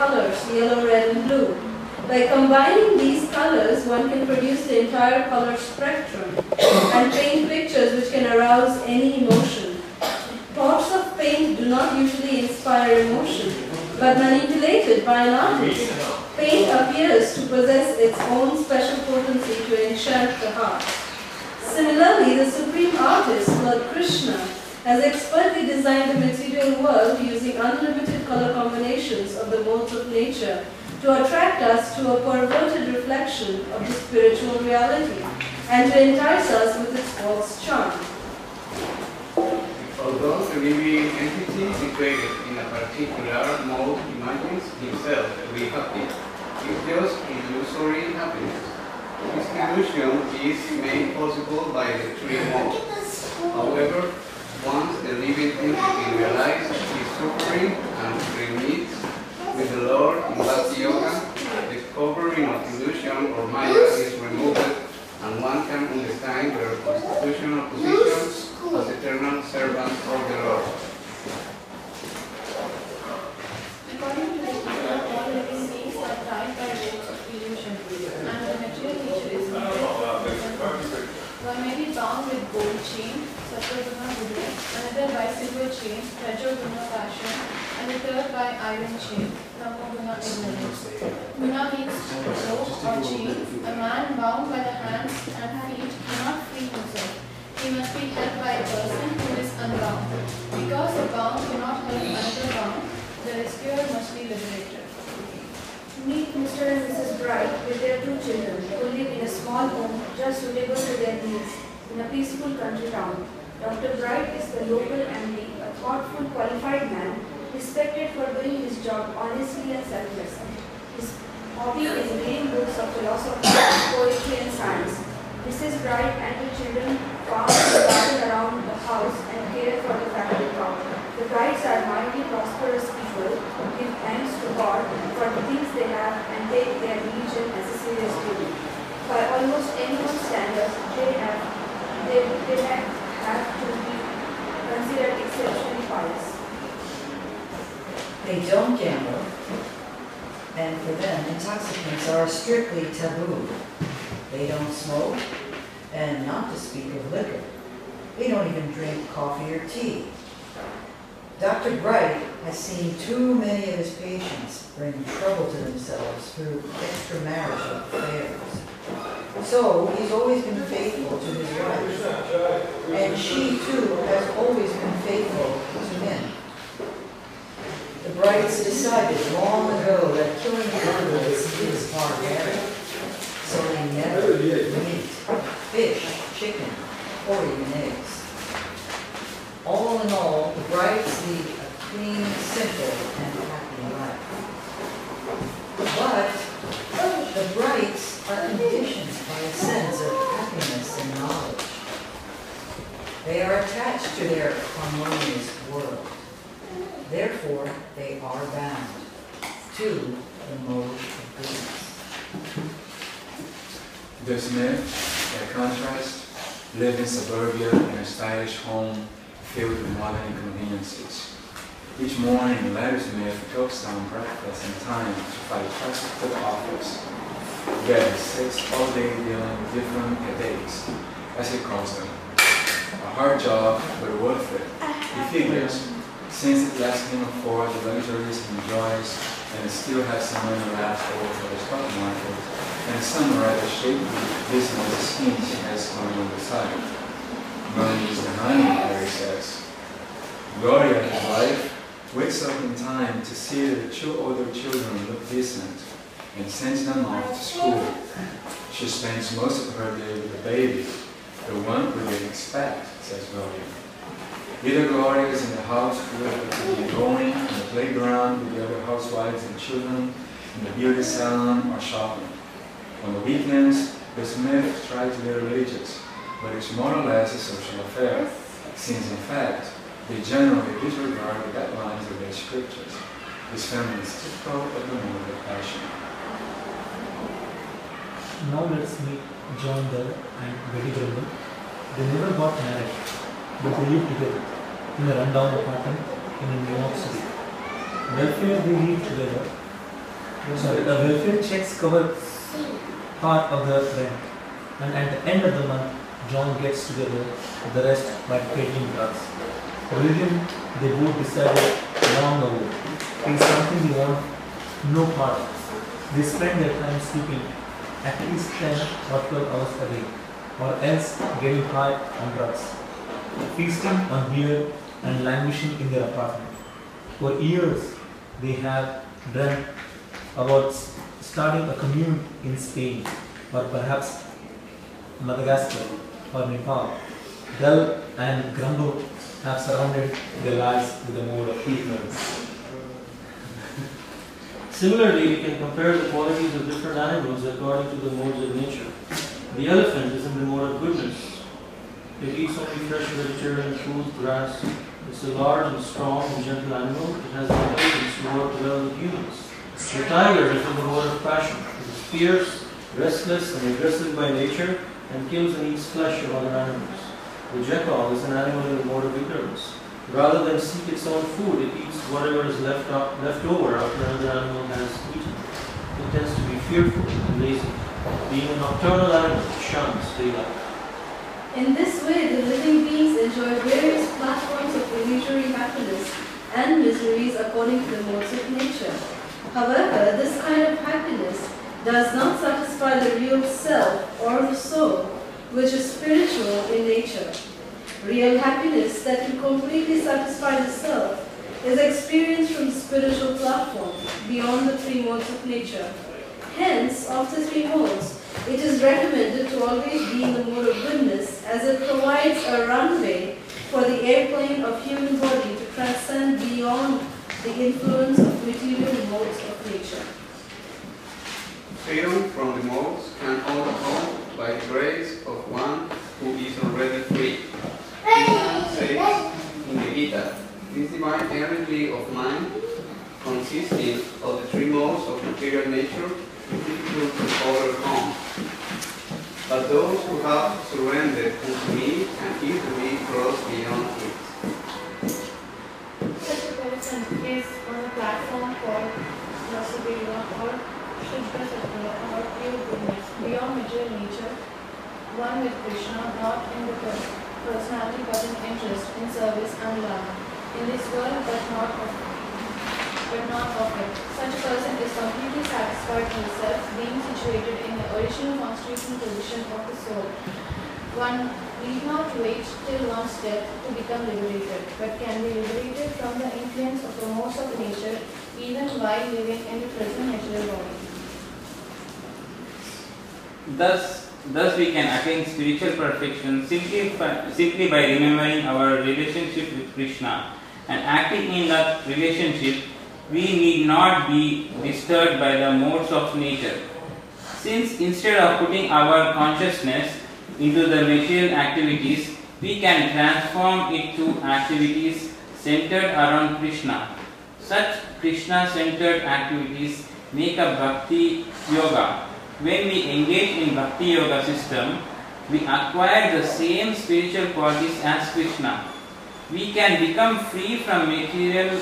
colors, yellow, red, and blue. By combining these colors, one can produce the entire color spectrum and paint pictures which can arouse any emotion. Thoughts of paint do not usually inspire emotion, but manipulated by an artist, paint appears to possess its own special potency to enchant the heart. Similarly, the supreme artist, Lord Krishna, has expertly designed the material world using unlimited color combinations of the modes of nature to attract us to a perverted reflection of the spiritual reality and to entice us with its false charm. Although the living entity situated in a particular mode imagines himself to be happy, it's just illusory happiness. This illusion is made possible by the three modes. However, once the living entity realizes his suffering and meets with the Lord in Bhakti Yoga, the covering of illusion or Maya is removed and one can understand their constitutional position as eternal servants of the Lord. According to the Gita, all living beings are tied by ropes of illusion, and the material nature is limited. One may be bound with gold chain, Sattva-guna Buddha, another by silver chain, Rajo-guna passion, and the third by iron chain, Tamo-guna ignorance. Guna means rope or chain. A man bound by the hands and feet cannot free himself. He must be held by a person who is unbound. Because the bound cannot help another bound, the rescuer must be liberated. Meet Mr. and Mrs. Bright with their 2 children who live in a small home just suitable to their needs in a peaceful country town. Dr. Bright is the local MD, a thoughtful, qualified man, respected for doing his job honestly and selflessly. His hobby is reading books of philosophy, poetry, and science. Mrs. Bright and her children farm and garden around the house and care for the family crop. The Brights are mildly prosperous people who give thanks to God for the things they have and take their religion as a serious duty. By almost anyone's standards, they have to be considered exceptionally pious. They don't gamble, and for them, intoxicants are strictly taboo. They don't smoke, and not to speak of liquor. They don't even drink coffee or tea. Dr. Bright has seen too many of his patients bring trouble to themselves through extramarital affairs. So he's always been faithful to his wife, and she too has always been faithful to him. The Brights decided long ago that killing animals is barbaric, so they never eat meat, fish, chicken, or even eggs. All in all, the Brights lead a clean, simple, and happy life. But the Brights are conditioned by a sense of happiness and knowledge. They are attached to their harmonious world. Therefore, they are bound to the mode of goodness. The Smith, by contrast, live in suburbia in a stylish home filled with modern inconveniences. Each morning, Larry Smith cooks down breakfast in time to fight traffic to the office. Yet he sits all day dealing with different headaches, as he calls them. A hard job, but worth it. He figures, since it lets him afford the luxuries he enjoys and still has some money left over for the stock market and some rather shaky business schemes he has going on the side. Money is the honey, Larry says. Gloria, his wife, wakes up in time to see that the 2 older children look decent and sends them off to school. She spends most of her day with the baby, the one we didn't expect, says Gloria. Either Gloria is in the house with going on the playground with the other housewives and children, in the beauty salon, or shopping. On the weekends, the Smiths try to be religious, but it's more or less a social affair, since in fact, they generally disregard the guidelines of their scriptures. This family is typical of the mode of passion. Now let's meet John Dell and Betty Brundle. They never got married, but they lived together in a rundown apartment in New York City. Welfare they live together, The welfare checks cover part of the rent, and at the end of the month, John gets together with the rest by peddling drugs. Religion, they both decided long ago, is something they want no part of. They spend their time sleeping at least 10 or 12 hours a day, or else getting high on drugs, feasting on beer and languishing in their apartment. For years, they have dreamt about starting a commune in Spain, or perhaps Madagascar or Nepal. Dull and grumble have surrounded their lives with a mode of ignorance. Similarly, we can compare the qualities of different animals according to the modes of nature. The elephant is in the mode of goodness. It eats only fresh vegetarian food, grass. It's a large and strong and gentle animal. It has the intelligence to work well with humans. The tiger is in the mode of passion. It is fierce, restless, and aggressive by nature, and kills and eats flesh of other animals. The jackal is an animal in the mode of ignorance. Rather than seek its own food, it eats whatever is left over after another animal has eaten. It tends to be fearful and lazy. Being a nocturnal animal, it shuns daylight. In this way, the living beings enjoy various platforms of illusory happiness and miseries according to the modes of nature. However, this kind of happiness does not satisfy the real self or the soul, which is spiritual in nature. Real happiness that can completely satisfy the self is experienced from the spiritual platform, beyond the three modes of nature. Hence, of the three modes, it is recommended to always be in the mode of goodness, as it provides a runway for the airplane of human body to transcend beyond the influence of material modes of nature. Freedom from the modes can only come by the grace of one who is already free. Krishna says in the Gita, this divine energy of mind, consisting of the three modes of material nature, is difficult to overcome. But those who have surrendered unto me can easily cross beyond it. Such a person is on a platform called Kalasudha or Shuddha Sattva or pure goodness, beyond material nature, one with Krishna, not in the personality but in interest, in service and love, in this world but not of it. Such a person is completely satisfied in himself, being situated in the original constitutional position of the soul. One need not wait till one's death to become liberated, but can be liberated from the influence of the modes of nature even while living in the present material body. Thus we can attain spiritual perfection simply by remembering our relationship with Krishna and acting in that relationship. We need not be disturbed by the modes of nature, since instead of putting our consciousness into the material activities, we can transform it to activities centered around Krishna. Such Krishna-centered activities make a Bhakti Yoga. When we engage in Bhakti Yoga system, we acquire the same spiritual qualities as Krishna. We can become free from material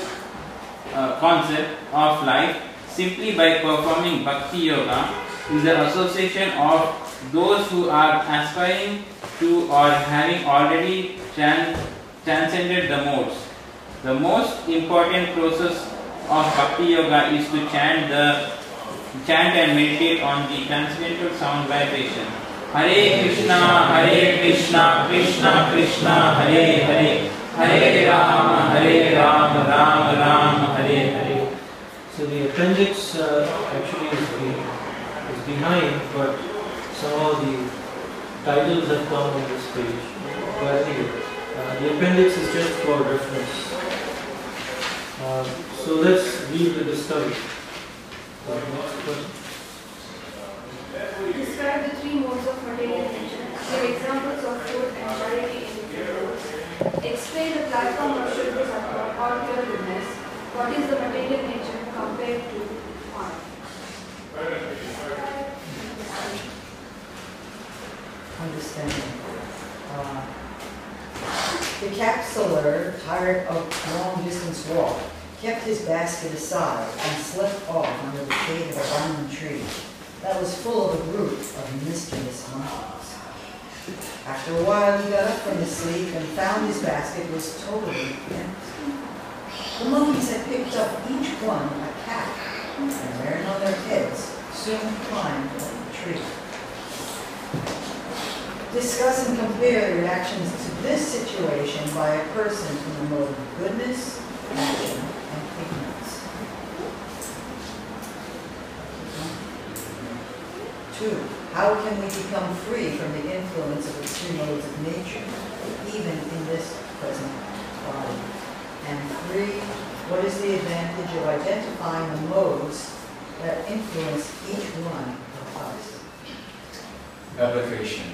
concept of life simply by performing Bhakti Yoga is the association of those who are aspiring to or having already transcended the modes. The most important process of Bhakti Yoga is to chant and meditate on the transcendental sound vibration. Hare Krishna, Krishna Krishna, Hare Hare, Hare Rama, Rama Rama, Hare Hare. So the appendix actually is behind, but somehow the titles have come on this page. But anyway, the appendix is just for reference. So let's read the discovery. Next question. Describe the three modes of material nature. Give examples of food and charity in the three modes. Explain the platform of Shuddha Sattva or pure goodness. What is the material nature compared to fire? Understanding. The capsular, tired of long distance walk, kept his basket aside and slept off under the shade of a banyan tree that was full of a group of mischievous monkeys. After a while, he got up from his sleep and found his basket was totally empty. The monkeys had picked up each one a cap, and wearing on their heads, soon climbed up the tree. Discuss and compare the reactions to this situation by a person in the mode of goodness, action, and ignorance. 2. How can we become free from the influence of the three modes of nature, even in this present body? And 3. What is the advantage of identifying the modes that influence each one of us? Application.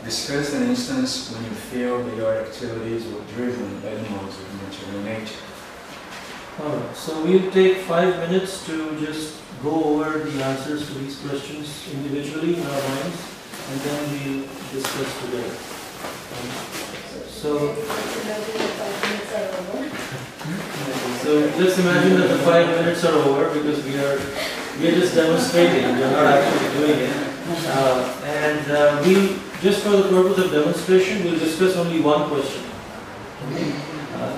Discuss an instance when you feel that your activities were driven by the modes of material nature. Alright, so we'll take 5 minutes to just go over the answers to these questions individually in our minds, and then we'll discuss together. So just imagine that the 5 minutes are over because we are just demonstrating, we are not actually doing it. We'll, just for the purpose of demonstration, we'll discuss only one question.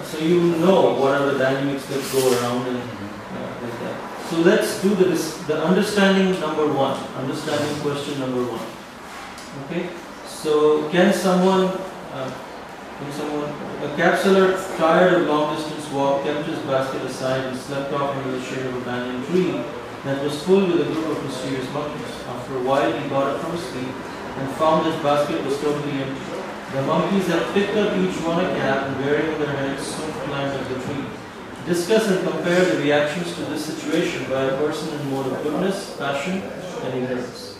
So you know what are the dynamics that go around and like that. So let's do the understanding number 1, understanding question number 1. Okay. So can someone, a capsular tired of long distance walk, kept his basket aside and slept off under the shade of a banyan tree that was full with a group of mysterious monkeys. After a while, he got up from his sleep and found his basket was totally empty. The monkeys had picked up each one a cap and wearing on their heads soon climbed up the tree. Discuss and compare the reactions to this situation by a person in mode of goodness, passion, and ignorance.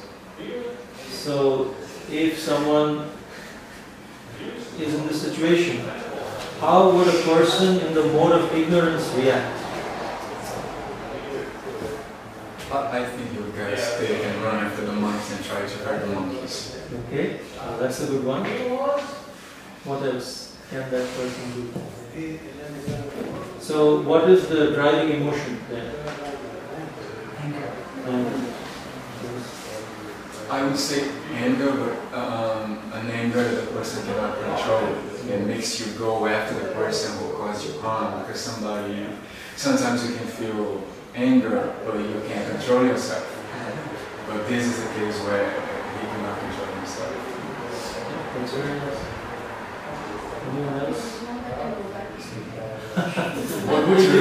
So, if someone is in this situation, how would a person in the mode of ignorance react? I think you guys stay and run after the monkeys and try to hurt the monkeys. Okay, that's a good one. What else can that person do? So, what is the driving emotion then? I would say anger, but an anger that the person cannot control. It makes you go after the person who caused you harm, because sometimes you can feel anger, but you can't control yourself. But this is the case where he cannot control himself. That's very nice. Anyone else? What would you do?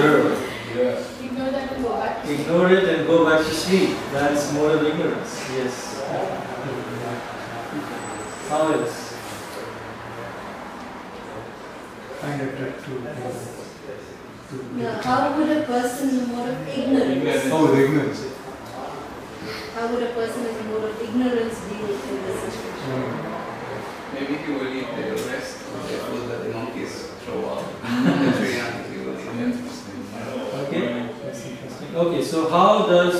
Yeah. Ignore that and go back. Ignore it and go back to sleep. That's more of ignorance. Yes. How else? Find a trick to How would a person in the mode of ignorance? Oh, the ignorance. How would a person in the mode of ignorance deal in this situation? Maybe he will eat the rest of the food that the monkeys throw out. The tree and he will eat. Okay, that's interesting. Okay, so how does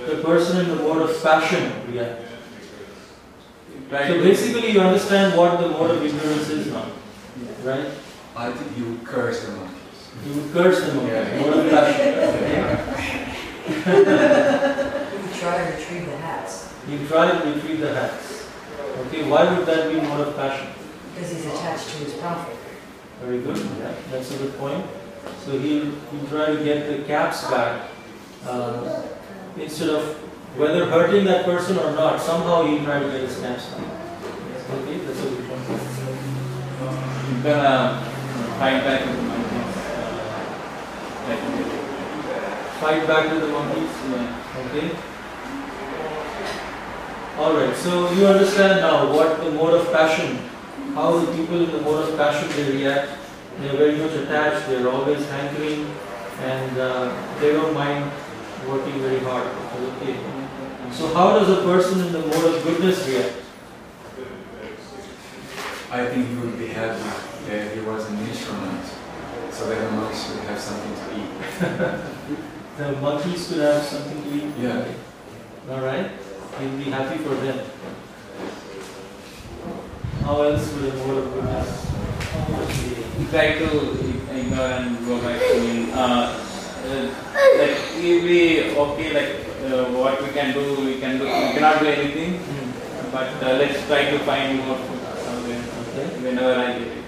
the person in the mode of passion react? So basically you understand what the mode of ignorance is now, right? I think you curse the monkeys. You would curse the monkey, mode of passion. You try to retrieve the hats. You try to retrieve the hats. Okay, why would that be mode of passion? Because he's attached to his profit. Very good, yeah, that's a good point. So he'll try to get the caps back instead of whether hurting that person or not, somehow he'll try to get his caps back. Okay, that's a good point. You're gonna fight back with the monkeys. Fight back with the monkeys? Yeah. Okay. Alright, so you understand now what the mode of passion, how the people in the mode of passion they react. They are very much attached, they are always hankering, and they don't mind working very hard. Okay. So how does a person in the mode of goodness react? I think he would be happy that he was an instrument, so that the monkeys would have something to eat. The monkeys could have something to eat? Yeah. Alright, he'll be happy for them. How else would a mode of goodness You try to ignore and go back to like we okay, like what we can do, we cannot do anything, but let's try to find more somewhere, whenever I get it.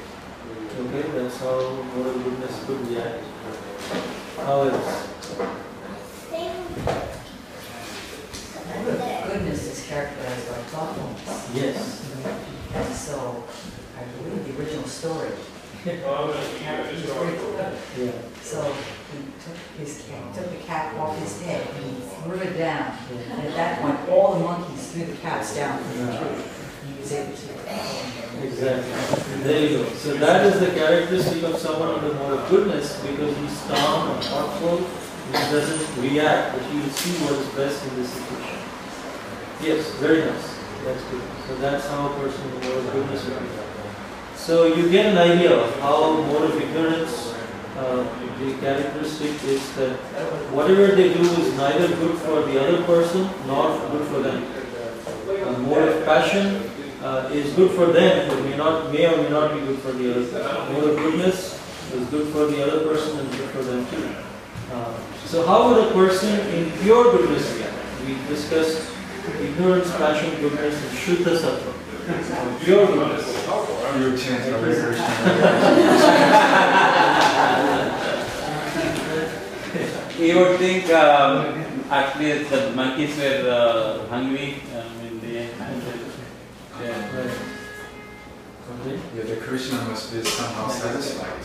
Okay, that's how moral goodness could react. How else? Goodness is characterized by thoughtfulness. Yes. And so, I believe the original story. Yeah. So he took the cap off his head and he threw it down. And at that point, all the monkeys threw the caps down from the tree. He was able to. Exactly. There you go. So that is the characteristic of someone on the mode of goodness, because he's calm and thoughtful, he doesn't react, but he will see what is best in this situation. Yes, very nice. That's good. So that's how a person in the mode of goodness will be. So you get an idea of how mode of ignorance, the characteristic is that whatever they do is neither good for the other person nor good for them. Mode of passion is good for them, but may or may not be good for the other. Mode of goodness is good for the other person and good for them too. So how would a person in pure goodness react? We discussed ignorance, passion, goodness, and Shuddha Sattva. Pure goodness. You're chanting Hare Krishna. You would think actually the monkeys were hungry when they Yeah, the Krishna must be somehow satisfied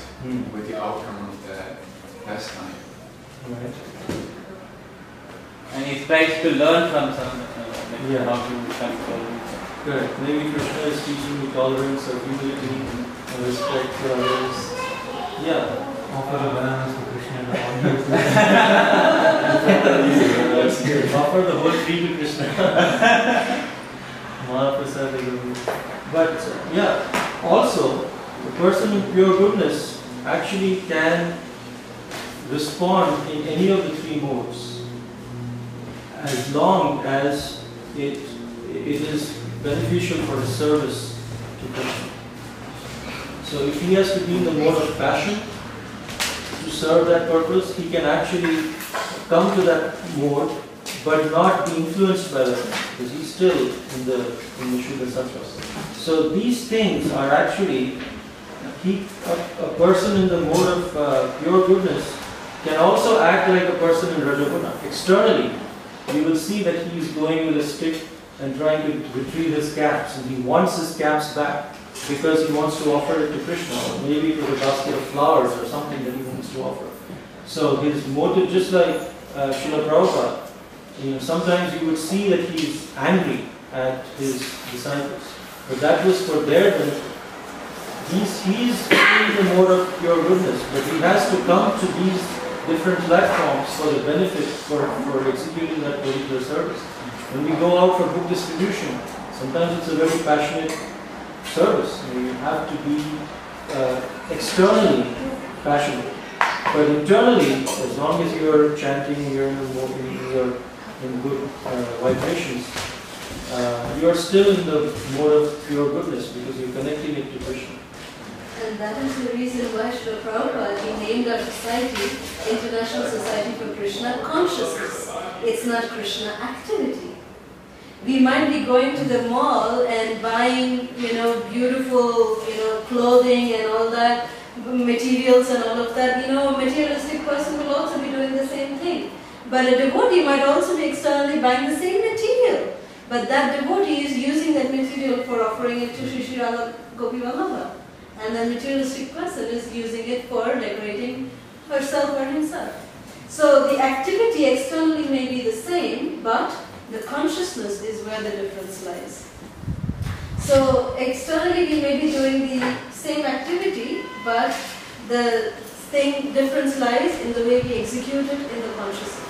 with the outcome of that pastime. Right. and he tries to learn from some how to control. Correct. Maybe Krishna is teaching me tolerance or humility and respect for others. Yeah. Offer the bananas to Krishna and all. Offer the whole tree to Krishna. Mahaprasad. But yeah, also the person in pure goodness actually can respond in any of the three modes as long as it is beneficial for his service to Krishna. So if he has to be in the mode of passion to serve that purpose, he can actually come to that mode but not be influenced by that, because he's still in the Shuddha Sattva. So these things are actually, a person in the mode of pure goodness can also act like a person in Rajaguna. Externally, you will see that he is going with a stick and trying to retrieve his caps, and he wants his caps back because he wants to offer it to Krishna, or maybe it was a basket of flowers or something that he wants to offer. So his motive, just like Srila Prabhupada, sometimes you would see that he is angry at his disciples, but that was for their benefit. He's in the mode of pure goodness, but he has to come to these different platforms for the benefit, for executing that particular service. When we go out for book distribution, sometimes it's a very passionate service. You have to be externally passionate, but internally, as long as you are chanting, you're in good vibrations, you are still in the mode of pure goodness because you're connecting it to Krishna. And that is the reason why Srila Prabhupada, he named our society International Society for Krishna Consciousness. It's not Krishna activity. We might be going to the mall and buying, beautiful, clothing and all that, materials and all of that. A materialistic person will also be doing the same thing. But a devotee might also be externally buying the same material. But that devotee is using that material for offering it to Shri Radha Gopi Vallabha. And the materialistic person is using it for decorating herself or himself. So the activity externally may be the same, but the consciousness is where the difference lies. So externally we may be doing the same activity, but the difference lies in the way we execute it in the consciousness.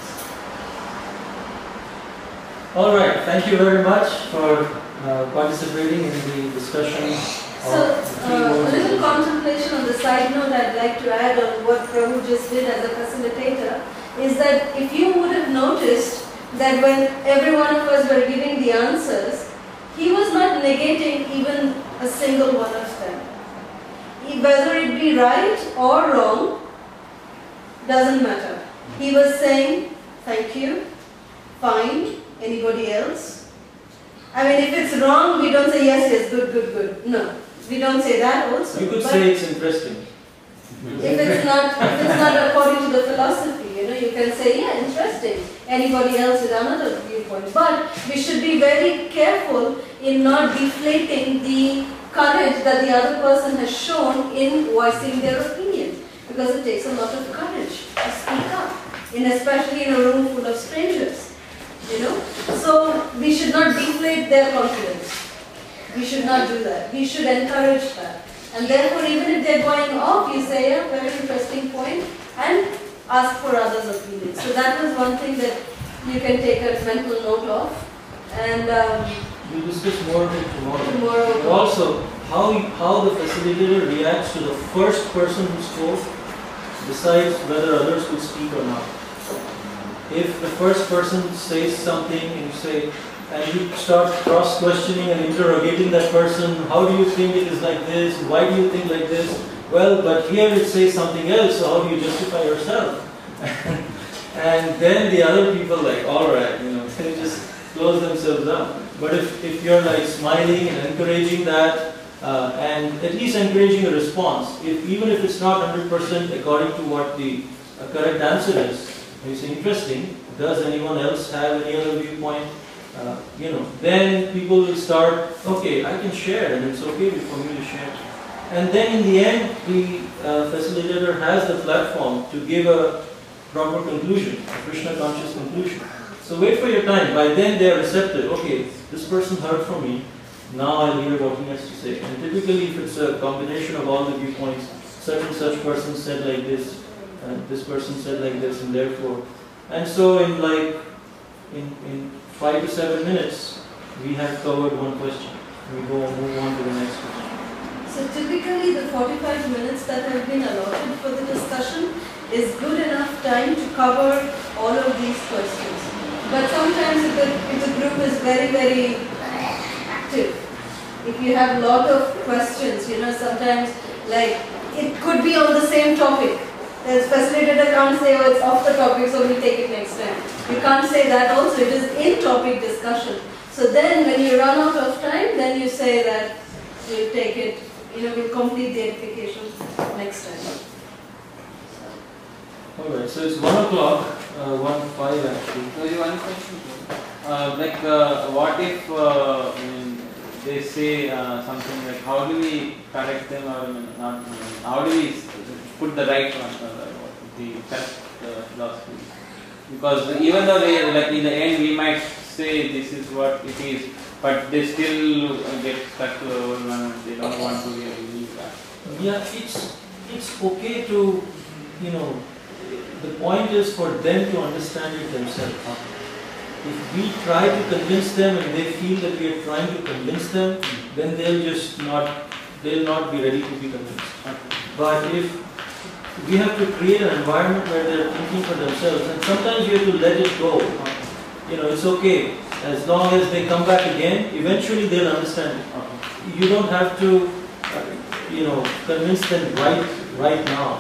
All right, thank you very much for participating in the discussion. So, a little contemplation on the side note I'd like to add on what Prabhu just did as a facilitator is that if you would have noticed that when every one of us were giving the answers, he was not negating even a single one of them. Whether it be right or wrong doesn't matter. He was saying, thank you, fine, anybody else? I mean, if it's wrong, we don't say yes, yes, good, good, good. No, we don't say that also. You could But say it's interesting. if it's not according to the philosophy, you can say, yeah, interesting. Anybody else with another viewpoint. But we should be very careful in not deflating the courage that the other person has shown in voicing their opinion. Because it takes a lot of courage to speak up, especially in a room full of strangers. So we should not deflate their confidence. We should not do that. We should encourage that. And therefore, even if they're going off, you say, yeah, very interesting point, and ask for others' opinions. So that was one thing that you can take a mental note of. And we'll discuss more of it tomorrow. tomorrow. Also, how the facilitator reacts to the first person who spoke decides whether others will speak or not. If the first person says something and you start cross-questioning and interrogating that person, how do you think it is like this? Why do you think like this? Well, but here it says something else, so how do you justify yourself? And then the other people alright, they just close themselves up. But if you're smiling and encouraging that, and at least encouraging a response, even if it's not 100% according to what the correct answer is, you say, interesting, does anyone else have any other viewpoint? Then people will start, okay, I can share, and it's okay for me to share. And then in the end, the facilitator has the platform to give a proper conclusion, a Krishna conscious conclusion. So wait for your time. By then they are receptive. Okay, this person heard from me. Now I'll hear what he has to say. And typically, if it's a combination of all the viewpoints, such and such person said like this, and this person said like this, and therefore, and so in 5 to 7 minutes, we have covered one question. We move on to the next question. So typically the 45 minutes that have been allotted for the discussion is good enough time to cover all of these questions. But sometimes if the group is very, very active, if you have a lot of questions, sometimes it could be on the same topic. The facilitator can't say, oh, it's off the topic, so we'll take it next time. You can't say that also. It is in-topic discussion. So then when you run out of time, then you say that we'll take it, we'll complete the edification next time. Alright, so it's 1 o'clock, 1:05 actually. Only one question. What if they say something like, how do we correct them or not? How do we put the right one, the correct philosophy? Because even though in the end we might say this is what it is, but they still get stuck to the old one and they don't want to really leave that. Yeah, it's okay to, the point is for them to understand it themselves. If we try to convince them and they feel that we are trying to convince them, then they'll not be ready to be convinced. But if we have to create an environment where they're thinking for themselves, and sometimes you have to let it go. It's okay. As long as they come back again, eventually they'll understand it. You don't have to, convince them right now.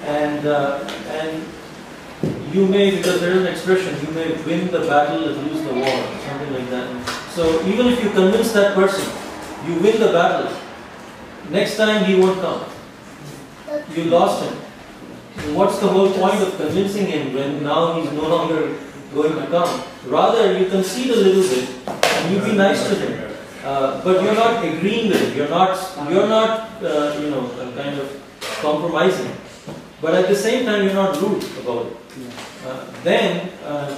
And you may, because there is an expression, you may win the battle and lose the war, something like that. So even if you convince that person, you win the battle, next time he won't come. You lost him. So what's the whole point of convincing him when now he's no longer going to come? Rather, you concede a little bit and you be nice to him. But you're not agreeing with him. You're not kind of compromising. But at the same time, you're not rude about it. Then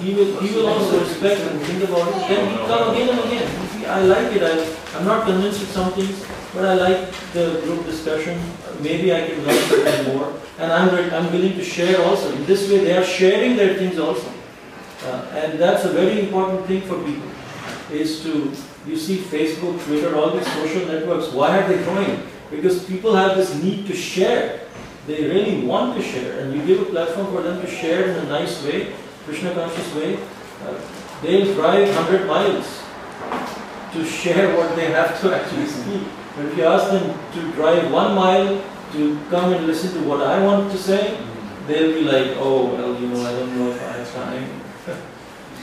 he will also respect and think about it. Then he'll come again and again. I like it. I'm not convinced with some things, but I like the group discussion. Maybe I can learn something more. And I'm willing to share also. In this way, they are sharing their things also. And that's a very important thing for people. Is to, you see Facebook, Twitter, all these social networks, why are they growing? Because people have this need to share. They really want to share, and you give a platform for them to share in a nice way, Krishna conscious way. They'll drive 100 miles to share what they have to actually speak. But if you ask them to drive 1 mile to come and listen to what I want to say, they'll be like, oh, well, I don't know if I have time.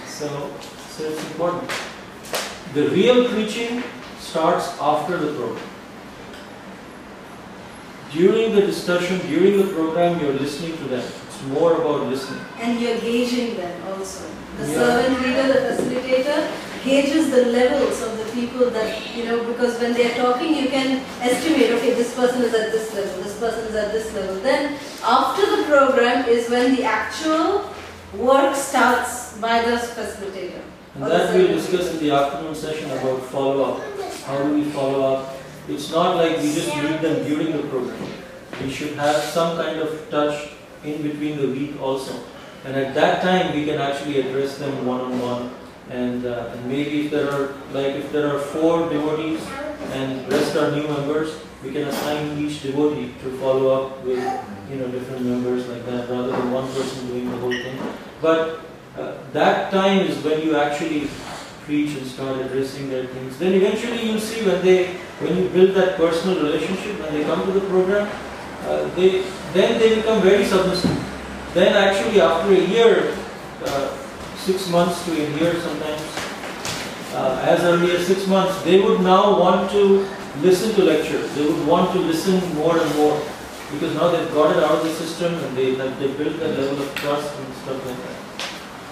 So it's important. The real preaching starts after the program. During the discussion, during the program, you're listening to them. It's more about listening. And you're gauging them also. The servant leader, the facilitator, gauges the levels of the people that, because when they're talking, you can estimate, okay, this person is at this level, this person is at this level. Then, after the program is when the actual work starts by the facilitator. And that we'll discuss in the afternoon session about follow-up. How do we follow up? It's not like we just meet them during the program. We should have some kind of touch in between the week also. And at that time, we can actually address them one-on-one. And maybe if there are 4 devotees and rest are new members, we can assign each devotee to follow up with different members like that, rather than one person doing the whole thing. But that time is when you actually preach and start addressing their things. Then eventually you'll see when you build that personal relationship, when they come to the program, they become very submissive. Then actually after a year, 6 months to a year sometimes, as early as 6 months, they would now want to listen to lectures. They would want to listen more and more, because now they've got it out of the system and they built that level of trust and stuff like that.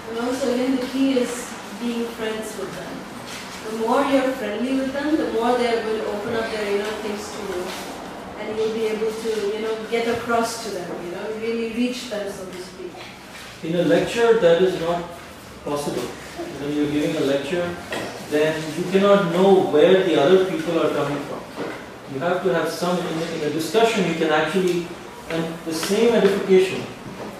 And also again, the key is being friends with them. The more you're friendly with them, the more they're going to open up their inner things to you. And you'll be able to, get across to them, really reach them, so to speak. In a lecture, that is not possible. When you're giving a lecture, then you cannot know where the other people are coming from. You have to have some, in a discussion you can actually, and the same edification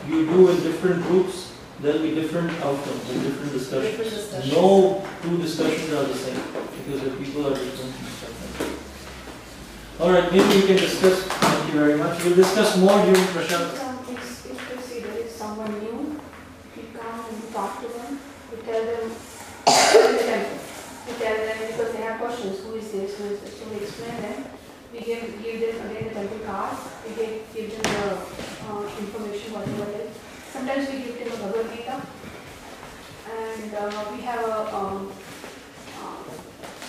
you do in different groups, there will be different outcomes and different discussions. No 2 discussions are the same, because the people are different. Alright, maybe we can discuss, thank you very much. We'll discuss more during Prashant. If you see there is someone new, you come and you talk to them, you tell them, because they have questions, who is this, so we explain them. We give them again the temple card, we give them the information, whatever it is. Sometimes we give them a Bhagavad Gita, and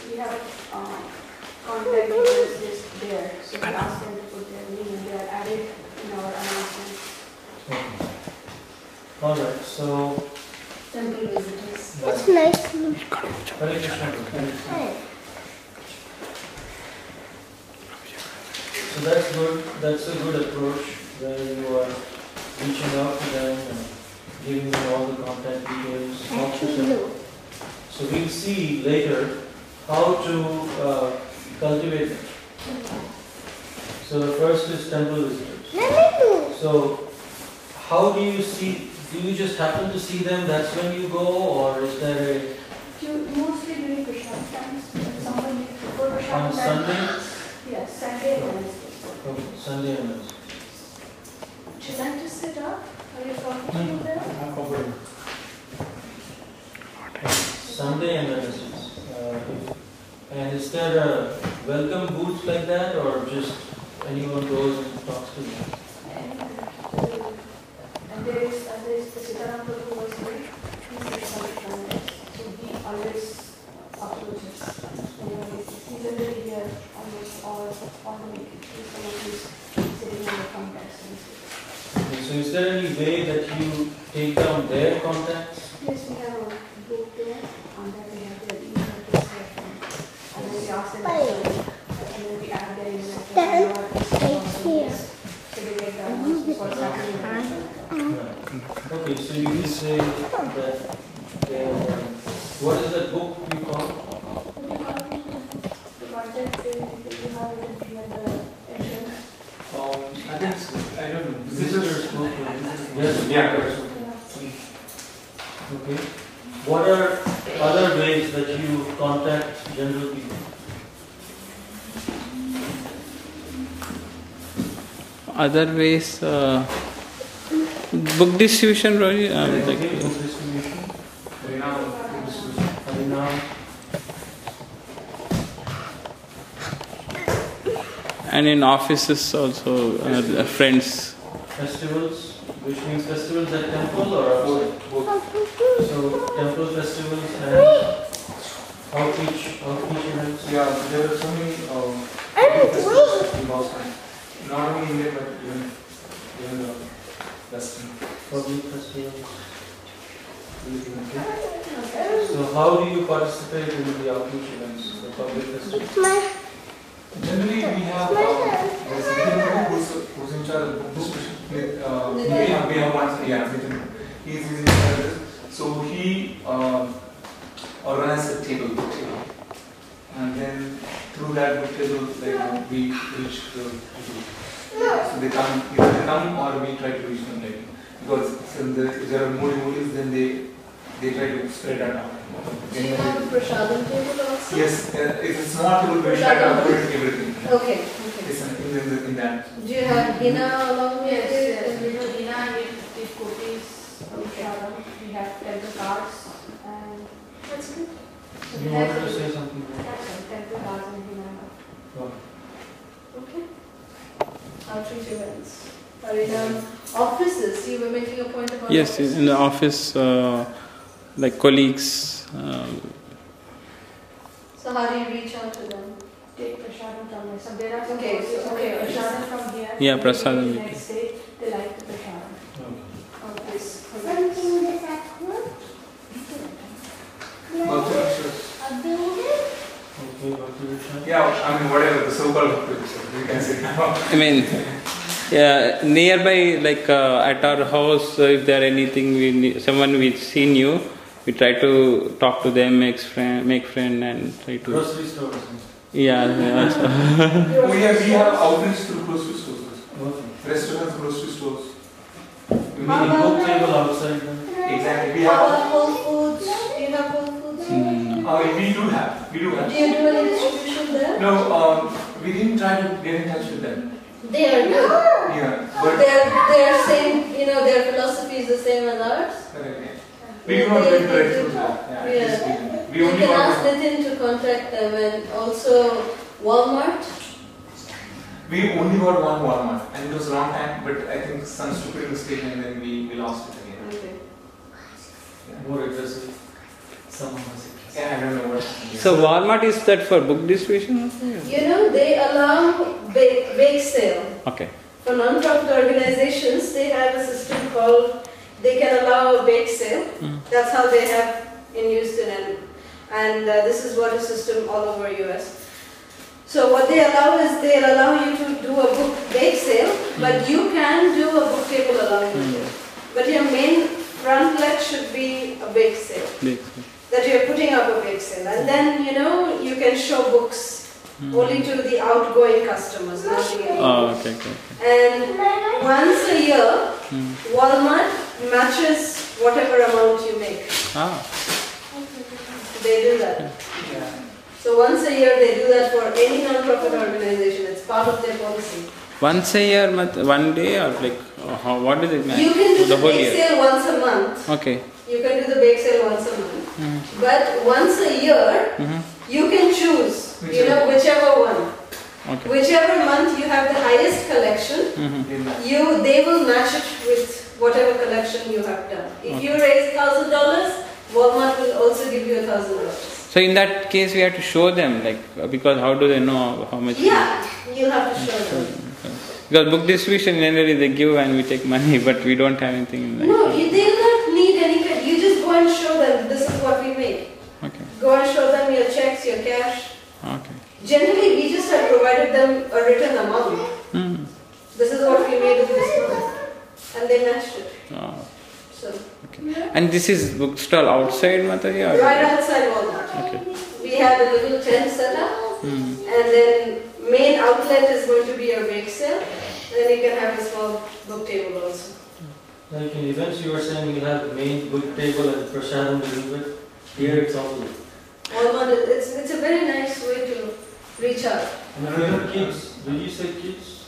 we have contact details is there, so we ask them to put their name and they are added in our announcement. Okay. Alright, so Temple visitors. That's nice. Hare Krishna. So that's good. That's a good approach, where you are reaching out to them and giving them all the contact details. Actually, So we'll see later how to cultivate them. So the first is temple visitors. So how do you see? Do you just happen to see them? That's when you go, or is there a Mostly during Prashant times, someone before Prashant on time. Sunday? Yes, Sunday and Wednesday. Okay, Sunday and Wednesday. Would you like to sit up? Are you comfortable there? Sunday and Wednesdays. And is there a welcome booth like that, or just anyone goes and talks to them? And there is the Sitaram Prabhu who was here. He's a son, so he always approaches. He's already here almost all the week. He's someone who's sitting in the contacts. Okay, so is there any way that you take down their contacts? Yes, we have a book there, and then we have their email address, and then we ask them to and then we add their email address. So they get the announcements what's happening. Okay, so you will say that what is that book you call? The content you have it in the entrance. I think so. I don't know. Visitors book. Yes. Yeah. Okay. What are other ways that you contact general people? Other ways, book distribution, right? Book distribution. Harinam. And in offices also, friends. Festivals. which means festivals at temple or outside? Both. So temple festivals and outreach events. Yeah, there are so many festivals in Boston. Not only India, but even the Western. Public festivals. So how do you participate in the outreach events, the public festivals? Generally, we have there's Nitin who's in charge of book distribution. We have one, yeah, Nitin. He's in charge of this. So he organizes a table, and then through that book table, like, we reach the people. So they come, either they come or we try to reach them later. Because if there are more devotees, then they try to spread that out. Do you have a prasadam table also? Yes, it's a small table, but we try to accommodate everything. Okay. It's in that. Do you have hina along with Yes, it? yes. We do hina and we give cookies, prasadam. We have temple cards and That's good. You wanted to say something? temple cards and hina. Oh. Okay. Outreach events. Or in offices, you were making a point about Yes, offices? in the office, like colleagues. So how do you reach out to them? Take prasadam from there. So there are some Okay, courses, so- okay, prasadam from here. Yeah, and prasadam maybe we next day they like the prasadam. Okay. Bhakti Vriksha. Okay, Bhakti Vriksha. Yeah, I mean, whatever, the so-called Bhakti Vriksha, we can say now. I mean, yeah, nearby, like at our house, if there anything we need, someone we've seen you, we try to talk to them, make friend, and try to. Grocery stores. Yeah. We have outreach through grocery stores. Okay. Restaurants, grocery stores. You mean a book table outside them? Exactly. We How have. about Whole Foods? Do you have Whole Foods? We do have. Do you do any distribution there? No, we didn't try to get in touch with them. They are good. Yeah, but Their same, their philosophy is the same as ours. we do not get direct through that. Yeah. We You only can ask want. Nitin to contact them, and also Walmart. We only got one Walmart, and it was a long time. But I think some stupid mistake, and then we lost it again. Okay. More aggressive. Someone was aggressive. Yeah, I don't know what. So Walmart is that for book distribution? They allow bake sale. Okay. For non-profit organizations, they have a system called, they can allow a bake sale. That's how they have in Houston, and this is what a system all over US. So what they allow is they allow you to do a book bake sale, but you can do a book table along with it. But your main front leg should be a bake sale. That you're putting up a bake sale, and then you can show books only to the outgoing customers, not the incoming. Oh, okay. And once a year, Walmart matches whatever amount you make. Ah. They do that. Yeah. So once a year they do that for any non-profit organization. It's part of their policy. Once a year, one day, or like, what does it mean? You can do the whole bake year. sale once a month. Okay. You can do the bake sale once a month. But once a year, you can choose, whichever one. Okay. Whichever month you have the highest collection, they will match it with whatever collection you have done. If you raise $1,000, Walmart will also give you $1,000. So in that case, we have to show them, like, because how do they know how much? Yeah, you'll have to show them. Because book distribution, generally they give and we take money, but we don't have anything in that. No, they'll not need any credit. You just go and show them, this is what we make. Okay. Go and show them your checks, your cash. Okay. Generally, we just have provided them a written amount. This is what we made of this month. And they matched it. Oh. So, And this is bookstall outside Mataji? Or? right outside Walmart. Okay. We have a little tent set up. And then main outlet is going to be a bake sale. Then you can have a small book table also. Like in events you were saying you have the main book table and prasadam delivered. Here it's all. Walmart, it's a very nice way to reach out. And for kids, did you say kids?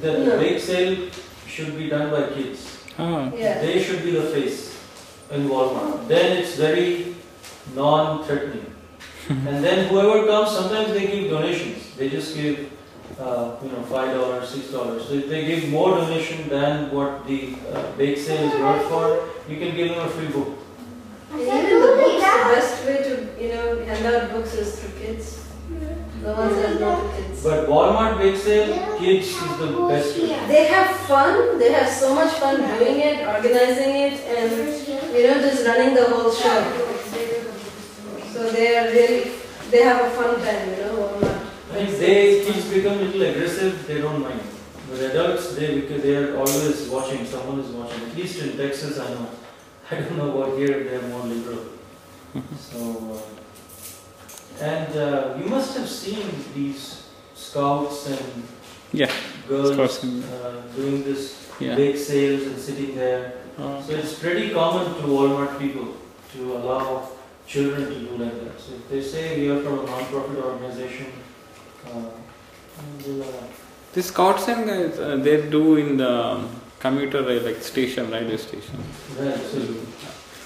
The No. bake sale should be done by kids. Oh. Yeah. They should be the face in Walmart. Then it's very non-threatening. And then whoever comes, sometimes they give donations. They just give $5, $6. So if they give more donation than what the bake sale is worth for, you can give them a free book. And even the books, the best way to hand out books is through kids. The ones that are not kids. But Walmart bake sale, kids is the best way. They have fun. They have so much fun doing it, organizing it, and just running the whole show. So they have a fun time. Walmart. If kids become a little aggressive, they don't mind. But adults, because they are always watching. Someone is watching. At least in Texas, I know. I don't know what here they are more liberal. So. And you must have seen these scouts and girls doing this bake sales and sitting there. So it's pretty common to Walmart people to allow children to do like that. So if they say we are from a non-profit organization, the scouts and guys, they do in the commuter rail, like station, railway station. Right. So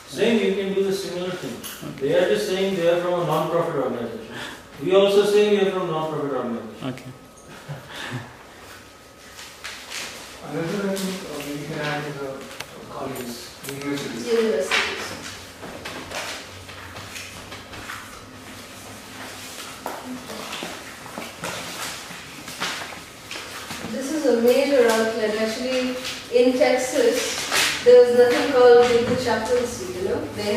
same, you can do the similar thing. They are just saying they are from a non-profit organization. We also say we are from a non-profit organization. Okay. Another thing we can add is colleges, universities. This is a major outlet. Actually, in Texas, there was nothing called Hindu chaplaincy. They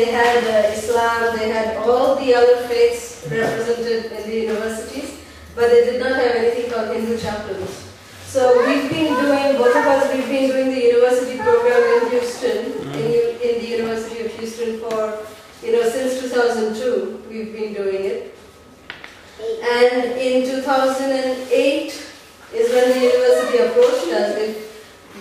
had Islam, they had all the other faiths represented in the universities, but they did not have anything called Hindu chaplains. So we've been doing, both of us, we've been doing the university program in Houston, in the University of Houston for, since 2002, we've been doing it. And in 2008 is when the university approached us.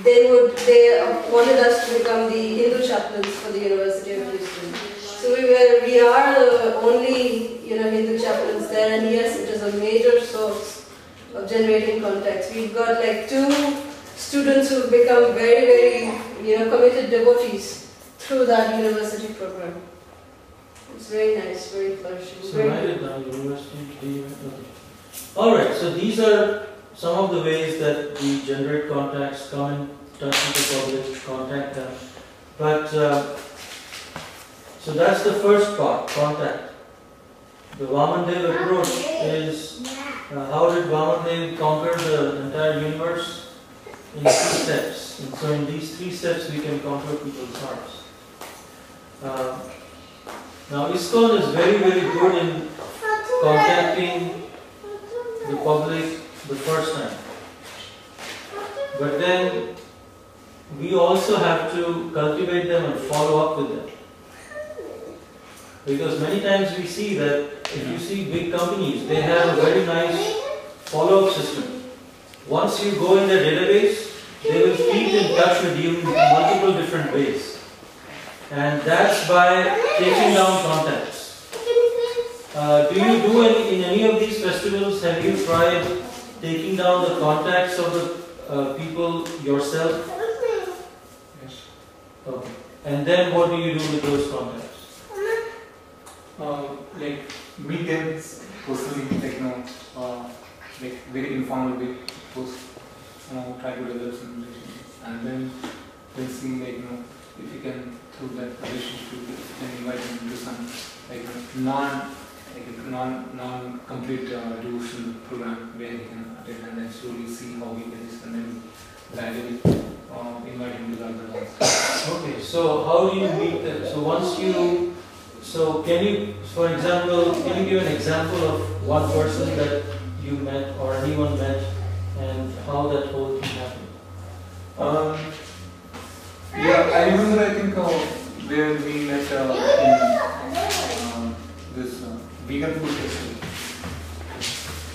They wanted us to become the Hindu chaplains for the University of Houston. So we are the only Hindu chaplains there, and yes, it is a major source of generating contacts. We've got like 2 students who've become very, very committed devotees through that university program. It's very nice, very flourishing. So university. All right. So these are some of the ways that we generate contacts, come in touch with the public, contact them. But so that's the first part, contact. The Vamandev approach is how did Vamandev conquer the entire universe? In 3 steps. And so in these 3 steps we can conquer people's hearts. Now ISKCON is very, very good in contacting the public the first time. But then we also have to cultivate them and follow up with them. Because many times we see that if you see big companies, they have a very nice follow-up system. Once you go in their database, they will keep in touch with you in multiple different ways. And that's by taking down contacts. Do you do in any of these festivals, have you tried taking down the contacts of the people yourself? Yes. Okay. And then what do you do with those contacts? Like meet them personally, like very informal way, post, try to develop some relationships, and then see if you can through that relationship, if you can invite them to some non-complete devotional program where he can attend and then slowly see how he gets and then gradually invite him to the other ones. Okay, so how do you meet them? So can you, for example, can you give an example of one person that you met or anyone met and how that whole thing happened? Yeah, I remember, I think, where we met in this vegan food festival.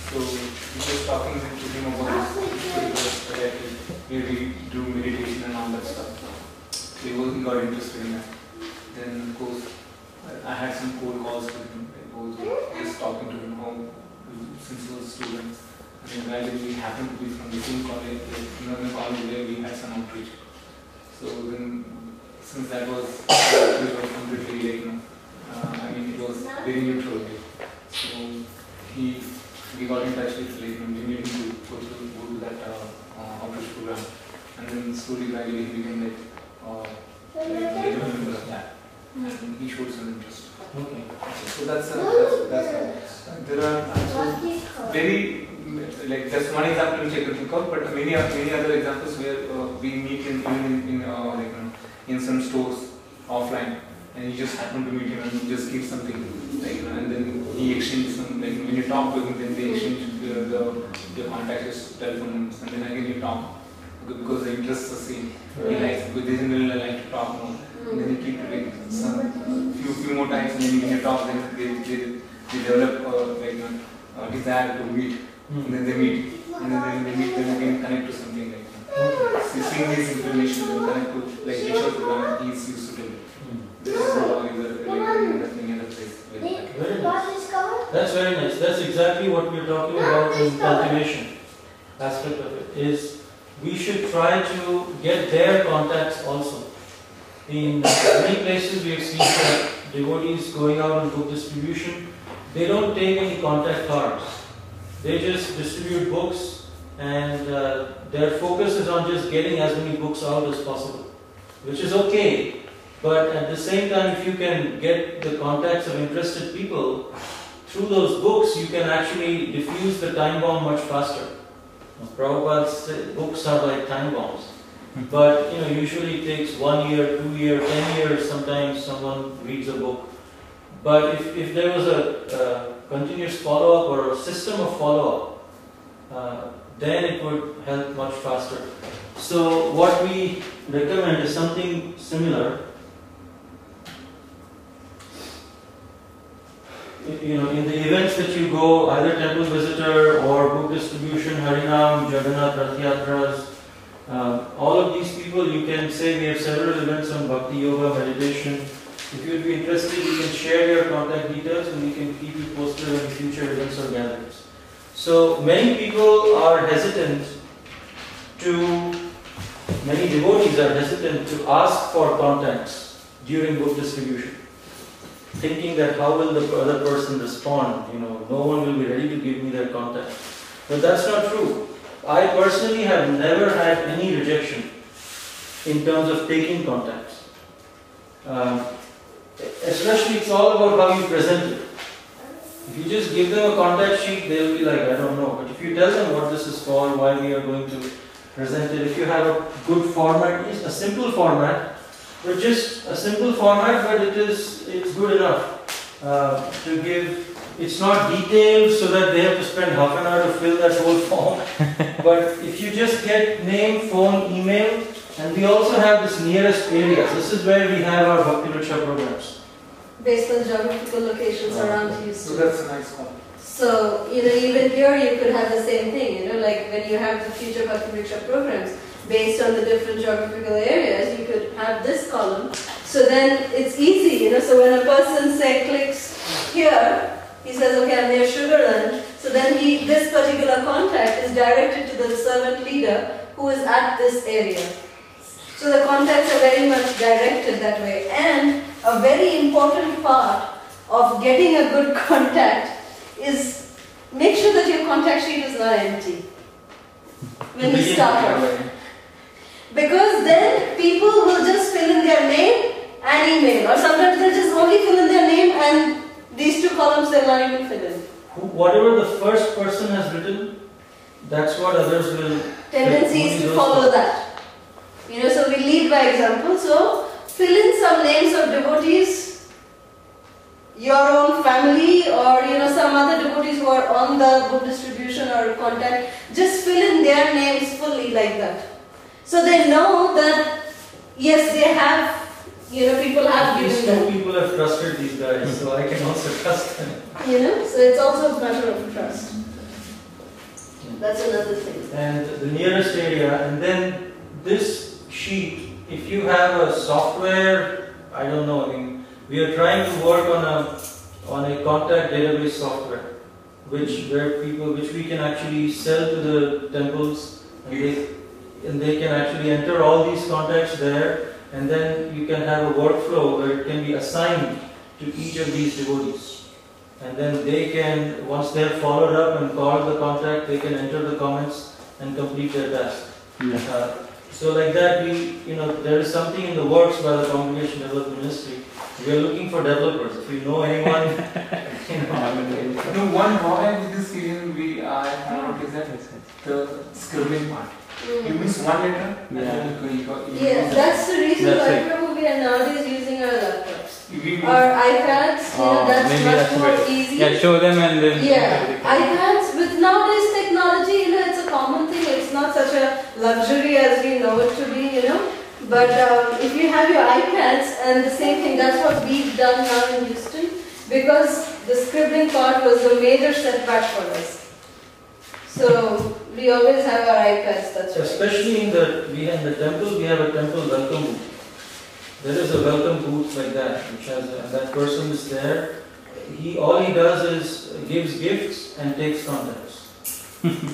So we were talking to him about this particular where we do meditation and all that stuff. So he got interested in that. Then, of course, I had some cold calls with him. I was just talking to him since he was a student. And then gradually we happened to be from the same college, in the college where we had some outreach. So then, since that was completely it was very neutral. So he and he showed some interest. Okay. So that's there are also very like just one example which I could think of, but many other examples where we meet in some stores offline, and you just happen to meet him and you just give something, and then he exchanges some, when you talk to him, then they exchange the contact, his telephone numbers, and then again you talk because the interests are the same. He likes, because they generally like to talk more, and then you keep doing some few more times, and then when you talk, then they develop a desire to meet, and then they meet, and then they meet, then again connect to something like that. So seeing this information, then connect to reach out to them, he's used to do it. This is how you are place. Very nice. That's very nice. That's exactly what we're talking about in cultivation aspect of it. Is we should try to get their contacts also. In many places we have seen that devotees going out on book distribution, they don't take any contact cards. They just distribute books, and their focus is on just getting as many books out as possible, which is okay. But at the same time, if you can get the contacts of interested people through those books, you can actually diffuse the time bomb much faster. Prabhupada's books are like time bombs. But usually it takes 1 year, 2 years, 10 years, sometimes someone reads a book. But if there was a continuous follow-up or a system of follow-up, then it would help much faster. So what we recommend is something similar. In the events that you go, either temple visitor or book distribution, Harinam, Jagannath, Rath Yatras, all of these people, you can say we have several events on Bhakti Yoga, meditation. If you would be interested, you can share your contact details and we can keep you posted on future events or gatherings. So many people are hesitant many devotees are hesitant to ask for contacts during book distribution, thinking that how will the other person respond, no one will be ready to give me their contact. But that's not true. I personally have never had any rejection in terms of taking contacts. Especially it's all about how you present it. If you just give them a contact sheet, they'll be like, I don't know. But if you tell them what this is for, why we are going to present it, if you have a good format, a simple format, but just a simple format, but it's good enough to give. It's not detailed so that they have to spend half an hour to fill that whole form. But if you just get name, phone, email, and we also have this nearest areas. This is where we have our Bhakti Vriksha programs. Based on geographical locations around Houston. So that's a nice one. So, even here you could have the same thing, like when you have the future Bhakti Vriksha programs, based on the different geographical areas, you could have this column. So then it's easy, so when a person, say, clicks here, he says, okay, I'm near Sugarland. So then this particular contact is directed to the servant leader who is at this area. So the contacts are very much directed that way. And a very important part of getting a good contact is make sure that your contact sheet is not empty when you start off. Because then people will just fill in their name and email, or sometimes they'll just only fill in their name and these two columns they'll not even fill in. Whatever the first person has written, that's what others will. Tendency is to follow that. So we lead by example. So fill in some names of devotees, your own family, or some other devotees who are on the book distribution or contact. Just fill in their names fully like that. So they know that yes, they have. People have given them. Two people have trusted these guys, so I can also trust them. So it's also a matter of trust. That's another thing. And the nearest area, and then this sheet, if you have a software, I don't know, we are trying to work on a contact database software, which we can actually sell to the temples, and they can actually enter all these contacts there, and then you can have a workflow where it can be assigned to each of these devotees. And then they can, once they have followed up and called the contact, they can enter the comments and complete their task. So like that, there is something in the works by the Congregation Development Ministry We are looking for developers. If you know anyone, No, one drawback with this serial I have noticed that the scribbling part. You miss one letter, and then you got. Yes, that's the reason That's why it. probably we are nowadays using our laptops. We- Or iPads, that's maybe much that's more better. easy. Yeah, show them and then. Yeah, iPads with nowadays technology, it's a common thing. It's not such a luxury as we know it to be, But if you have your iPads and the same thing, that's what we've done now in Houston, because the scribbling part was a major setback for us. So we always have our iPads. That's right. especially in the temple, we have a temple welcome booth. There is a welcome booth like that, which has that person is there. All he does is gives gifts and takes contacts.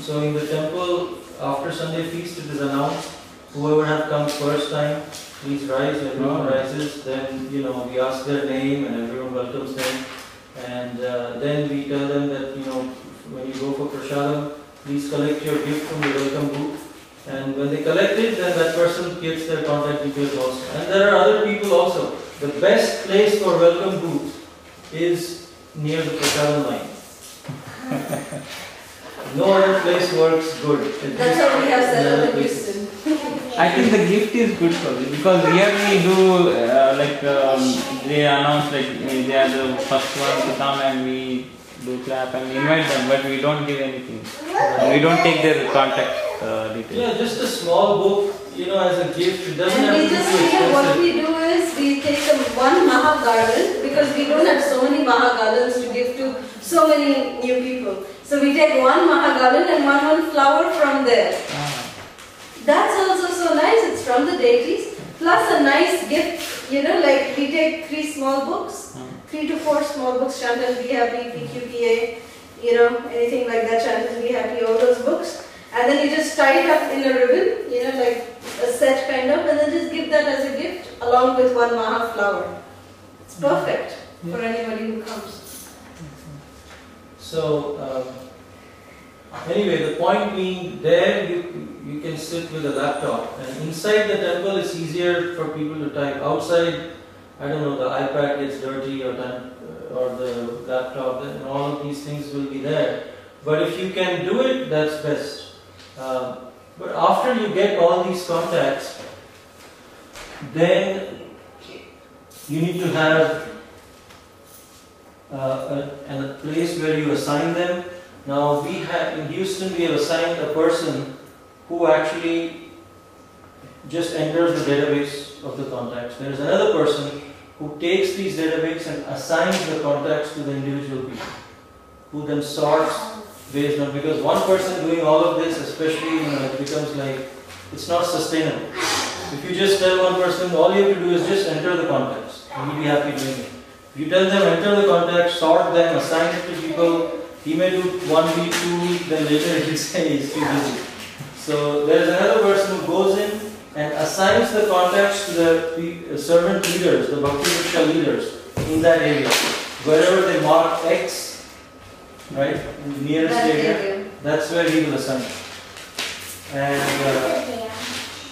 So in the temple, after Sunday feast, it is announced, whoever has come first time, please rise. Everyone rises. Then we ask their name and everyone welcomes them. And then we tell them that when you go for prasadam, please collect your gift from the welcome booth. And when they collect it, then that person gets their contact details also. And there are other people also. The best place for welcome booth is near the prasadam line. No other place works good. That's what we have set up in Houston. I think the gift is good for this because here we do they announce they are the first one to come and we do clap and we invite them, but we don't give anything. We don't take their contact details. Yeah, just a small book, as a gift. It doesn't have And we to be just too here, what expensive. we do is we take one Maha garland, because we don't have so many Maha garlands to give to so many new people. So we take one Maha garland and one flower from there. That's also so nice. It's from the deities. Plus a nice gift, we take 3 small books, 3 to 4 small books, Chant and Be Happy, PQPA, anything like that, Chant and Be Happy, all those books. And then you just tie it up in a ribbon, like a set kind of, and then just give that as a gift along with one Maha flower. It's perfect for anybody who comes. So, anyway, the point being, there you can sit with a laptop, and inside the temple it's easier for people to type. Outside, I don't know, the iPad gets dirty or the laptop, and all of these things will be there. But if you can do it, that's best. But after you get all these contacts, then you need to have a place where you assign them. Now in Houston we have assigned a person who actually just enters the database of the contacts. There is another person who takes these databases and assigns the contacts to the individual people, who then sorts based on, because one person doing all of this, especially it becomes like, it's not sustainable. If you just tell one person, all you have to do is just enter the contacts, and he'll be happy doing it. If you tell them enter the contacts, sort them, assign it to people, he may do 1 week, 2 weeks, then later he'll say he's too busy. So there is another person who goes in and assigns the contacts to the servant leaders, the Bhakti Vriksha leaders in that area. Wherever they mark X, right, in the nearest area, that's where he will assign.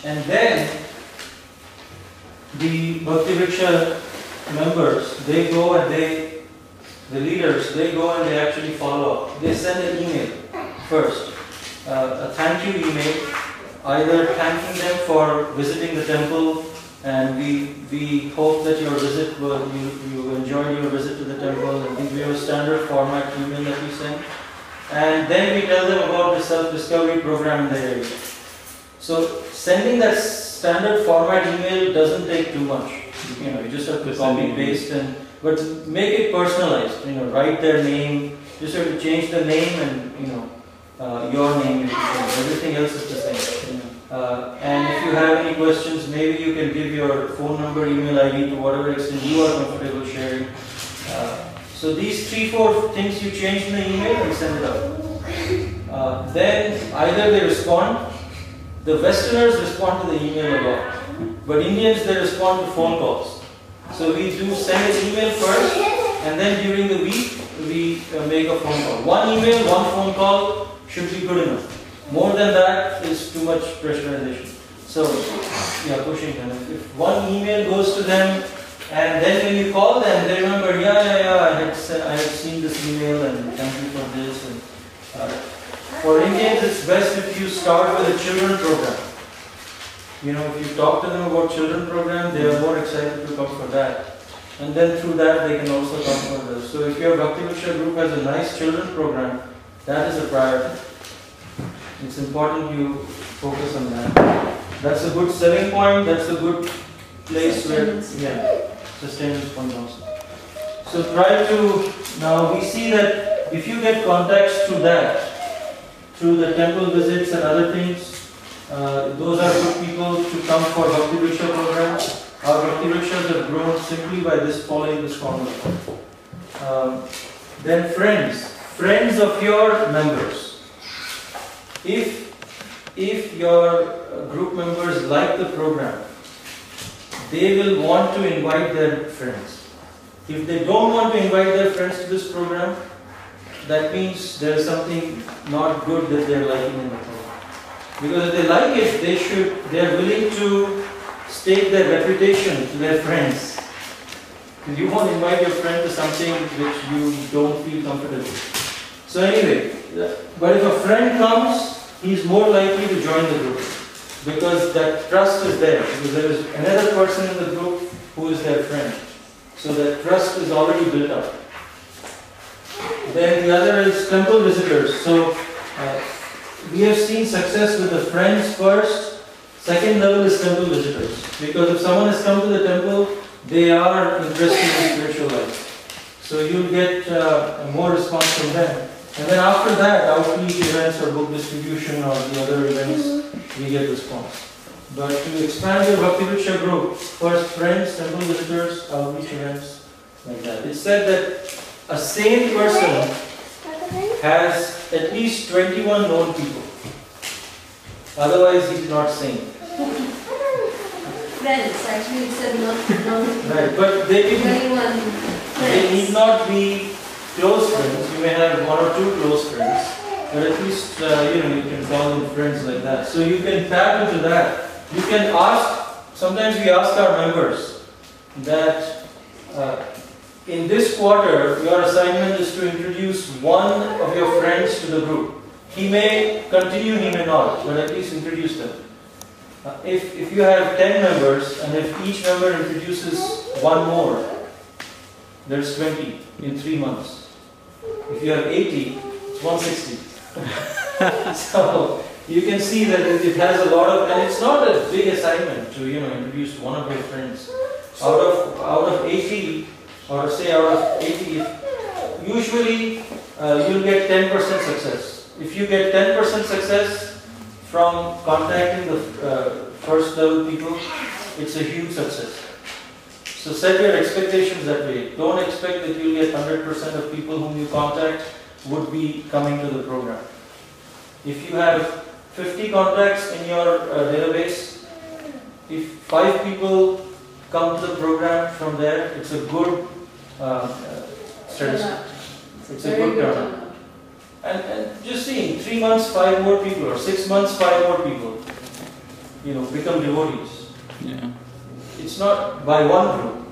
And then the Bhakti Vriksha members, they go and the leaders, they go and they actually follow up. They send an email first, a thank you email, either thanking them for visiting the temple, and we hope that your visit you enjoyed your visit to the temple, and give you a standard format email that we send. And then we tell them about the self-discovery program in the area. So sending that standard format email doesn't take too much. You just have to copy paste but make it personalized. Write their name. Just have to change the name and your name. Everything else is the same. And if you have any questions, maybe you can give your phone number, email ID to whatever extent you are comfortable sharing. So these 3-4 things you change in the email and send it out. Then either they respond. The Westerners respond to the email a lot, but Indians, they respond to phone calls. So we do send an email first, and then during the week we make a phone call. One email, one phone call should be good enough. More than that is too much pressurization. So, yeah, pushing them. If one email goes to them And then when you call them, they remember, I had seen this email and thank you for this. And, for Indians, it's best if you start with a children program. You know, if you talk to them about children program, they are more excited to come for that. And then through that, they can also come for this. So if your Bhakti Vriksha group has a nice children program, that is a priority. It's important you focus on that. That's a good selling point. That's a good place where, sustenance point also. So try to, now we see that if you get contacts through that, through the temple visits and other things, those are good people to come for Bhakti Vriksha program. Our Bhakti Vrikshas have grown simply by this following this formula. Then friends of your members. If your group members like the program, they will want to invite their friends. If they don't want to invite their friends to this program, that means there is something not good that they are liking in the program. Because if they like it, they are willing to stake their reputation to their friends. You won't invite your friend to something which you don't feel comfortable with. So anyway, but if a friend comes, he's more likely to join the group because that trust is there. Because there is another person in the group who is their friend. So that trust is already built up. Then the other is temple visitors. So we have seen success with the friends first. Second level is temple visitors. Because if someone has come to the temple, they are interested in spiritual life. So you'll get more response from them. And then after that, outreach events or book distribution or the other events, we get response. But to expand your Bhakti Vriksha group, first friends, temple visitors, outreach events, like that. It's said that a sane person has at least 21 known people. Otherwise, he's not sane. Friends, actually, it said not known. Right, but they need not be close friends. You may have one or two close friends, but at least you can call them friends like that. So you can tap into that. You can ask. Sometimes we ask our members that in this quarter your assignment is to introduce one of your friends to the group. He may continue, he may not, but at least introduce them. If you have 10 members and if each member introduces one more, there's 20 in 3 months. If you have 80, it's 160. So you can see that it has a lot of, and it's not a big assignment to introduce one of your friends. Out of 80, or say out of 80, usually you'll get 10% success. If you get 10% success from contacting the first level people, it's a huge success. So set your expectations that way. Don't expect that you'll get 100% of people whom you contact would be coming to the program. If you have 50 contacts in your database, if 5 people come to the program from there, it's a good statistic. It's a good turnout. And just see, in 3 months, 5 more people, or 6 months, 5 more people, become devotees. Yeah. It's not by one group.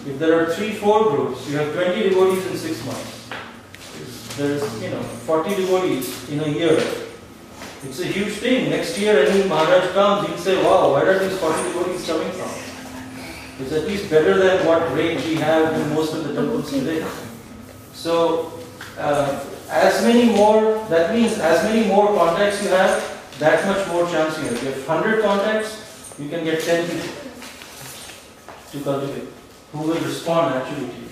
If there are 3-4 groups, you have 20 devotees in 6 months. There's 40 devotees in a year. It's a huge thing. Next year, any Maharaj comes, he'll say, wow, where are these 40 devotees coming from? It's at least better than what rate we have in most of the temples today. So, as many more, that means as many more contacts you have, that much more chance you have. If you have 100 contacts, you can get 10 people to cultivate, who will respond actually to you.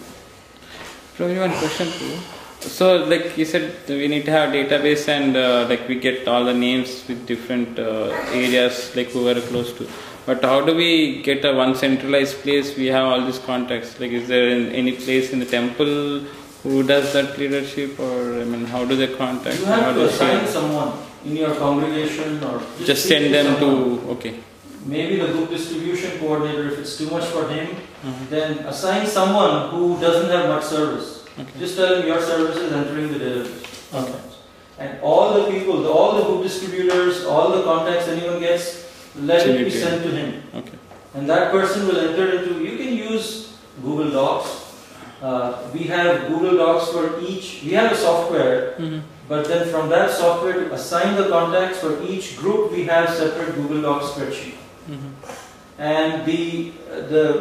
Probably one question too. So, like you said, we need to have database and we get all the names with different areas, like who are close to. But how do we get a one centralized place? We have all these contacts. Like, is there any place in the temple who does that leadership, or how do they contact? You have to assign someone in your congregation, or just send them to. Okay. Maybe the book distribution coordinator, if it's too much for him, then assign someone who doesn't have much service. Okay. Just tell him your service is entering the database. Okay. And all the people, all the book distributors, all the contacts anyone gets, let it be sent to him. Okay. And that person will enter into, you can use Google Docs. We have Google Docs for each. We have a software, but then from that software to assign the contacts for each group, we have separate Google Docs spreadsheet. And the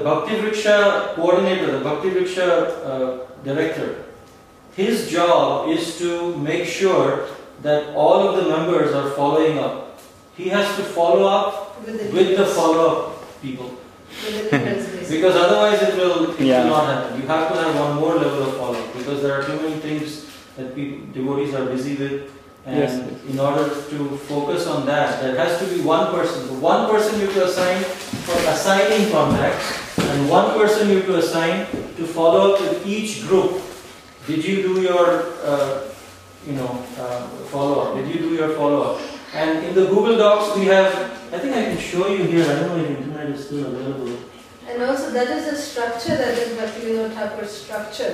Bhakti Vriksha coordinator, the Bhakti Vriksha director, his job is to make sure that all of the members are following up. He has to follow up with the follow-up people. Because otherwise it will not happen. You have to have one more level of follow-up because there are too many things that devotees are busy with. And in order to focus on that, there has to be one person. So one person you have to assign for assigning contacts, and one person you have to assign to follow up with each group. Did you do your follow-up? Did you do your follow-up? And in the Google Docs we have, I think I can show you here, I don't know if the internet is still available. And also that is a structure that is Bhakti Thakur's structure,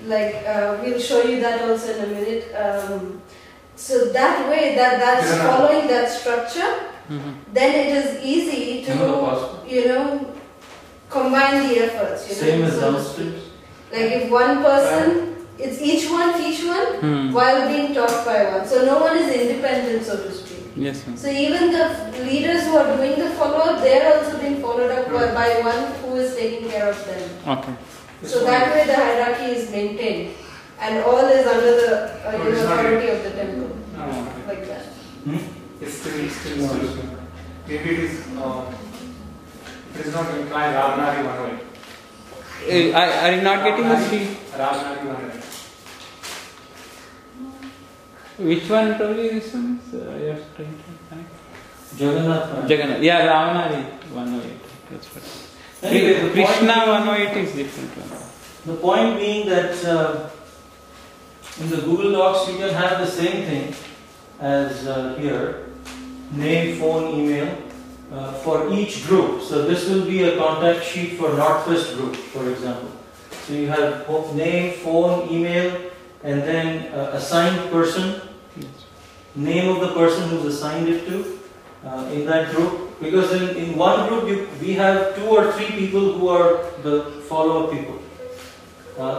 that we'll show you that also in a minute. So that way, that's following that structure, then it is easy to, combine the efforts. Same as downstairs? Like if one person, it's each one while being taught by one. So no one is independent, so to speak. Yes. So even the leaders who are doing the follow-up, they are also being followed up by one who is taking care of them. Okay. So that way the hierarchy is maintained, and all is under the authority of the temple, like that. It's still maybe it is not implied Ravnari 108. Are you not getting the sheet? Ravnari 108. Which one probably this one is? You're trying to connect? Jagannath. Yeah, Ravanari 108. That's what. Anyway, Krishna 108 is different one. The point being that in the Google Docs you can have the same thing as here, name, phone, email for each group. So this will be a contact sheet for Northwest group, for example. So you have name, phone, email, and then assigned person, name of the person who's assigned it to in that group. Because in one group we have 2 or 3 people who are the follow-up people.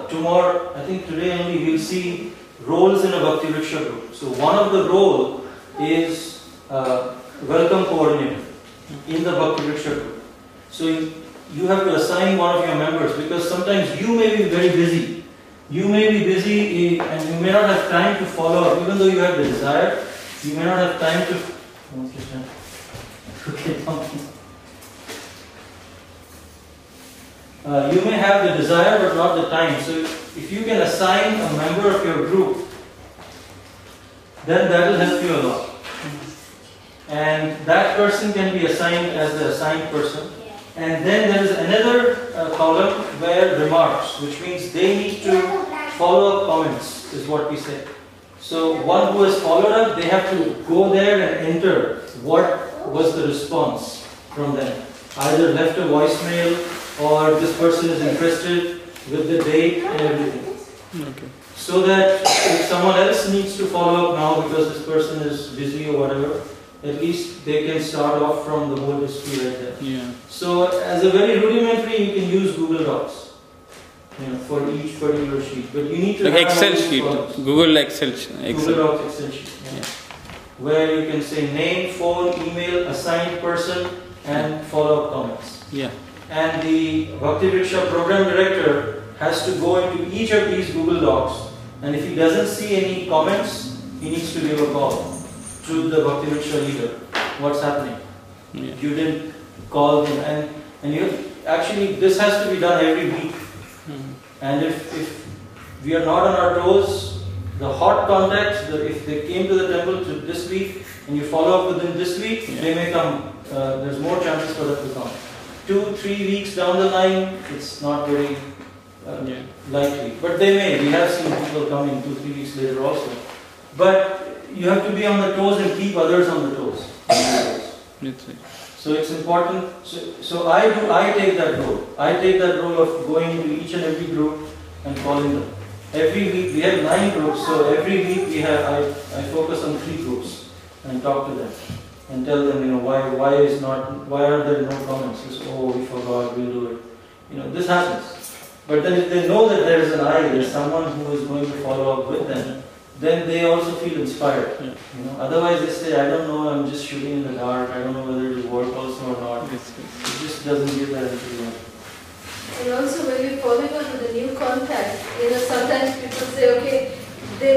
Tomorrow, I think today only, we'll see roles in a Bhakti Vriksha group. So one of the role is welcome coordinator in the Bhakti Vriksha group. So you have to assign one of your members because sometimes you may be very busy. You may be busy and you may not have time to follow up. Even though you have the desire, you may not have time to... you may have the desire but not the time. So if you can assign a member of your group, then that will help you a lot. And that person can be assigned as the assigned person. And then there is another column where remarks, which means they need to follow up comments, is what we say. So one who has followed up, they have to go there and enter what was the response from them. Either left a voicemail or this person is interested with the date and everything. Okay. So that if someone else needs to follow up now because this person is busy or whatever, at least they can start off from the whole history right there. Yeah. So as a very rudimentary, you can use Google Docs for each particular sheet. But you need to have Excel sheet, Google Excel sheet. Google Docs Excel sheet. Yeah. Where you can say name, phone, email, assigned person, and follow-up comments. Yeah. And the Bhakti Vriksha program director has to go into each of these Google Docs, and if he doesn't see any comments, he needs to give a call to the Bhakti Vriksha leader. What's happening? Yeah. You didn't call them, and you actually this has to be done every week. And if we are not on our toes, the hot contacts, if they came to the temple this week and you follow up with them this week, they may come. There's more chances for them to come. 2-3 weeks down the line, it's not very likely. But they may. We have seen people coming 2-3 weeks later also. But you have to be on the toes and keep others on the toes. So it's important. So I take that role. I take that role of going into each and every group and calling them. Every week we have 9 groups. So every week I focus on 3 groups and talk to them and tell them, why are there no comments? Just, oh, we forgot, we'll do it. This happens. But then if they know that there is an there's someone who is going to follow up with them, then they also feel inspired. Otherwise they say, I don't know, I'm just shooting in the dark, I don't know whether it will work also or not. It just doesn't give that enthusiasm. And also when we're following up with a new contact, sometimes people say, okay,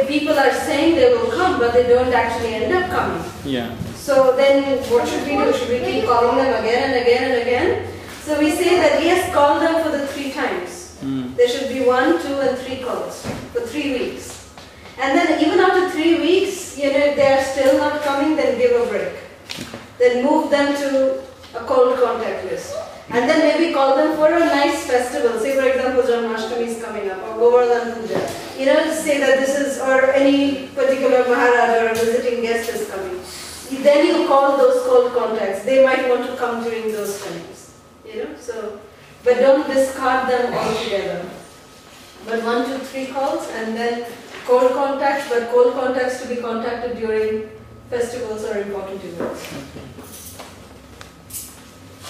people are saying they will come, but they don't actually end up coming. Yeah. So then what should we do? Should we keep calling them again and again and again? So we say that yes, call them for the 3 times. There should be 1, 2 and 3 calls for 3 weeks. And then even after 3 weeks, if they are still not coming, then give a break. Then move them to a cold contact list. And then maybe call them for a nice festival. Say for example, Janmashtami is coming up, or Govardhan Puja. To say that this is, or any particular Maharaj or a visiting guest is coming. Then you call those cold contacts. They might want to come during those times. But don't discard them altogether. But 1, 2, 3 calls and then cold contacts, but cold contacts to be contacted during festivals or important events.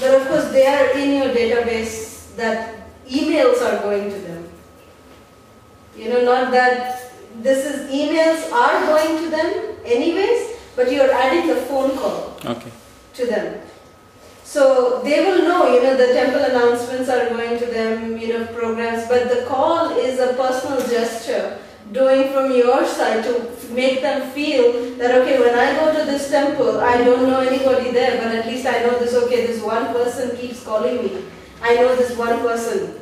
But of course they are in your database, that emails are going to them. Not that emails are going to them anyways, but you are adding the phone call to them. So they will know, the temple announcements are going to them, programs, but the call is a personal gesture doing from your side to make them feel that, okay, when I go to this temple, I don't know anybody there, but at least I know this one person keeps calling me. I know this one person.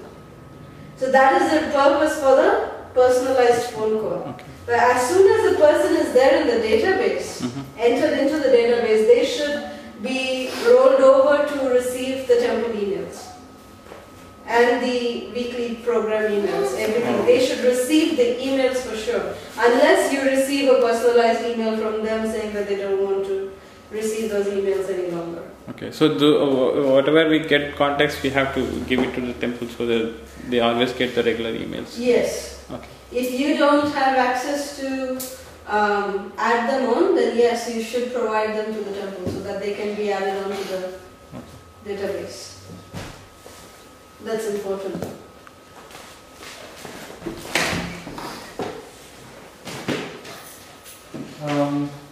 So that is the purpose for the personalized phone call. But as soon as the person is there in the database, entered into the database, they should be rolled over to receive the temple emails and the weekly program emails, everything. They should receive the emails for sure, unless you receive a personalized email from them saying that they don't want to receive those emails any longer. Okay, so whatever we get contacts, we have to give it to the temple so that they always get the regular emails. Yes. Okay. If you don't have access to add them on, then yes, you should provide them to the temple so that they can be added onto the database. That's important.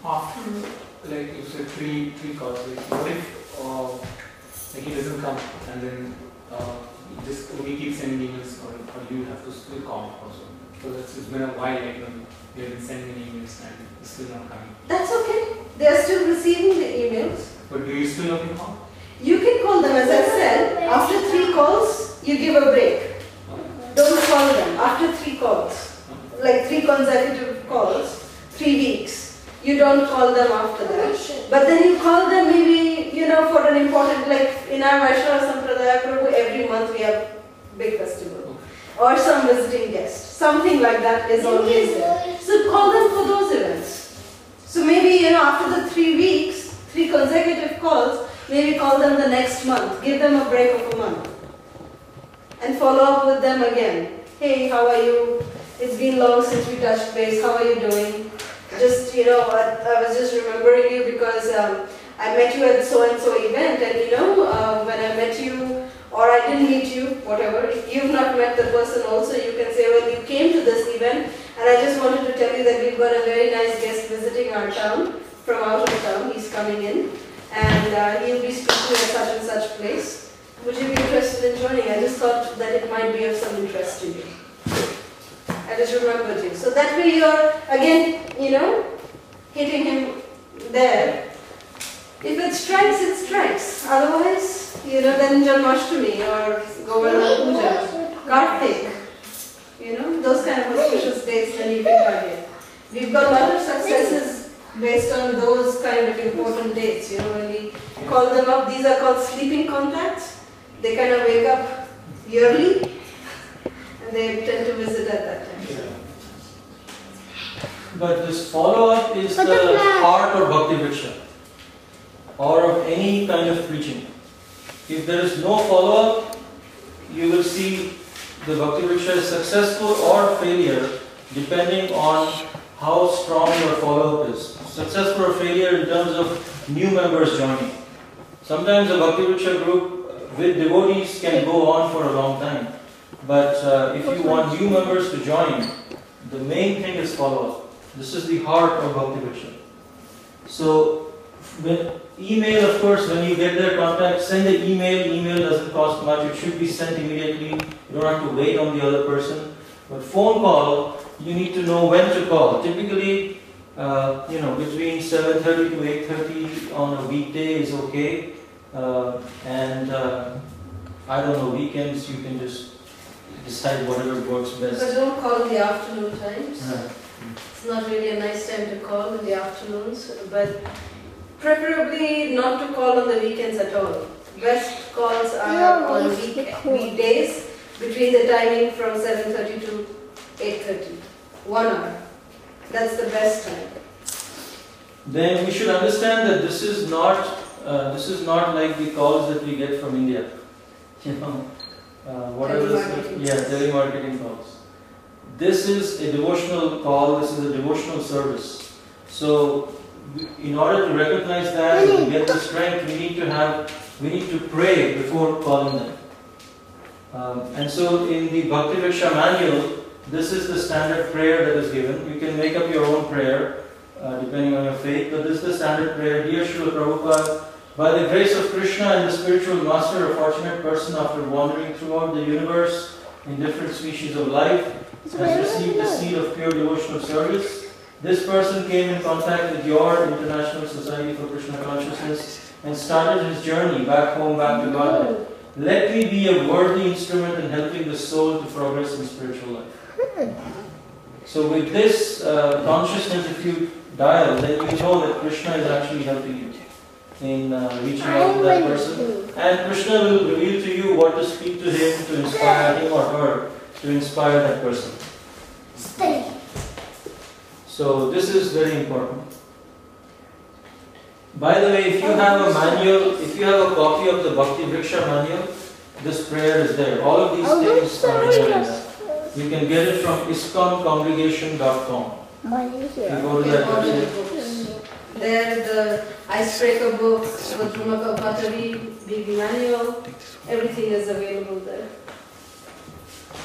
After, like you said, three calls, what if he doesn't come and then we keep sending emails, or you have to still call also? So it's been a while, we have been sending emails and it's still not coming. That's okay. They are still receiving the emails. But do you still have to call? You can call them, as I said. After 3 calls, you give a break. Don't call them after 3 calls. Like 3 consecutive calls, 3 weeks. You don't call them after that. But then you call them maybe, for an important, like in our Vaishnava Sampradaya Prabhu, every month we have big festival. Or some visiting guest. Something like that is always there. So call them for those events. So maybe, after the 3 weeks, 3 consecutive calls, maybe call them the next month. Give them a break of a month. And follow up with them again. Hey, how are you? It's been long since we touched base. How are you doing? Just, I was just remembering you because I met you at so-and-so event, and when I met you, or I didn't meet you, whatever, if you've not met the person also, you can say, well, you came to this event, and I just wanted to tell you that we've got a very nice guest visiting our town, from out of town. He's coming in, and he'll be speaking at such and such place. Would you be interested in joining? I just thought that it might be of some interest to you. I just remembered you. So that way you're, again, hitting him there. If it strikes, it strikes. Otherwise, then Janmashtami or Govardhan Puja, Kartik, those kind of auspicious days, then you can target. We've got a lot of successes based on those kind of important dates. When we call them up, these are called sleeping contacts. They kind of wake up yearly and they tend to visit at that time. But this follow-up is the heart of Bhakti Vriksha, or of any kind of preaching. If there is no follow-up, you will see the Bhakti Vriksha is successful or failure depending on how strong your follow-up is. Successful or failure in terms of new members joining. Sometimes the Bhakti Vriksha group with devotees can go on for a long time. But if you want new members to join, the main thing is follow-up. This is the heart of Bhakti Vriksha. So, email, of course, when you get their contact, send an email. Email doesn't cost much. It should be sent immediately. You don't have to wait on the other person. But phone call, you need to know when to call. Typically, between 7:30 to 8:30 on a weekday is okay. I don't know, weekends you can just decide whatever works best. But don't call in the afternoon times. Right. It's not really a nice time to call in the afternoons, but preferably not to call on the weekends at all. Best calls are on weekdays between the timing from 7:30 to 8:30. 1 hour. That's the best time. Then we should understand that this is not like the calls that we get from India. Whatever telemarketing calls. This is a devotional call. This is a devotional service. So, in order to recognize that and get the strength, we need to pray before calling them. And so, in the Bhakti Vriksha manual, this is the standard prayer that is given. You can make up your own prayer depending on your faith, but this is the standard prayer. Dear Srila Prabhupada, by the grace of Krishna and the spiritual master, a fortunate person after wandering throughout the universe in different species of life has received the seed of pure devotional service. This person came in contact with your International Society for Krishna Consciousness and started his journey back home, back to Godhead. Let me be a worthy instrument in helping the soul to progress in spiritual life. So with this consciousness, if you dial, then you know that Krishna is actually helping you in reaching out to that person. And Krishna will reveal to you what to speak to him, to inspire him or her, to inspire that person. So this is very important. By the way, if you have a manual, if you have a copy of the Bhakti Vriksha manual, this prayer is there. All of these things are there. You can get it from ISKCONcongregation.com. You go to that website. There, the icebreaker book, Madhumaka Bhattari, BB manual, everything is available there.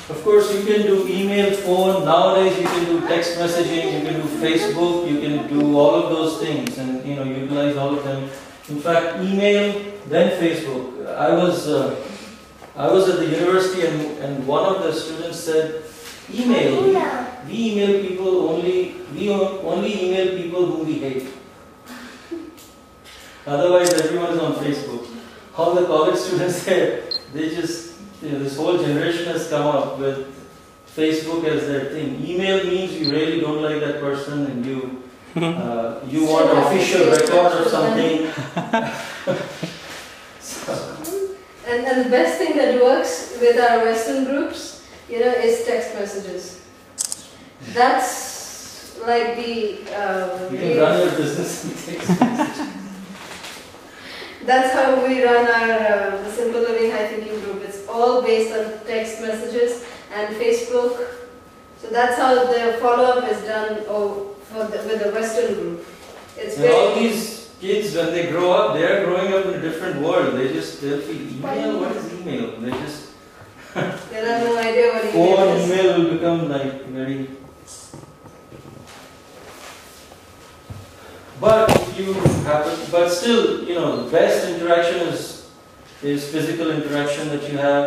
Of course, you can do email, phone. Nowadays, you can do text messaging. You can do Facebook. You can do all of those things, and utilize all of them. In fact, email, then Facebook. I was at the university, and one of the students said, "Email. We email people only. We only email people whom we hate. Otherwise, everyone is on Facebook." All the college students said, they just. This whole generation has come up with Facebook as their thing. Email means you really don't like that person and you want an official record or something. And the best thing that works with our Western groups, is text messages. That's like the... you can run your business in text messages. That's how we run our the Simple Living High Thinking group. It's all based on text messages and Facebook. So that's how the follow-up is done with the Western group. It's and all these kids, when they grow up, they are growing up in a different world. They'll feel email. What is email? They have no idea what email is. Email will become like very. But still, the best interaction is physical interaction that you have.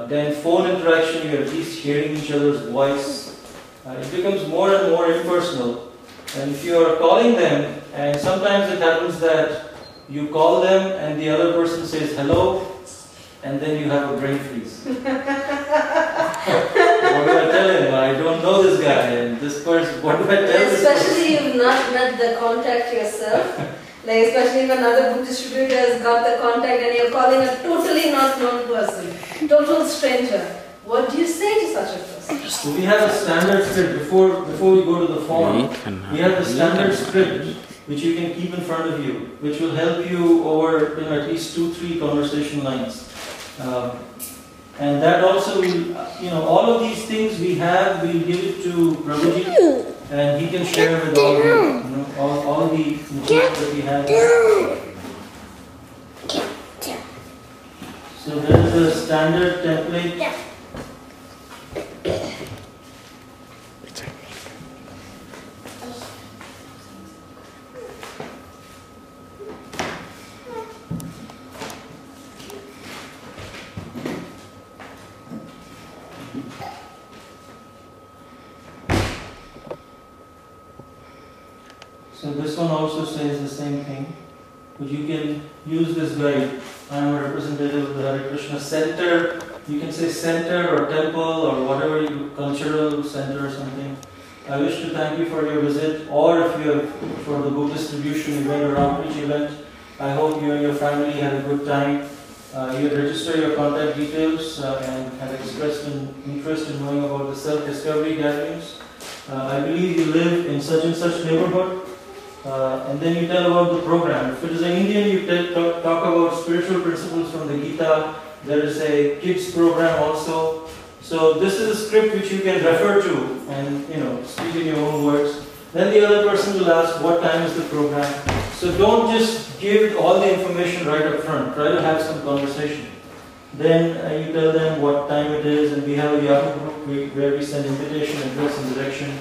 Then phone interaction, you're at least hearing each other's voice. It becomes more and more impersonal. And if you are calling them, and sometimes it happens that you call them and the other person says hello, and then you have a brain freeze. What do I tell him? I don't know this guy, and this person, what do I tell this person? Especially you've not met the contact yourself. Like especially if another book distributor has got the contact and you're calling a totally not known person, total stranger. What do you say to such a person? So we have a standard script before we go to the phone. We have the standard script which you can keep in front of you, which will help you over at least 2-3 conversation lines. And that also will, all of these things we'll give it to Prabhuji, and he can share with all of you, all the material that we have. standard template. So this one also says the same thing, but you can use this guide. I am a representative of the Hare Krishna Center. You can say center or temple or whatever you, cultural center or something. I wish to thank you for your visit, or if you have for the book distribution event or outreach event. I hope you and your family had a good time. You had registered your contact details and had expressed an interest in knowing about the self-discovery gatherings. I believe you live in such and such neighborhood. And then you tell about the program. If it is an Indian, you talk about spiritual principles from the Gita. There is a kids program also. So this is a script which you can refer to and speak in your own words. Then the other person will ask, what time is the program? So don't just give all the information right up front. Try to have some conversation. Then you tell them what time it is, and we have a Yahoo group where we send invitation, address, and direction.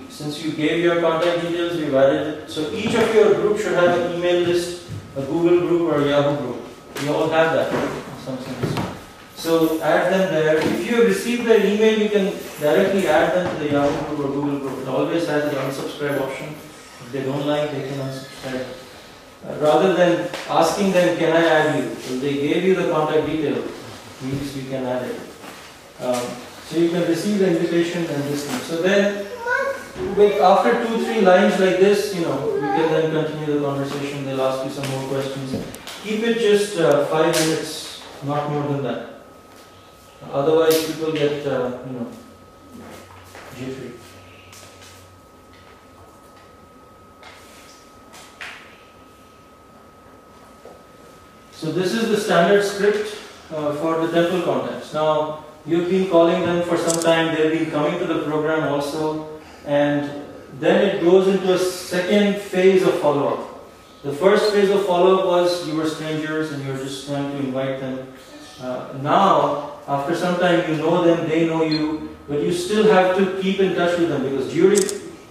Since you gave your contact details, we've added it. So each of your group should have an email list, a Google group or a Yahoo group. You all have that, right? So add them there. If you have received their email, you can directly add them to the Yahoo group or Google group. It always has the unsubscribe option. If they don't like, they can unsubscribe. Rather than asking them, can I add you? If they gave you the contact detail, means you can add it. So you can receive the invitation and this thing. So then, after 2-3 lines like this, you can then continue the conversation. They'll ask you some more questions. Keep it just 5 minutes, not more than that. Otherwise, people get, jittery. So this is the standard script for the temple contacts. Now, you've been calling them for some time, they've been coming to the program also, and then it goes into a second phase of follow-up. The first phase of follow-up was you were strangers and you were just trying to invite them. Now, after some time, you know them, they know you, but you still have to keep in touch with them, because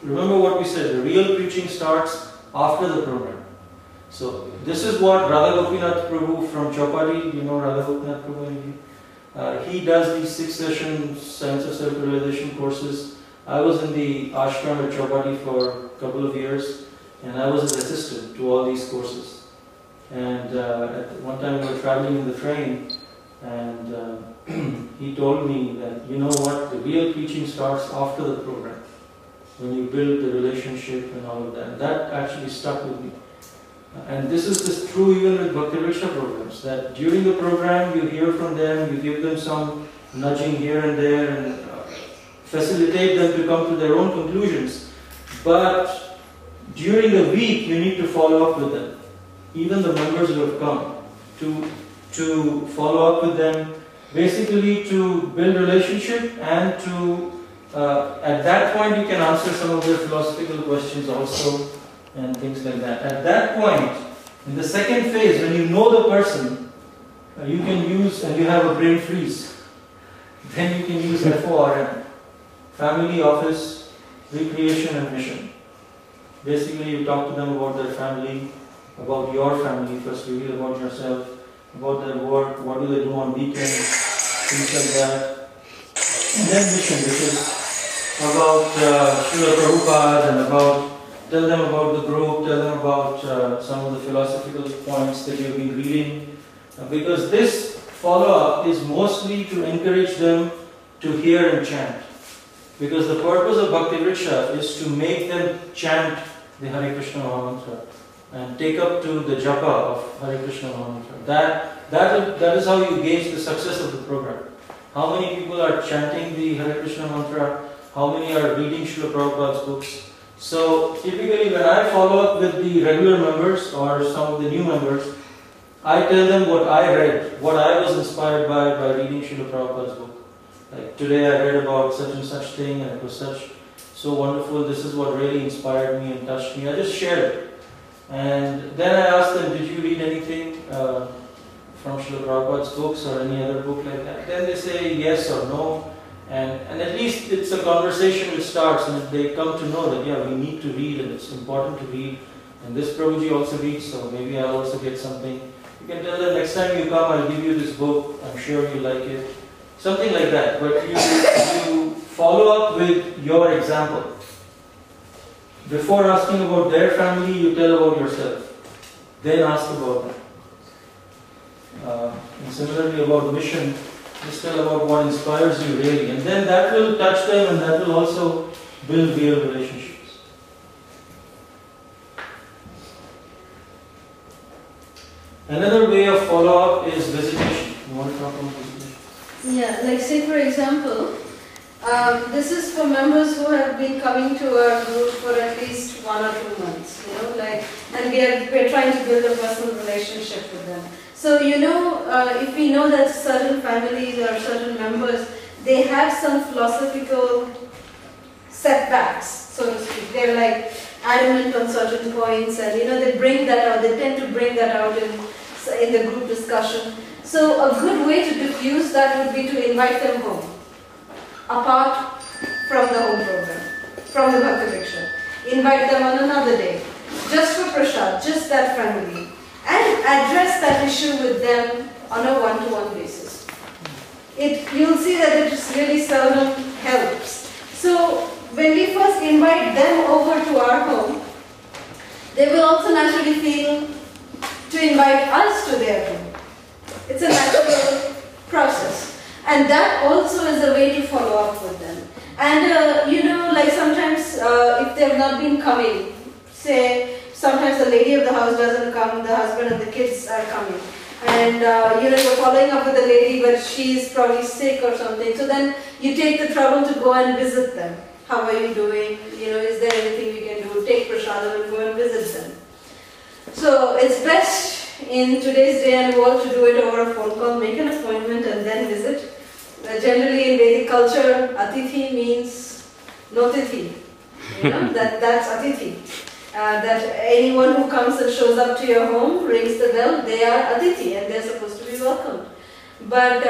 remember what we said, the real preaching starts after the program. So this is what Radha Gopinath Prabhu from Chowpatty, you know Radha Gopinath Prabhu? He does these 6-session Science of Self-Realization courses. I was in the ashram at Chowpatty for a couple of years, and I was an assistant to all these courses. And at one time we were traveling in the train, and he told me that, you know what, the real preaching starts after the program, when you build the relationship and all of that. And that actually stuck with me. And this is true even with Bhakti Vriksha programs, that during the program you hear from them, you give them some nudging here and there and facilitate them to come to their own conclusions. But during the week you need to follow up with them. Even the members who have come, to follow up with them, basically to build relationship, and to, at that point you can answer some of their philosophical questions also, and things like that. At that point, in the second phase, when you know the person, you can use, and you have a brain freeze, then you can use FORM, family, office, recreation and mission. Basically, you talk to them about their family, about your family, first you hear about yourself, about their work, what do they do on weekends, things like that. And then mission, which is about Srila Prabhupada, and tell them about the group, tell them about some of the philosophical points that you've been reading. Because this follow-up is mostly to encourage them to hear and chant. Because the purpose of Bhakti Vriksha is to make them chant the Hare Krishna Mahamantra and take up to the japa of Hare Krishna Mahamantra. That is how you gauge the success of the program. How many people are chanting the Hare Krishna Mantra? How many are reading Srila Prabhupada's books? So typically when I follow up with the regular members or some of the new members, I tell them what I read, what I was inspired by reading Srila Prabhupada's book. Like today I read about such and such thing, and it was so wonderful, this is what really inspired me and touched me. I just share it. And then I ask them, did you read anything from Srila Prabhupada's books or any other book like that, then they say yes or no, and at least it's a conversation which starts, and they come to know that yeah, we need to read and it's important to read, and this Prabhuji also reads, so maybe I'll also get something. You can tell them next time you come, I'll give you this book, I'm sure you like it, something like that, but you follow up with your example. Before asking about their family, you tell about yourself. Then ask about them. And similarly about mission, just tell about what inspires you really. And then that will touch them and that will also build real relationships. Another way of follow-up is visitation. You want to talk about visitation? Yeah, like say for example, this is for members who have been coming to our group for at least 1 or 2 months, you know, like, and we're trying to build a personal relationship with them. So, you know, if we know that certain families or certain members, they have some philosophical setbacks, so to speak. They're like adamant on certain points, and you know, they bring that out, they tend to bring that out in the group discussion. So a good way to diffuse that would be to invite them home, apart from the home program, from the Bhakti Vriksha. Invite them on another day, just for prasad, just that family, and address that issue with them on a one-to-one basis. You'll see that it really seldom helps. So when we first invite them over to our home, they will also naturally feel to invite us to their home. It's a natural process. And that also is a way to follow up with them. And you know, like sometimes if they have not been coming, say sometimes the lady of the house doesn't come, the husband and the kids are coming. And you know, you're following up with the lady, but she's probably sick or something. So then you take the trouble to go and visit them. How are you doing? You know, is there anything we can do? Take prasadam and go and visit them. So it's best in today's day and world to do it over a phone call, make an appointment and then visit. Generally in Vedic culture, atithi means no tithi. You know, that's atithi. That anyone who comes and shows up to your home, rings the bell, they are atithi and they're supposed to be welcomed. But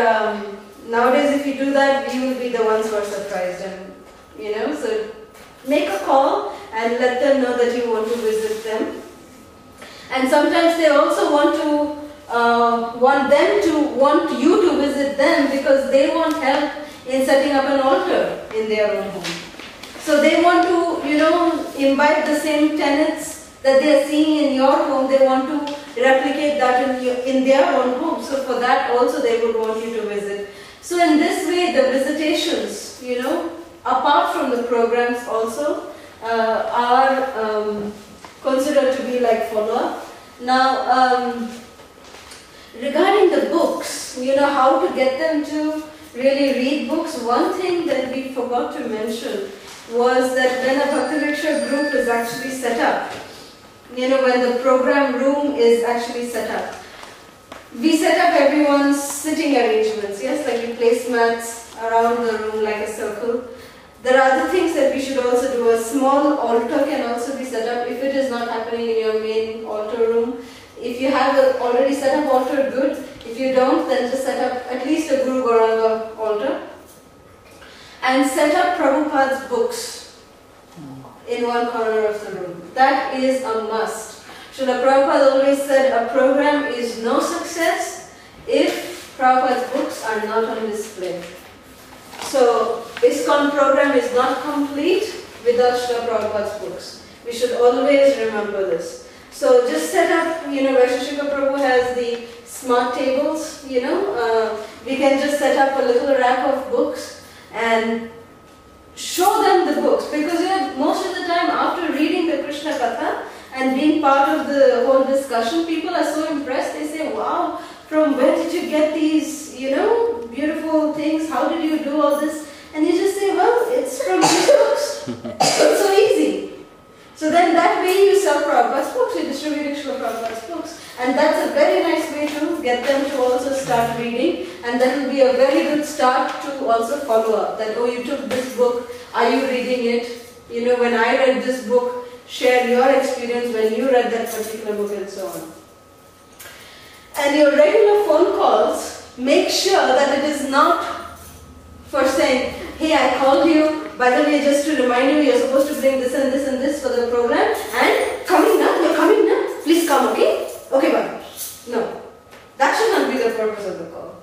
nowadays if you do that, we will be the ones who are surprised. And you know, so make a call and let them know that you want to visit them. And sometimes they also want you to visit them because they want help in setting up an altar in their own home. So they want to, you know, imbibe the same tenets that they are seeing in your home. They want to replicate that in their own home. So for that also they would want you to visit. So in this way, the visitations, you know, apart from the programs also are considered to be like follow-up. Now, regarding the books, you know, how to get them to really read books, one thing that we forgot to mention was that when a Bhakti Vriksha group is actually set up, you know, when the program room is actually set up, we set up everyone's sitting arrangements, yes, like we place mats around the room like a circle. There are other things that we should also do. A small altar can also be set up if it is not happening in your main altar room. If you have an already set up altar, good. If you don't, then just set up at least a Guru Gauranga altar. And set up Prabhupada's books in one corner of the room. That is a must. Srila Prabhupada always said a program is no success if Prabhupada's books are not on display. So, ISKCON program is not complete without Srila Prabhupada's books. We should always remember this. So, just set up, you know, Vaisheshika Prabhu has the smart tables, you know, we can just set up a little rack of books and show them the books. Because, you know, most of the time after reading the Krishna Katha and being part of the whole discussion, people are so impressed, they say, wow, from where did you get these, you know, beautiful things, how did you do all this? And you just say, well, it's from these books. It's so easy. So then that way you sell Prabhupada's books, you distribute Srila Prabhupada's books. And that's a very nice way to get them to also start reading. And that will be a very good start to also follow up. That, oh, you took this book, are you reading it? You know, when I read this book, share your experience when you read that particular book and so on. And your regular phone calls, make sure that it is not for saying, hey, I called you, by the way, just to remind you, you're supposed to bring this and this and this for the program, and coming now, you're coming now, please come, okay? Okay, bye. No, that should not be the purpose of the call.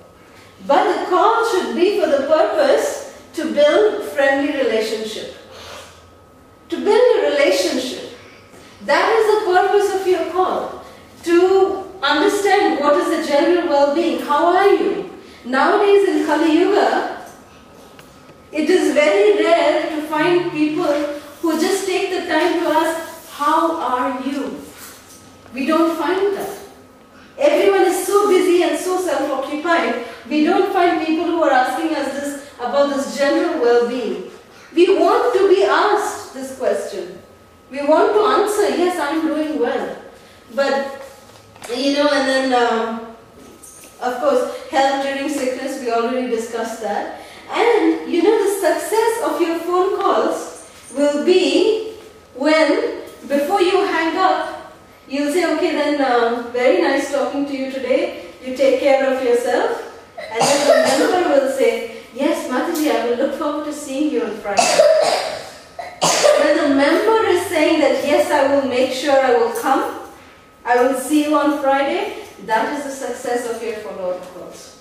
But the call should be for the purpose to build friendly relationship. To build a relationship. That is the purpose of your call. To understand what is the general well-being. How are you? Nowadays in Kali Yuga, it is very rare to find people who just take the time to ask, how are you? We don't find that. Everyone is so busy and so self-occupied, we don't find people who are asking us this about this general well-being. We want to be asked this question. We want to answer, yes, I'm doing well. But, and then, of course, health during sickness, we already discussed that. And, the success of your phone calls will be when, before you hang up, you'll say, okay, then, very nice talking to you today. You take care of yourself. And then the member will say, yes, Mataji, I will look forward to seeing you on Friday. When the member is saying that, yes, I will make sure I will come, I will see you on Friday, that is the success of your follow-up calls.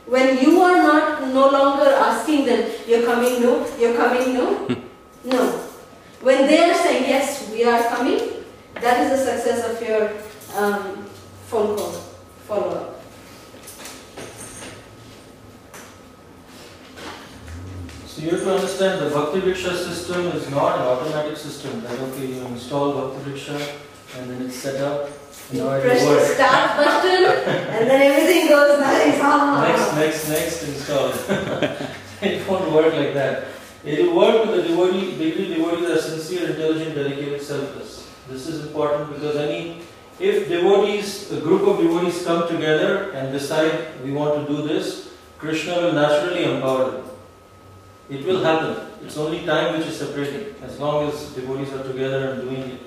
When you are no longer asking them, you're coming, no, you're coming, no, no. When they are saying, yes, we are coming, that is the success of your phone call follow-up. So you have to understand the Bhakti Vriksha system is not an automatic system that okay, you install Bhakti Vriksha and then it's set up. You press the start button and then everything goes nice. Next, install. It won't work like that. It will work with the devotee. Devotees are sincere, intelligent, dedicated, selfless. This is important because if devotees, a group of devotees come together and decide we want to do this, Krishna will naturally empower them. It will happen. It's only time which is separating, as long as devotees are together and doing it.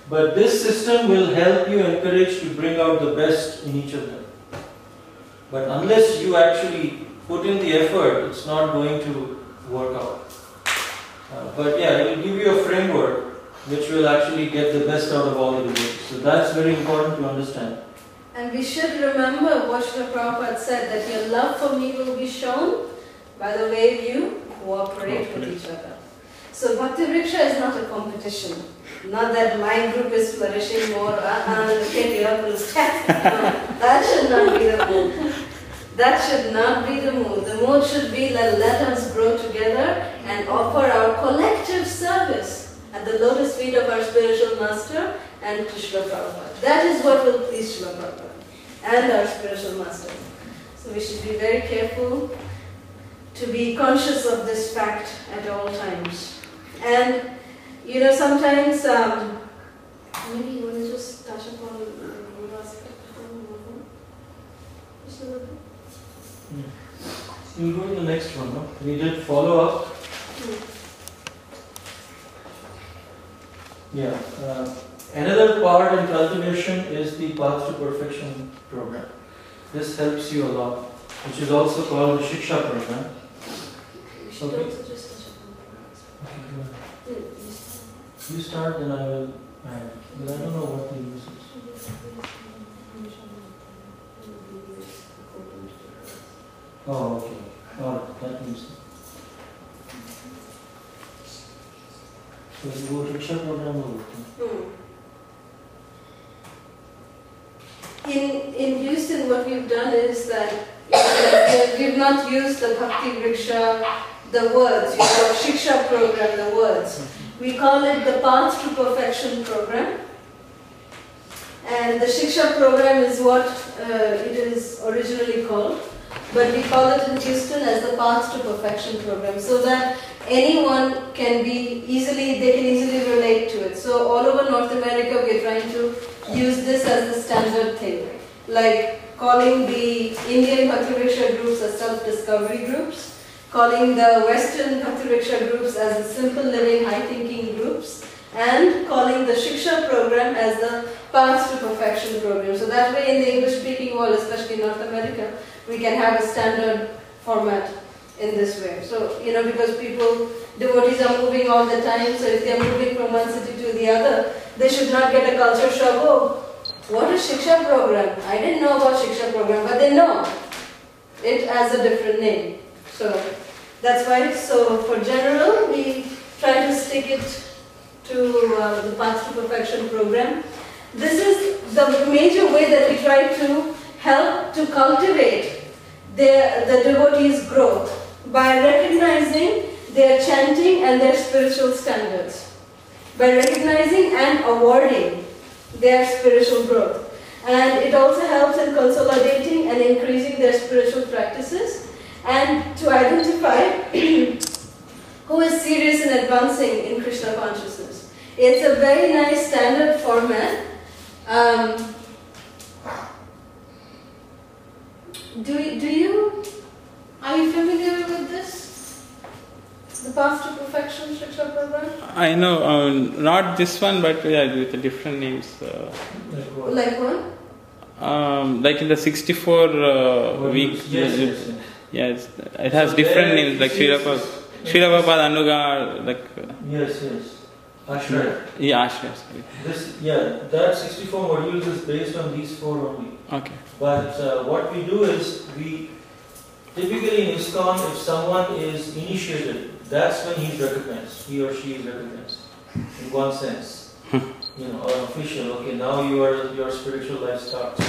But this system will help you encourage to bring out the best in each of them. But unless you actually put in the effort, it's not going to work out. But yeah, it will give you a framework which will actually get the best out of all the devotees. So that's very important to understand. And we should remember what Srila Prabhupada said, that your love for me will be shown by the way you cooperate with each other. So Bhakti Vriksha is not a competition. Not that my group is flourishing more, that should not be the mood. That should not be the mood. The mood should be that let us grow together and offer our collective service at the lotus feet of our spiritual master and to Srila Prabhupada. That is what will please Srila Prabhupada and our spiritual master. So we should be very careful to be conscious of this fact at all times. And sometimes, maybe you want to just touch upon the aspect We'll go to the next one. No? We did follow up. Yeah. Another part in cultivation is the Path to Perfection program. This helps you a lot, which is also called the Shiksha program. Okay. You start, then I will add. But I don't know what the use is. Oh, okay. Alright, that means. So you go to Shiksha program or In Houston, what we've done is that we've not used the Bhakti Vriksha, the words, Shiksha program, the words. We call it the Path to Perfection program. And the Shiksha program is what it is originally called. But we call it in Houston as the Path to Perfection program, so that anyone can easily relate to it. So all over North America, we're trying to use this as the standard thing. Like calling the Indian Bhakti Vriksha groups as self-discovery groups, calling the Western Bhakti Vriksha groups as the simple living, high thinking groups, and calling the Shiksha program as the Paths to Perfection program. So that way in the English-speaking world, especially North America, we can have a standard format in this way. So, because devotees are moving all the time, so if they are moving from one city to the other, they should not get a culture shock. Oh, what is Shiksha program? I didn't know about Shiksha program, but they know it as a different name. So that's why. So for general, we try to stick it to the Path to Perfection program. This is the major way that we try to help to cultivate the devotees' growth by recognizing their chanting and their spiritual standards, by recognizing and awarding their spiritual growth. And it also helps in consolidating and increasing their spiritual practices and to identify who is serious in advancing in Krishna consciousness. It's a very nice standard format. Are you familiar with this? The Path to Perfection Shiksha program? I know, not this one, but yeah, with the different names. Like what? Like in the 64 weeks. Yes, it has different names like Srila Prabhupada, Anuga, like. Yes. Ashray. Yeah, Ashray. Sorry. That 64 modules is based on these 4 only. Okay. But what we do is, we typically in ISKCON, if someone is initiated, that's when he's recognized, he or she is recognized, in one sense. An official, okay, now your spiritual life starts.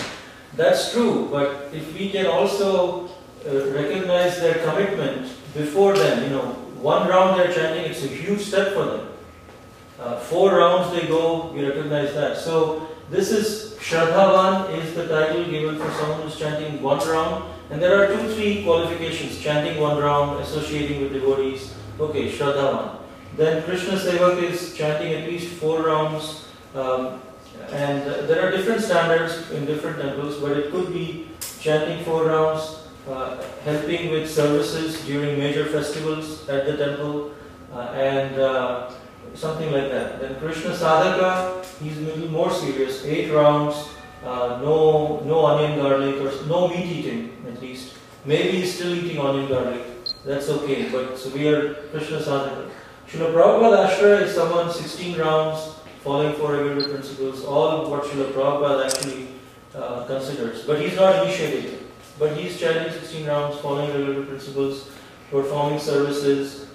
That's true, but if we can also recognize their commitment before then, 1 round they're chanting, it's a huge step for them. 4 rounds they go, we recognize that. So this is Shraddhavan is the title given for someone who's chanting 1 round, and there are 2-3 qualifications: chanting 1 round, associating with devotees. Okay, Shraddhavan. Then Krishna Sevak is chanting at least 4 rounds, and there are different standards in different temples, but it could be chanting 4 rounds, helping with services during major festivals at the temple, and something like that. Then Krishna Sadhaka, he's a little more serious, 8 rounds, no onion garlic, or no meat eating at least. Maybe he's still eating onion garlic, that's okay, but so we are Krishna Sadhaka. Srila Prabhupada Ashra is someone 16 rounds, following 4 regular principles, all what Srila Prabhupada actually considers. But he's not initiated, but he's chanting 16 rounds, following regular principles, performing services,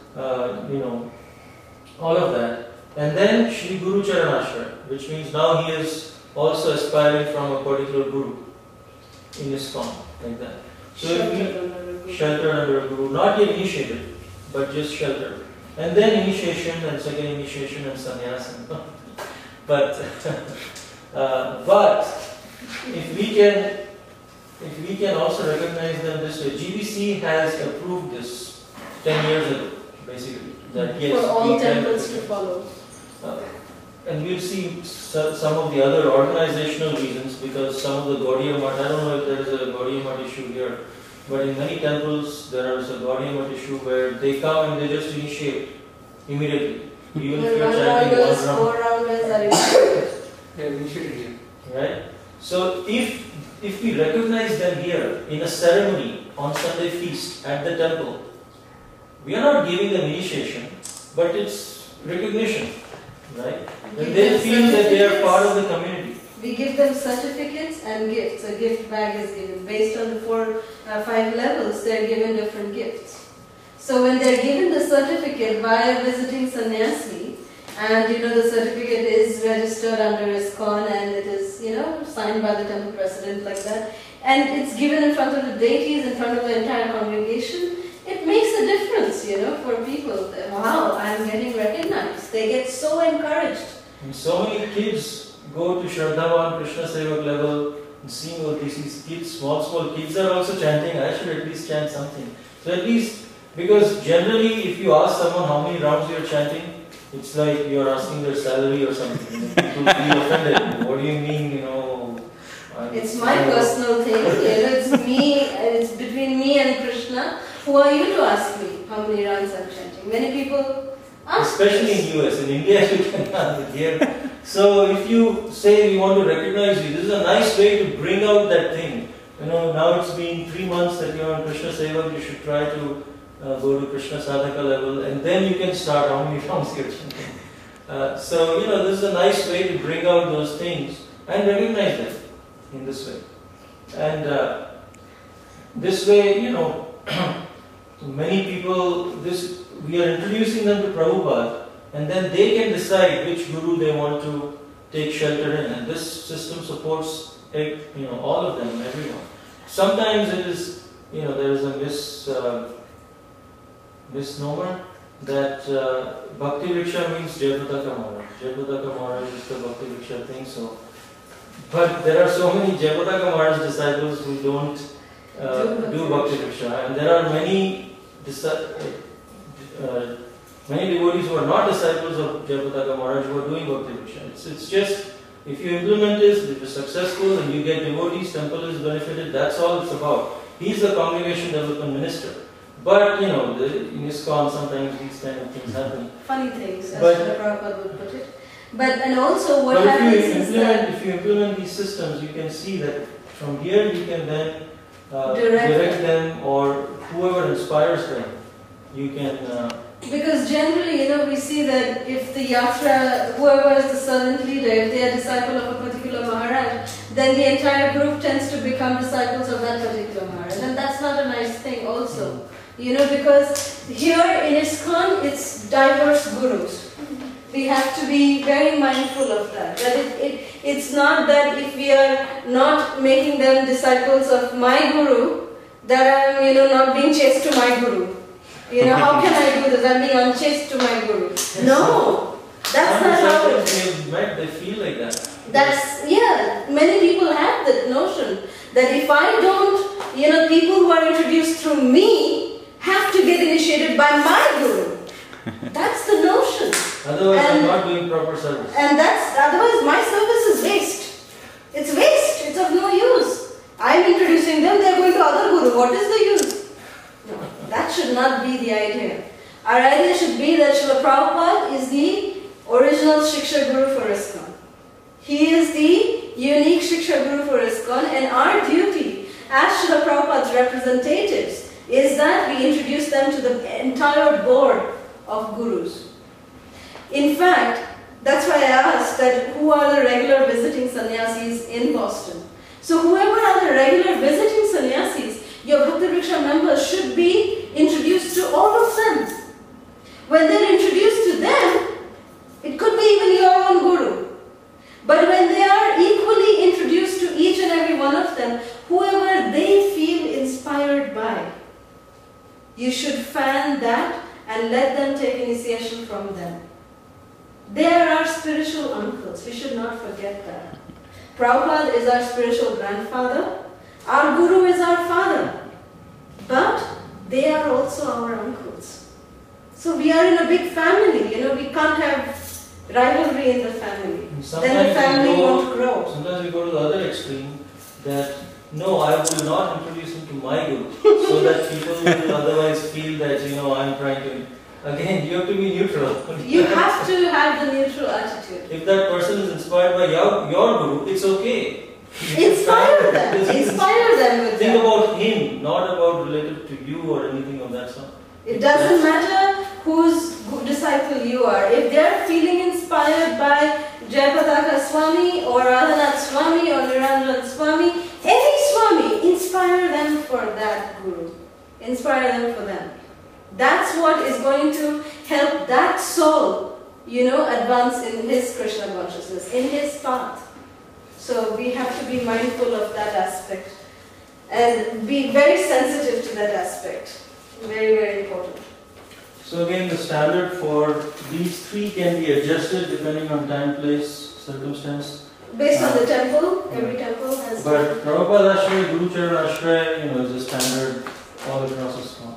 all of that. And then Shri Guru Charanashra, which means now he is also aspiring from a particular guru in ISKCON, like that. So sheltered under a guru, not yet initiated, but just sheltered. And then initiation and second initiation and sannyasa. But if we can also recognize them this way, GBC has approved this 10 years ago, basically. That yes, for all temples to follow. And we'll see some of the other organizational reasons, because some of the Gaudiya Math, I don't know if there is a Gaudiya Math issue here, but in many temples there is a Gaudiya Math issue where they come and they just initiate immediately. Even if you're chanting 1 round. 4 rounders are initiated. They are initiated. Right? So if we recognize them here in a ceremony on Sunday feast at the temple, we are not giving them initiation, but it's recognition, right? And they feel that they are part of the community. We give them certificates and gifts. A gift bag is given. Based on the 5 levels, they are given different gifts. So when they are given the certificate via visiting sannyasi, and the certificate is registered under ISKCON and it is signed by the temple president, like that, and it's given in front of the deities, in front of the entire congregation, it makes a difference, for people. Wow, I'm getting recognized. They get so encouraged. And so many kids go to Shraddhavan, Krishna Sevak level, and seeing all these kids, small kids are also chanting. I should at least chant something. So at least, because generally if you ask someone how many rounds you are chanting, it's like you are asking their salary or something. People feel offended. What do you mean, It's my personal thing. It's me. It's between me and Krishna. Who are you to ask me how many rounds I'm chanting? Many people Especially in US. In India, you cannot here. So if you say we want to recognize you, this is a nice way to bring out that thing. You know, now it's been 3 months that you're on Krishna Seva, you should try to go to Krishna Sadhaka level, and then you can start how many rounds you're chanting. So, you know, this is a nice way to bring out those things and recognize them in this way. And this way, you know, many people, we are introducing them to Prabhupada, and then they can decide which guru they want to take shelter in. And this system supports, you know, all of them, everyone. Sometimes it is, you know, there is a misnomer that Bhakti Vriksha means Jayapataka Maharaj. Jayapataka Maharaj is the Bhakti Vriksha thing. So, but there are so many Jayapataka Maharaj disciples who don't do Bhakti Vriksha, and there are many devotees who are not disciples of Jayapataka Maharaj who are doing Bhakti Vriksha. It's just, if you implement this, if you're successful and you get devotees, temple is benefited, that's all it's about. He's the congregation development minister. But, you know, in ISKCON sometimes these kind of things happen. Funny things, as Prabhupada would put it. But, and also what happens is that if you implement these systems, you can see that from here you can then direct them, or whoever inspires them, you can... because generally, you know, we see that if the yatra, whoever is the servant leader, if they are disciple of a particular Maharaj, then the entire group tends to become disciples of that particular Maharaj. And that's not a nice thing also. You know, because here in ISKCON, it's diverse gurus. We have to be very mindful of that. That it's not that if we are not making them disciples of my guru, that I am, you know, not being chaste to my guru. You know, how can I do this? I'm being unchaste to my guru. No, that's not how it is. They feel like that. That's, yeah, many people have that notion that if I don't, you know, people who are introduced through me have to get initiated by my guru. That's the notion. Otherwise, I'm not doing proper service. And otherwise my service is waste. It's waste. It's of no use. I'm introducing them, they're going to other guru. What is the use? No, that should not be the idea. Our idea should be that Srila Prabhupada is the original Shiksha Guru for ISKCON. He is the unique Shiksha Guru for ISKCON, and our duty as Srila Prabhupada's representatives is that we introduce them to the entire board of gurus. In fact, that's why I asked that who are the regular visiting sannyasis in Boston. So whoever are the regular visiting sannyasis, your Bhakti Vriksha members should be introduced to all of them. When they're introduced to them, it could be even your own guru. But when they are equally introduced to each and every one of them, whoever they feel inspired by, you should fan that and let them take initiation from them. They are our spiritual uncles. We should not forget that. Prabhupada is our spiritual grandfather. Our guru is our father. But they are also our uncles. So we are in a big family. You know, we can't have rivalry in the family. Then the family won't grow. Sometimes we go to the other extreme that no, I will not introduce him to my guru, so that people will otherwise feel that, you know, I'm trying to... Again, you have to be neutral. You have to have the neutral attitude. If that person is inspired by your guru, it's okay. Inspire them. Inspire them with Think about him, not about related to you or anything of that sort. It doesn't matter whose disciple you are. If they are feeling inspired by Jayapataka Swami or Radhanath Swami or Niranjan Swami, any Swami, inspire them for that guru. Inspire them for them. That's what is going to help that soul, you know, advance in his Krishna consciousness, in his path. So we have to be mindful of that aspect and be very sensitive to that aspect. Very, very important. So again, the standard for these three can be adjusted depending on time, place, circumstance. Based on the temple, every temple has... But Prabhupada Ashraya, Guru Charan Ashraya, you know, is a standard all across ISKCON.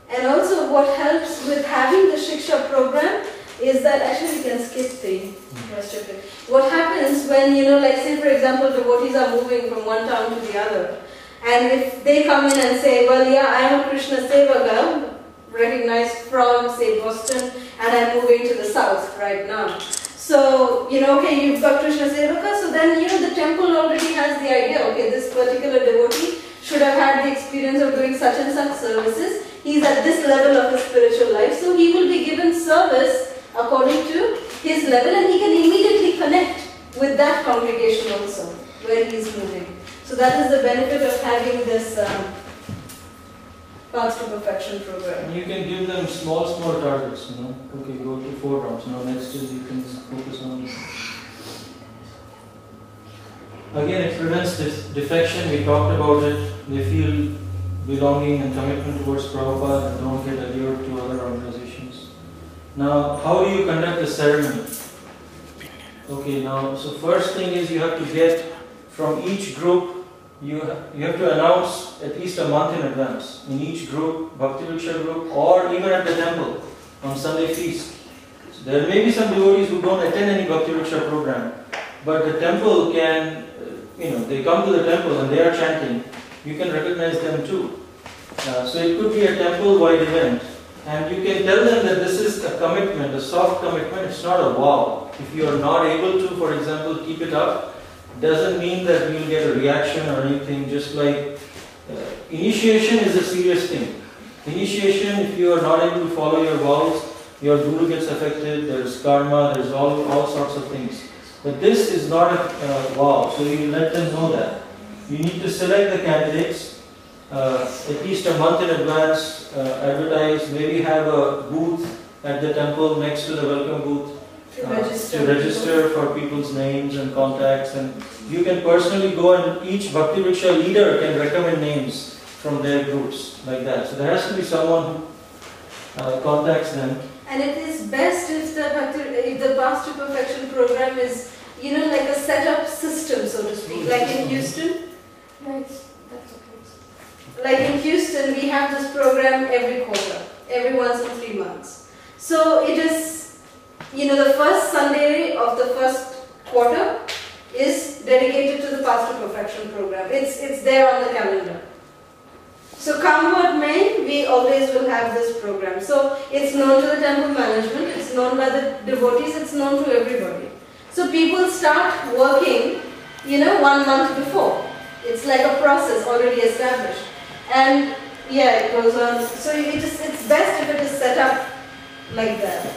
And also what helps with having the Shiksha program is that, actually we can skip the rest of it. What happens when, you know, like say for example, devotees are moving from one town to the other. And if they come in and say, well, yeah, I am a Krishna Sevaka, recognized from, say, Boston, and I'm moving to the south right now. So, okay, you've got Krishna Sevaka, so then, the temple already has the idea, okay, this particular devotee should have had the experience of doing such and such services. He's at this level of his spiritual life, so he will be given service according to his level, and he can immediately connect with that congregation also, where he's moving. So that is the benefit of having this Paths to Perfection program. You can give them small targets, Okay, go to 4 rounds. Now next is you can focus on. Again, it prevents defection. We talked about it. They feel belonging and commitment towards Prabhupada and don't get allured to other organizations. Now, how do you conduct the ceremony? Okay, now, so first thing is you have to get from each group. You have to announce at least a month in advance in each group, Bhakti Vriksha group, or even at the temple on Sunday feast. So there may be some devotees who don't attend any Bhakti Vriksha program, but the temple can, they come to the temple and they are chanting. You can recognize them too. So it could be a temple-wide event, and you can tell them that this is a commitment, a soft commitment. It's not a vow. If you are not able to, for example, keep it up, doesn't mean that you'll get a reaction or anything. Just like initiation is a serious thing. Initiation, if you are not able to follow your vows, your guru gets affected, there's karma, there's all sorts of things. But this is not a vow, so you let them know that. You need to select the candidates at least a month in advance, advertise, maybe have a booth at the temple next to the welcome booth. To register for people's names and contacts, and you can personally go and each Bhakti Vriksha leader can recommend names from their groups like that. So there has to be someone who contacts them. And it is best if the Paths to Perfection program is, like a set-up system, so to speak, like in Houston. That's okay. Like in Houston, we have this program every quarter, every once in 3 months. So it is, the first Sunday of the first quarter is dedicated to the Paths to Perfection program. It's there on the calendar. So come what may, we always will have this program. So it's known to the temple management, it's known by the devotees, it's known to everybody. So people start working, 1 month before. It's like a process already established. And yeah, it goes on. So it's best if it is set up like that.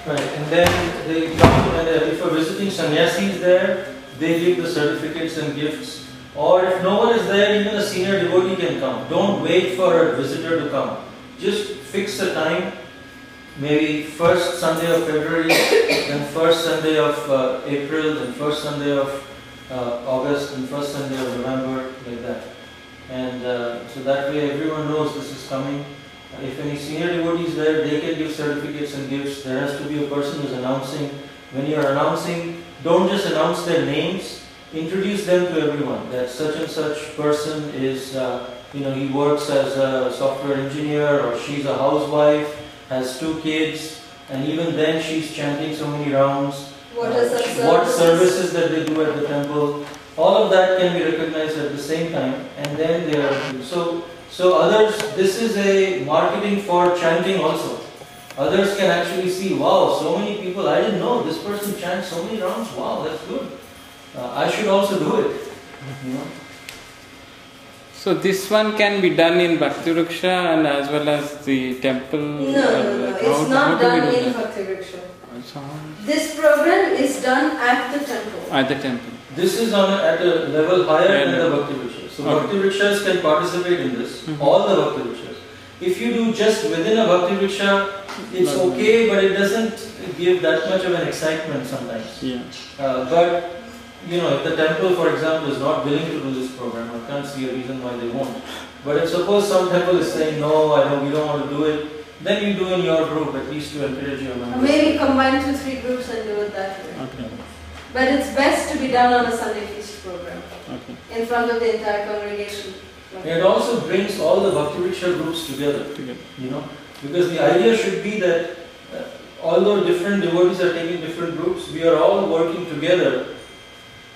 Right, and then they come, and if a visiting sannyasi is there, they give the certificates and gifts. Or if no one is there, even a senior devotee can come. Don't wait for a visitor to come. Just fix a time, maybe first Sunday of February, then first Sunday of April, then first Sunday of August, and first Sunday of November, like that. And so that way everyone knows this is coming. If any senior devotee is there, they can give certificates and gifts. There has to be a person who is announcing. When you are announcing, don't just announce their names, introduce them to everyone. That such and such person is, he works as a software engineer, or she's a housewife, has 2 kids, and even then she's chanting so many rounds. What services that they do at the temple. All of that can be recognized at the same time, and then they are so others. This is a marketing for chanting also. Others can actually see, wow, so many people. I didn't know this person chants so many rounds. Wow, that's good. I should also do it. So this one can be done in Bhakti Vriksha and as well as the temple. No, it's not done in Bhakti Vriksha. This program is done at the temple. At the temple. This is at a level higher than the Bhakti Vriksha. So Bhakti Vrikshas can participate in this. All the Bhakti Vrikshas. If you do just within a Bhakti Vriksha, it's okay, but it doesn't give that much of an excitement sometimes. Yeah. But if the temple, for example, is not willing to do this program, I can't see a reason why they won't. But if suppose some temple is saying, no, we don't want to do it, then you do in your group, at least to encourage your members. Maybe combine 2-3 groups and do it that way. Okay. But it's best to be done on a Sunday feast program. Okay. In front of the entire congregation. It also brings all the Bhakti Vriksha groups together. Because the idea should be that although different devotees are taking different groups, we are all working together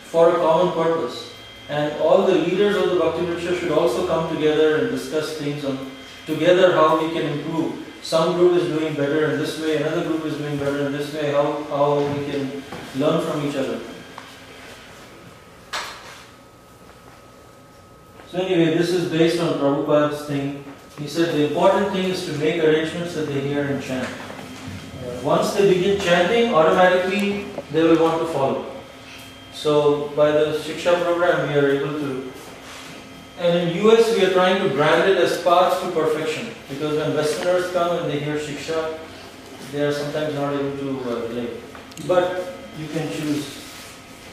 for a common purpose. And all the leaders of the Bhakti Vriksha should also come together and discuss things on together how we can improve. Some group is doing better in this way, another group is doing better in this way, how we can learn from each other. So anyway, this is based on Prabhupada's thing. He said the important thing is to make arrangements that they hear and chant. Once they begin chanting, automatically they will want to follow. So by the Shiksha program we are able to, and in US we are trying to brand it as paths to perfection, because when Westerners come and they hear Shiksha, they are sometimes not able to relate. But you can choose.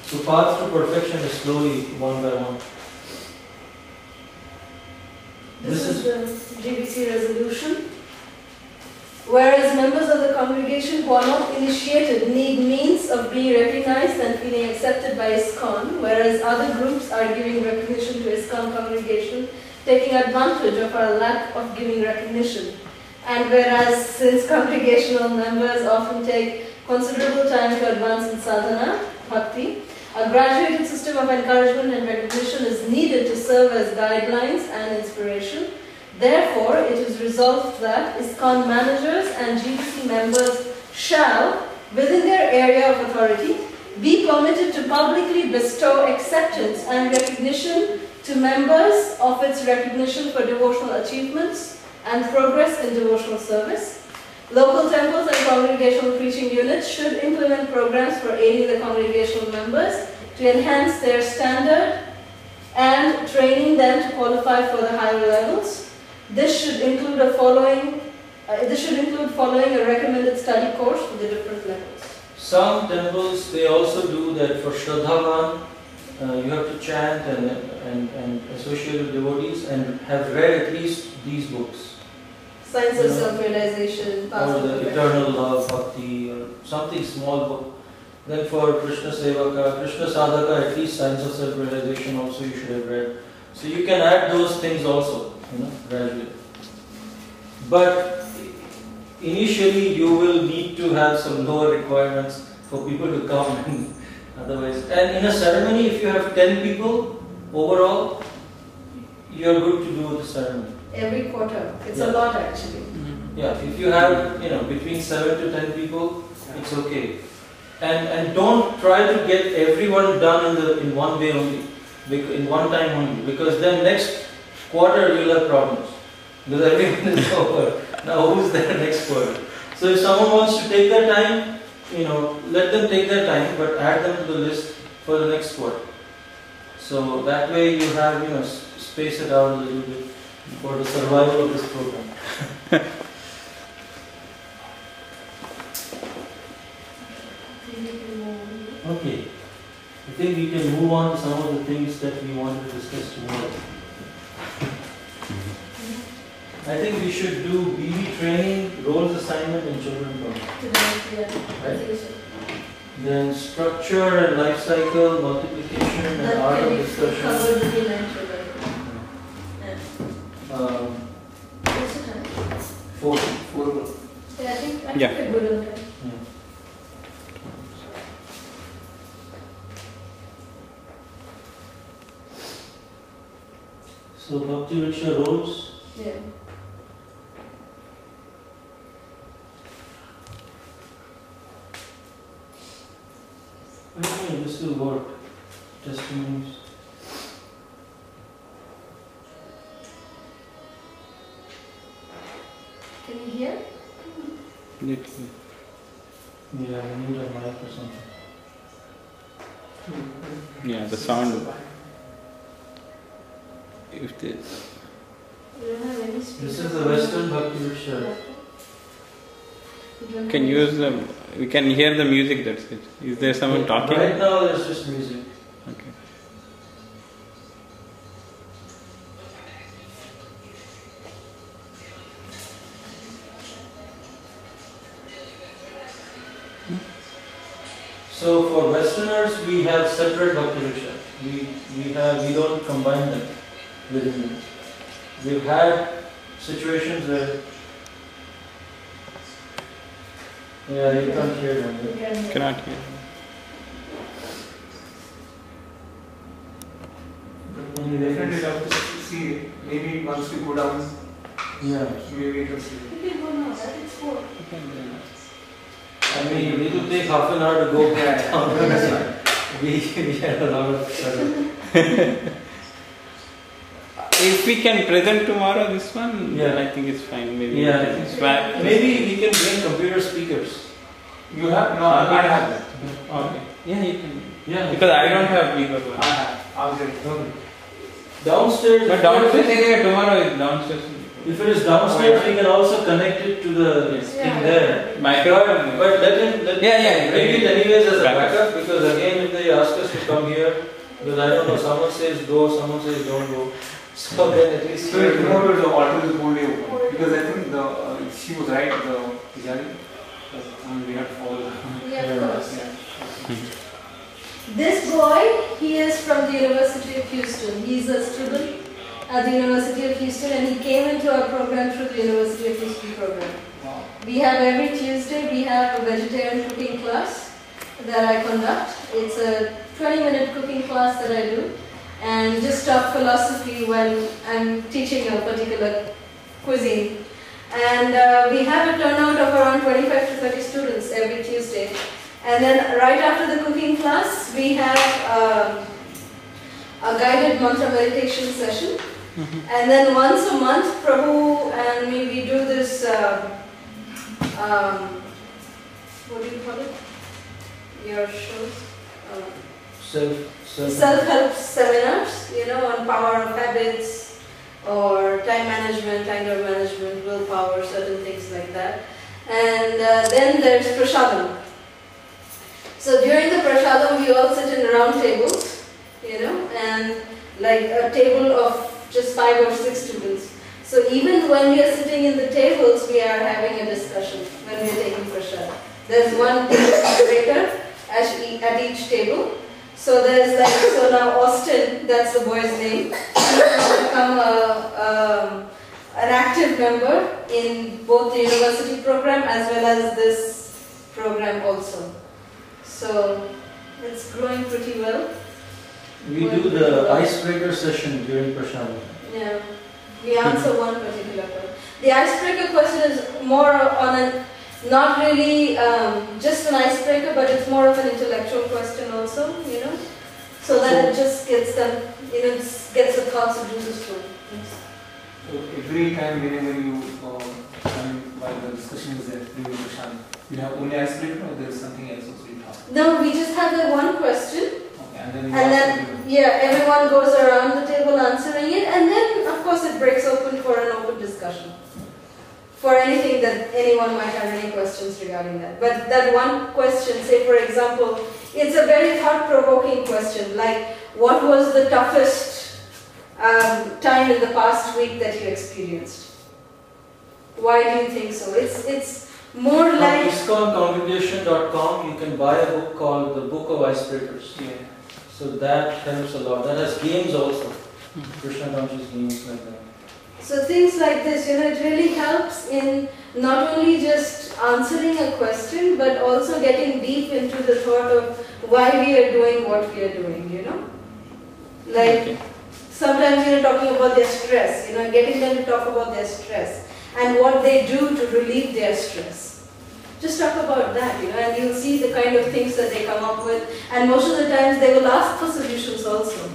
So paths to perfection is slowly, one by one. This is the GBC resolution. Whereas members of the congregation who are not initiated need means of being recognized and feeling accepted by ISKCON, whereas other groups are giving recognition to ISKCON congregation, taking advantage of our lack of giving recognition. And whereas since congregational members often take considerable time to advance in sadhana, bhakti, a graduated system of encouragement and recognition is needed to serve as guidelines and inspiration. Therefore, it is resolved that ISKCON managers and GBC members shall, within their area of authority, be permitted to publicly bestow acceptance and recognition to members of its recognition for devotional achievements and progress in devotional service. Local temples and congregational preaching units should implement programs for aiding the congregational members to enhance their standard and training them to qualify for the higher levels. This should include following a recommended study course for the different levels. Some temples, they also do that for Shraddhavan. You have to chant and associate with devotees and have read at least these books. Science of Self-Realization, or the Eternal Love, Bhakti, or something small book. Then for Krishna Sevaka, Krishna Sadhaka, at least Science of Self-Realization also you should have read. So you can add those things also, gradually. But initially you will need to have some lower requirements for people to come and otherwise. And in a ceremony, if you have 10 people overall, you are good to do the ceremony. Every quarter. It's a lot actually. Mm-hmm. Yeah, if you have, between 7 to 10 people, it's okay. And don't try to get everyone done in one way only, in one time only, because then next quarter you'll have problems. Because everyone is over. Now who's there next quarter? So if someone wants to take their time, let them take their time, but add them to the list for the next quarter. So that way you have, space it out a little bit for the survival of this program. Okay, I think we can move on to some of the things that we want to discuss tomorrow. I think we should do BV training, roles assignment and children program. Right? Then structure and life cycle, multiplication and art of discussion. Covered within children. What's the time? 4. Yeah, I think Yeah. a good on time. So Bhakti Vriksha roles. Yeah. Okay, this will work. Testimonies. Can you hear? Yeah, we need a mic or something. Yeah, the sound. If this. We don't have any speakers. This is the Western Bhakti Vriksha. Can use the. We can hear the music. That's it. Is there someone talking? Right now, there's just music. Okay. So for Westerners, we have separate Bhakti Vriksha. We don't combine them within them. We've had situations where you can't hear them. Cannot hear. Definitely love to see it. Maybe once we go down, Yeah. maybe we can see it. You can go now, that is four. I mean, it will take half an hour to go back down. We had a lot of trouble. If we can present tomorrow this one, Yeah. then I think it's fine. Maybe Yeah. we can swap. Maybe we can bring computer speakers. You have? No, I have that. Okay. Yeah, you can. Yeah. Because I don't have bigger one. I have. I'll get it. Okay. Downstairs. But downstairs anyway, tomorrow is downstairs. If it is downstairs, we can also connect it to the thing there. Microphone. But let him Yeah. bring it anyways as a Backup. backup, because again, if they ask us to come here, because I don't know, someone says go, someone says don't go. So then at least. So tomorrow the altar is whole day open, because I think she was right. The Pujari, we have to follow. Yeah, of course. Yeah. This boy, he is from the University of Houston. He's a student at the University of Houston, and he came into our program through the University of Houston program. Wow. We have every Tuesday, we have a vegetarian cooking class that I conduct. It's a 20-minute cooking class that I do, and just talk philosophy when I'm teaching a particular cuisine. And we have a turnout of around 25 to 30 students every Tuesday. And then right after the cooking class, we have a guided mantra meditation session. And then once a month, Prabhu and me, we do this, what do you call it? Your shows? Self-help seminars, on power of habits, or time management, anger management, willpower, certain things like that. And then there's prasadam. So during the prasadam, we all sit in round tables, and like a table of just 5 or 6 students. So even when we are sitting in the tables, we are having a discussion when we are taking prasadam. There's one table moderator at each table. So there's so now Austin, that's the boy's name, he has become an active member in both the university program as well as this program also. So it's growing pretty well. We do the icebreaker session during Prashadam. Yeah, we answer one particular question. The icebreaker question is more on a, not really just an icebreaker, but it's more of an intellectual question also, so that it just gets them, gets the thoughts and juices flowing. So every time whenever you, while the discussion is there, during Prashadam, you have only icebreaker or there is something else also you talk? No, we just have the one question. Okay, and then everyone goes around the table answering it, and then of course it breaks open for an open discussion. For anything that anyone might have any questions regarding that. But that one question, say for example, it's a very thought-provoking question, like what was the toughest time in the past week that you experienced? Why do you think so? It's more like... On ISKCONcongregation.com, you can buy a book called The Book of Icebreakers. Yeah. So that helps a lot. That has games also. Krishna Conscious games like that. So things like this, it really helps in not only just answering a question, but also getting deep into the thought of why we are doing what we are doing, Like, sometimes you're talking about their stress, getting them to talk about their stress and what they do to relieve their stress. Just talk about that, and you'll see the kind of things that they come up with. And most of the times they will ask for solutions also.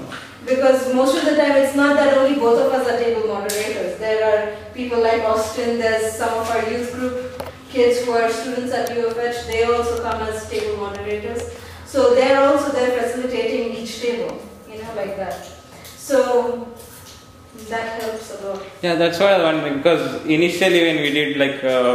Because most of the time it's not that only both of us are table moderators. There are people like Austin, there's some of our youth group kids who are students at UFH, they also come as table moderators. So they're also there facilitating each table, like that. So that helps a lot. Yeah, that's what I was wondering, because initially when we did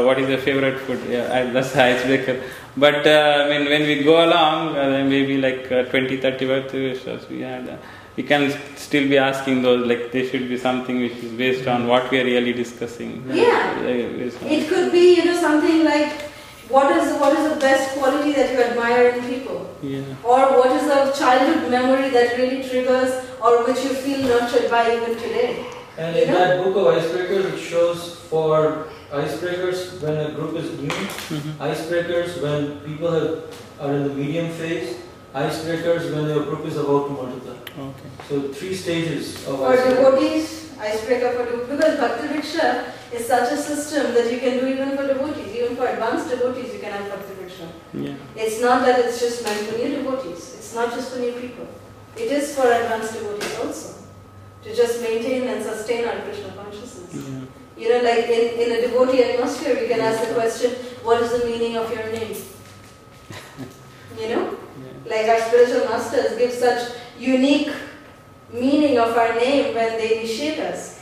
what is your favorite food, that's the icebreaker. But when we go along, maybe 20-30 birthday wishes we had. We can still be asking those, there should be something which is based on what we are really discussing. Yeah, it could be, something like, what is the best quality that you admire in people? Yeah. Or what is a childhood memory that really triggers, or which you feel nurtured by even today? And in that book of icebreakers, it shows for icebreakers when a group is new, icebreakers when people are in the medium phase, icebreakers when your group is about to multiply. Okay. So 3 stages of For devotees, icebreaker for devotees, because Bhakti Vriksha is such a system that you can do even for devotees, even for advanced devotees you can have Bhakti Vriksha. Yeah. It's not that it's just meant for new devotees, it's not just for new people. It is for advanced devotees also, to just maintain and sustain our Krishna consciousness. Yeah. You know, like in a devotee atmosphere, we can ask the question, what is the meaning of your name? You know? Yeah. Like our spiritual masters give such unique meaning of our name when they initiate us.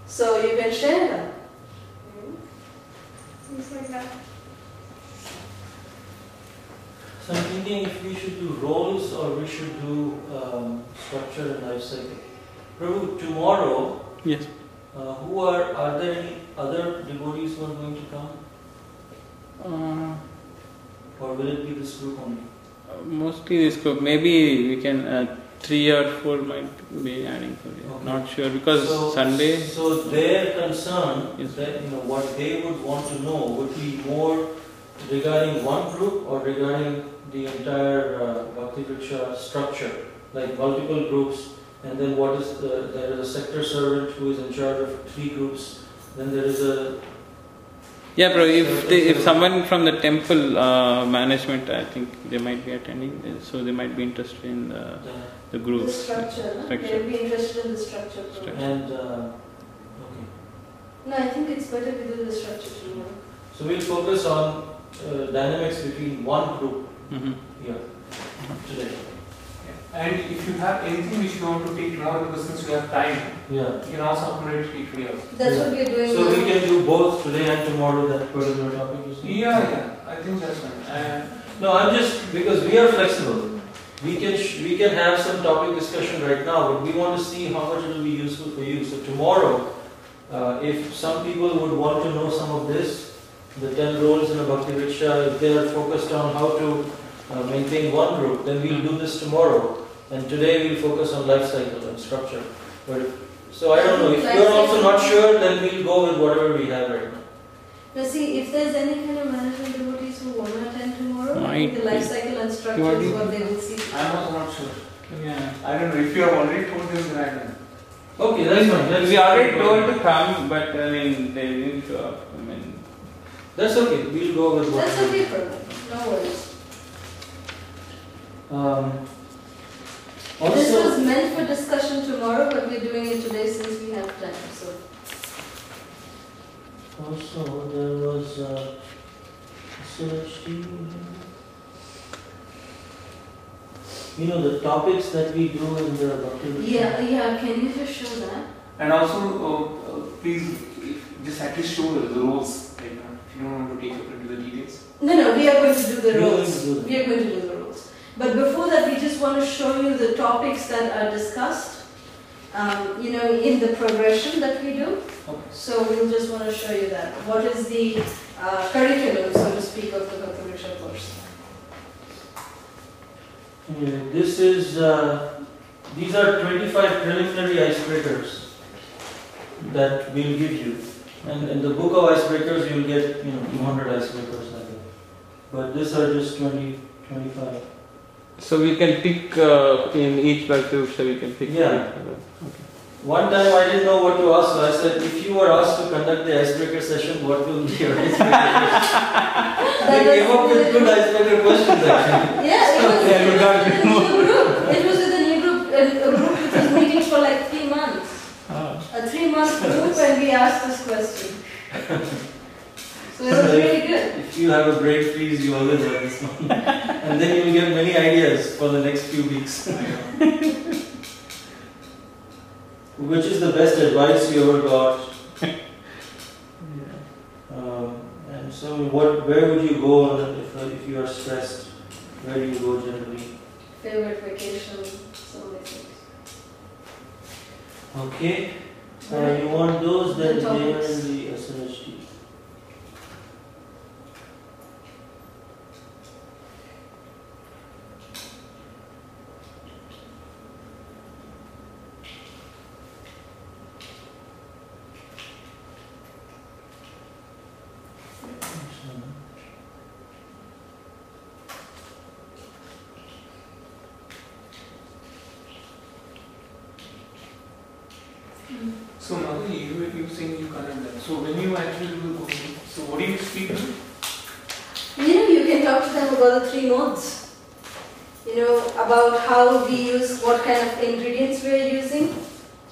So you can share that. Things like that. So I'm thinking if we should do roles or we should do structure and life cycle. Prabhu, tomorrow, Yes. are there any other devotees who are going to come? Or will it be this group only? Mostly this group. Maybe we can 3 or 4 might be adding for you. Okay. Not sure because So- Sunday. So their concern Yes. is that what they would want to know would be more regarding one group or regarding the entire Bhakti Vriksha structure, like multiple groups, and then there is a sector servant who is in charge of 3 groups, then there is a... Yeah, bro. If someone from the temple management, I think they might be attending, so they might be interested in the The groups. structure, no? Structure. They'll be interested in the structure. Structure. And, okay. No, I think it's better we do the structure tomorrow. So we'll focus on dynamics between one group Mm-hmm. here today. And if you have anything which you want to take tomorrow, because since you have time, Yeah. you can also accommodate it today also. That's what we're doing So now. we can do both today and tomorrow that particular topic you see? Yeah, I think that's fine. And No, I'm just, because we are flexible. We can have some topic discussion right now, but we want to see how much it will be useful for you. So tomorrow, if some people would want to know some of this, the 10 roles in a Bhakti Vriksha, if they are focused on how to maintain one group, then we'll do this tomorrow. And today we'll focus on life cycle and structure. So I don't know, if you're also not sure, then we'll go with whatever we have right now. Now see, if there's any kind of management devotees who want to attend tomorrow, I think the Might life be. cycle and structure is what they will see. I'm also not sure. Yeah. I don't know if you have already told them, then I don't know. Okay, that's fine. We already told to come, but I mean they didn't show up. I mean. That's okay, we'll go with That's whatever. okay for me, no worries. This Also, was meant for discussion tomorrow, but we're doing it today since we have time. So there was SLHT. You know the topics that we do in the Bhakti Vriksha. yeah, can you just show that? And also, please, just at least show the roles. Like, if you don't want to take up into the details. No, we are going to do the We are going roles. to do them. We are going to do the roles. But before that, we just want to show you the topics that are discussed, in the progression that we do. Okay. So we'll just want to show you that. What is the curriculum, so to speak, of the Bhakti Vriksha course? Yeah, this is, these are 25 preliminary icebreakers that we'll give you. And in the book of icebreakers, you'll get, 200 icebreakers like that. But these are just 25. So we can pick in each Bhakti Vriksha we can pick. Yeah. One time I didn't know what to ask, so I said, if you were asked to conduct the icebreaker session, what will be your icebreaker question? They came up with good icebreaker questions actually. Yeah, Yeah, we got it was with a new group. It was with a new group, a group which was meeting for like 3 months. A 3-month group, and we asked this question. So it was really good. If you have a break, please, you always have this one. And then you will get many ideas for the next few weeks. Which is the best advice you ever got? And so, where would you go if you are stressed? Where do you go generally? Favorite vacation, so many things. Okay. You want those, then The they are topics. in the SLHT. So Madhu, you saying you cannot learn. So when you actually do cooking, so what do you speak to? You can talk to them about the 3 modes. About how we use, what kind of ingredients we are using,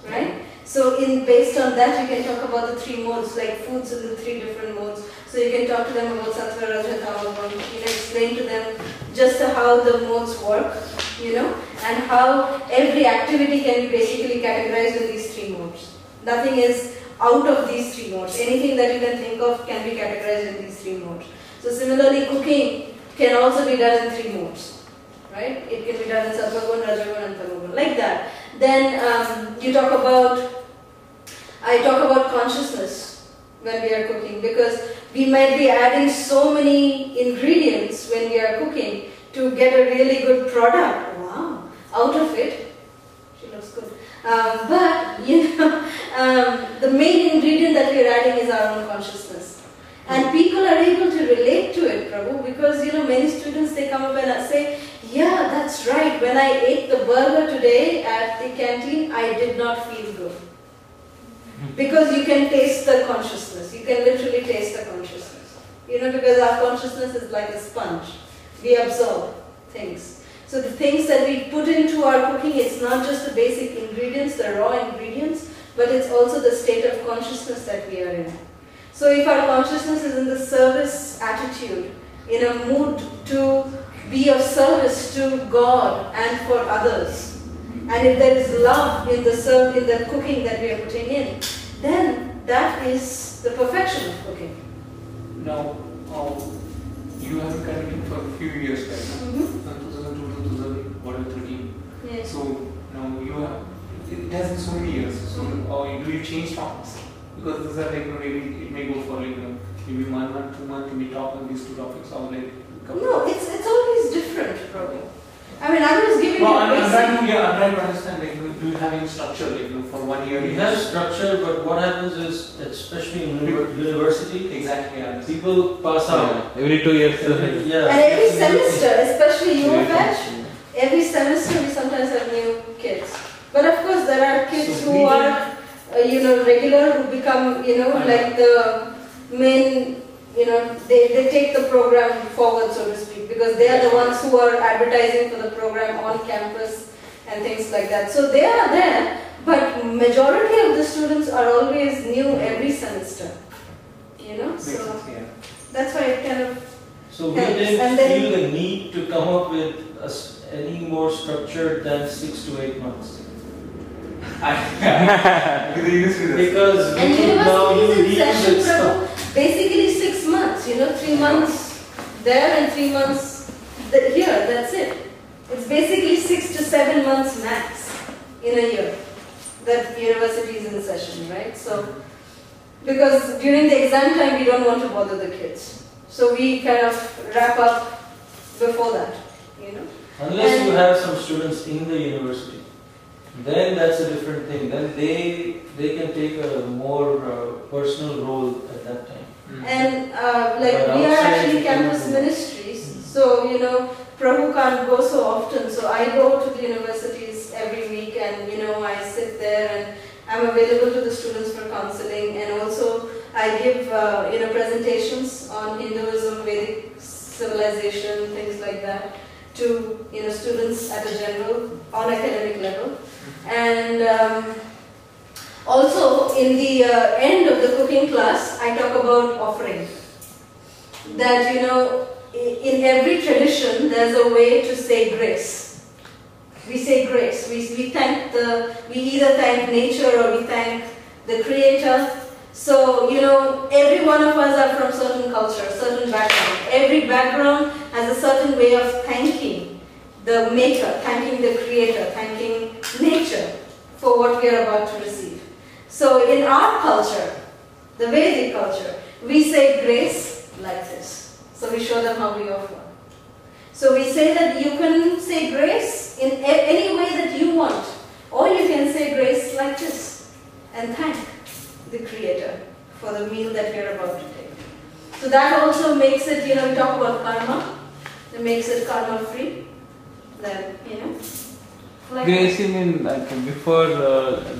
right? So based on that, you can talk about the 3 modes, like foods in the 3 different modes. So you can talk to them about sattva, raja, tama, explain to them just how the modes work, and how every activity can be basically categorized in these 3 modes. Nothing is out of these 3 modes. Anything that you can think of can be categorized in these 3 modes. So similarly, cooking can also be done in 3 modes, right? It can be done in sattva gun, raja gun, and tama gun, like that. Then I talk about consciousness when we are cooking, because we might be adding so many ingredients when we are cooking to get a really good product. Wow! Out of it, she looks good. But the main ingredient that we are adding is our own consciousness, and people are able to relate to it, Prabhu, because many students, they come up and say, yeah, that's right. When I ate the burger today at the canteen, I did not feel good. Because you can taste the consciousness. You can literally taste the consciousness. Because our consciousness is like a sponge. We absorb things. So the things that we put into our cooking, it's not just the basic ingredients, the raw ingredients, but it's also the state of consciousness that we are in. So if our consciousness is in the service attitude, in a mood to be of service to God and for others, and if there is love in the cooking that we are putting in, then that is the perfection of cooking. Now, you have been conducting for a few years right now, 2002, 2013. Yes. So now it has been so many years. So do you change topics? Because these are maybe it may go for maybe 1 month, 2 months, we talk on these 2 topics, or No, it's always different, probably. I was giving I'm trying to understand, do you have any structure, for 1 year? We have structure, but what happens is, especially in university, exactly, yeah. people pass out. Every 2 years. And every semester, especially your batch, every semester we sometimes have new kids. But of course, there are kids who are, regular, who become, like the main, they take the program forward, so to speak, because they are the ones who are advertising for the program on campus and things like that. So they are there, but majority of the students are always new every semester. So that's why it kind of So we didn't feel the need to come up with any more structured than 6 to 8 months. Because and universities in session, stuff. Basically 6 months, 3 months there and 3 months here, that's it. It's basically 6 to 7 months max in a year that university is in session, right? So, because during the exam time we don't want to bother the kids. So we kind of wrap up before that, Unless you have some students in the university, then that's a different thing. Then they can take a more personal role at that time. And we are actually campus ministries, so Prabhu can't go so often. So I go to the universities every week, and I sit there and I'm available to the students for counseling, and also I give presentations on Hinduism, Vedic civilization, things like that, to students at a general, on academic level. And also in the end of the cooking class, I talk about offering. That in every tradition there's a way to say grace. We say grace. We either thank nature or we thank the Creator. So every one of us are from certain culture, certain background. Every background has a certain way of thanking the Maker, thanking the Creator, thanking nature for what we are about to receive. So in our culture, the Vedic culture, we say grace like this. So we show them how we offer. So we say that you can say grace in any way that you want, or you can say grace like this and thank the Creator for the meal that we are about to take. So that also makes it, we talk about karma, it makes it karma free. Then, like Grace, you mean like before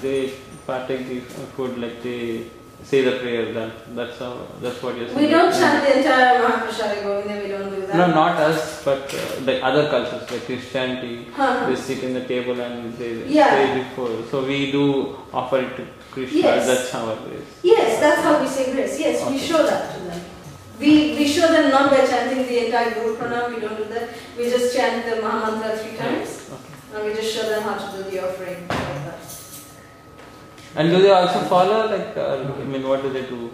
they partake the food, like they say the prayer. That's what you're saying. We don't chant the entire Mahaprasadi Govinda, we don't do that. No, not us, but the other cultures like Christianity, Huh. they sit in the table and they Yeah. pray before. So we do offer it to Krishna. Yes. That's our way. Yes, that's how we say grace. Yes, we show that to them. We show them not by chanting the entire Guru Pranam, we don't do that. We just chant the Mahamantra 3 times. Okay. And we just show them how to do the offering like that. And do they also follow, like, what do they do?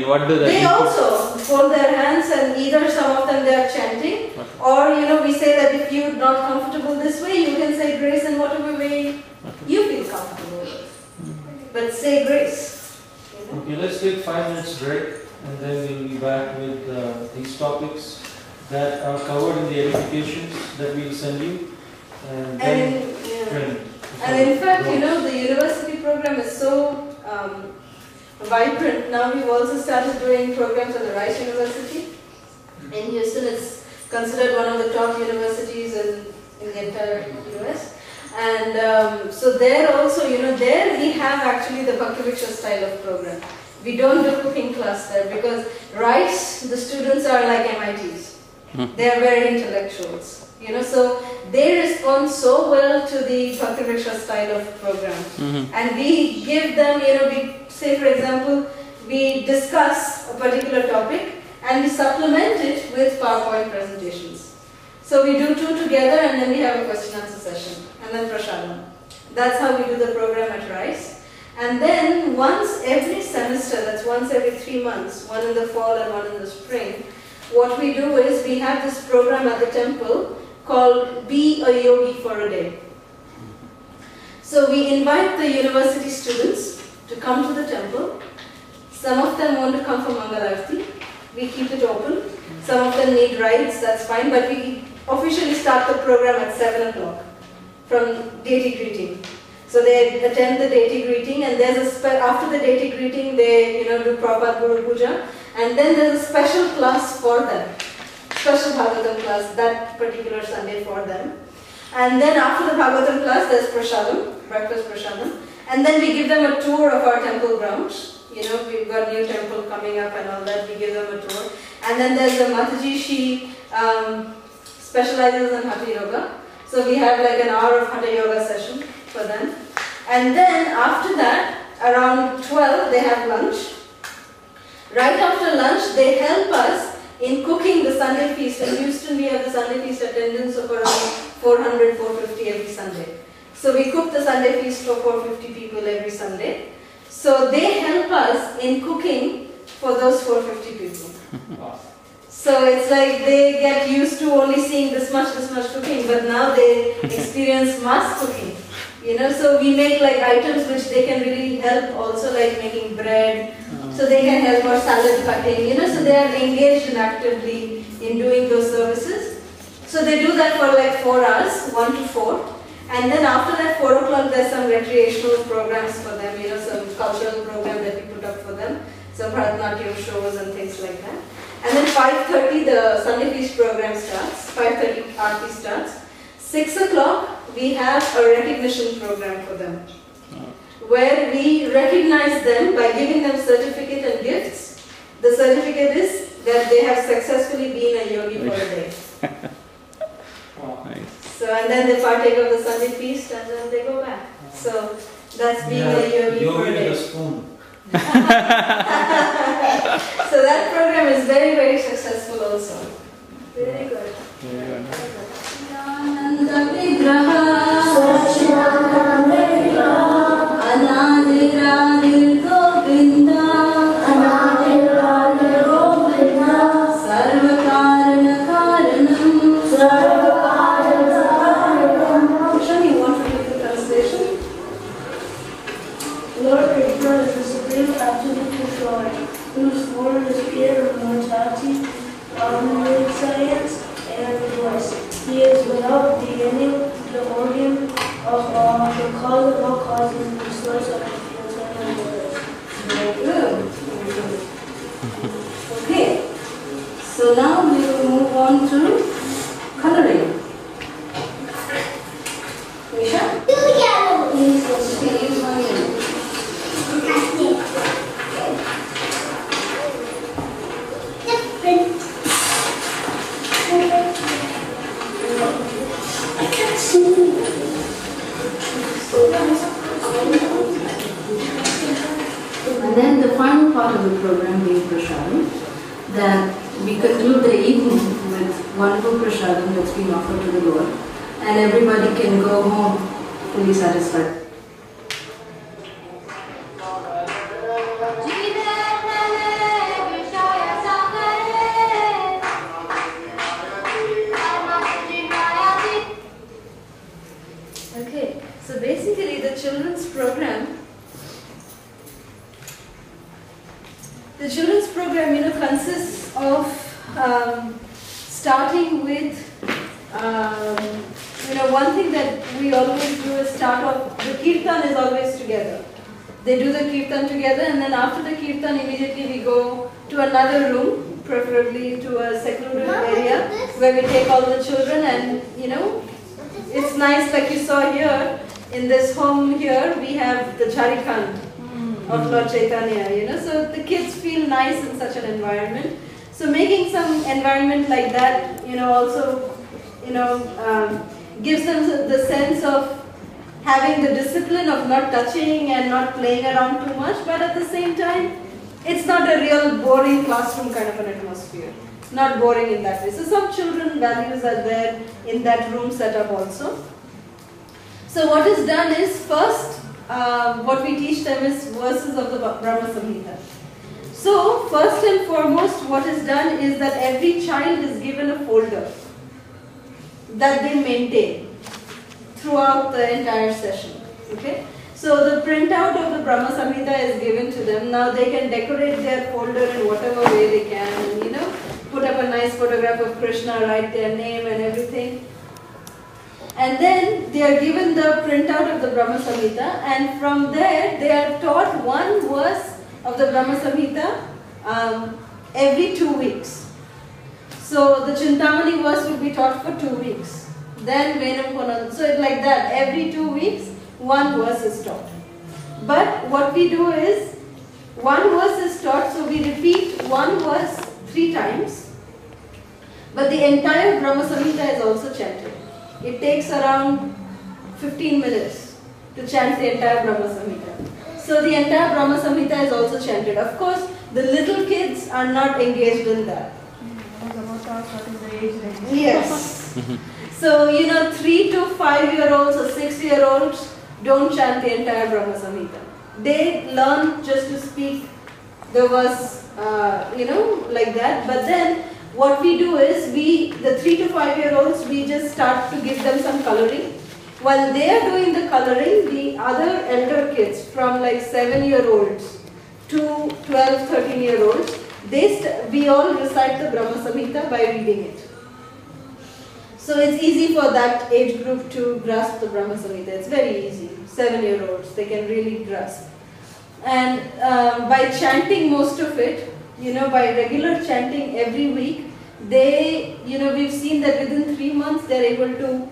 What do They also fold their hands, and either some of them they are chanting, or we say that if you're not comfortable this way, you can say grace in whatever way you feel comfortable with. But say grace. Okay, let's take 5 minutes break, and then we'll be back with these topics that are covered in the edifications that we'll send you, and then training. And in fact, the university program is so vibrant. Now we've also started doing programs at the Rice University in Houston. It's considered one of the top universities in the entire US. And so there also, there we have actually the Bhakti Vriksha style of program. We don't do cooking class there because Rice, the students are like MITs. They are very intellectuals. So they respond so well to the Bhakti Vriksha style of program. And we give them, we say for example, we discuss a particular topic and we supplement it with PowerPoint presentations. So we do 2 together and then we have a question answer session and then Prashadam. That's how we do the program at Rice. And then once every semester, that's once every 3 months, one in the fall and one in the spring, what we do is we have this program at the temple called Be a Yogi for a Day. So we invite the university students to come to the temple. Some of them want to come for Mangalarti. We keep it open. Some of them need rides, that's fine, but we officially start the program at 7 o'clock from deity greeting. So they attend the deity greeting, and there's after the deity greeting they do Prabhupada Guru Puja, and then there's a special class for them. Special Bhagavatam class that particular Sunday for them. And then after the Bhagavatam class, there's Prashadam, breakfast Prashadam. And then we give them a tour of our temple grounds. We've got new temple coming up and all that, we give them a tour. And then there's the Mataji, she specializes in Hatha Yoga. So we have like an hour of Hatha Yoga session for them. And then after that, around 12, they have lunch. Right after lunch, they help us in cooking the Sunday feast. In Houston, we have the Sunday feast attendance of around 400, 450 every Sunday. So we cook the Sunday feast for 450 people every Sunday. So they help us in cooking for those 450 people. So it's like they get used to only seeing this much cooking, but now they experience mass cooking. So we make like items which they can really help also, like making bread. So they can help or salad cutting, so they are engaged in actively in doing those services. So they do that for like 4 hours, 1 to 4. And then after that 4 o'clock there's some recreational programs for them, some cultural program that we put up for them. So Bharatanatyam shows and things like that. And then 5:30 the Sunday feast program starts, 5:30 Aarti starts. 6 o'clock we have a recognition program for them, where we recognize them by giving them certificate and gifts. The certificate is that they have successfully been a yogi for a day. Nice. So and then they partake of the Sunday feast and then they go back. So that's being a yogi for a Yogi day. with a spoon. So that program is very, very successful also. Very good. Lord Krishna is the supreme absolute Lord, whose form is pure of mortality, omnipotent science, and voice. He is without beginning, the origin of all, the cause of all causes, the source of the fields and the waters. Very good. Okay. So now we will move on to coloring. Misha? Please, let's use 1 minute. conclude the evening with wonderful prasadam that's been offered to the Lord, and everybody can go home fully satisfied. Okay, so basically the children's program consists of starting with, one thing that we always do is start off, the kirtan is always together. They do the kirtan together, and then after the kirtan immediately we go to another room, preferably to a secluded area where we take all the children, and it's nice, like you saw here, in this home here we have the Charikant of Lord Chaitanya, so the kids feel nice in such an environment. So making some environment like that, also, gives them the sense of having the discipline of not touching and not playing around too much, but at the same time, it's not a real boring classroom kind of an atmosphere. Not boring in that way. So some children values are there in that room setup also. So what is done is, first, what we teach them is verses of the Brahma Samhita. So first and foremost, what is done is that every child is given a folder that they maintain throughout the entire session. Okay? So the printout of the Brahma Samhita is given to them. Now they can decorate their folder in whatever way they can, and put up a nice photograph of Krishna, write their name and everything. And then they are given the printout of the Brahma Samhita, and from there they are taught one verse of the Brahma Samhita every 2 weeks. So the Chintamani verse will be taught for 2 weeks. Then Venam Ponam. So it's like that. Every 2 weeks, one verse is taught. But what we do is, one verse is taught, so we repeat one verse 3 times. But the entire Brahma Samhita is also chanted. It takes around 15 minutes to chant the entire Brahma Samhita. So the entire Brahma Samhita is also chanted. Of course, the little kids are not engaged in that. Yes. So, 3 to 5-year-olds or 6-year-olds don't chant the entire Brahma Samhita. They learn just to speak the verse, like that. But then, what we do is, the 3 to 5-year-olds, we just start to give them some coloring. While they are doing the coloring, the other elder kids from like 7-year-olds to 12, 13-year-olds, we all recite the Brahma Samhita by reading it. So it's easy for that age group to grasp the Brahma Samhita. It's very easy. 7-year-olds, they can really grasp. And by chanting most of it, by regular chanting every week, we've seen that within 3 months they're able to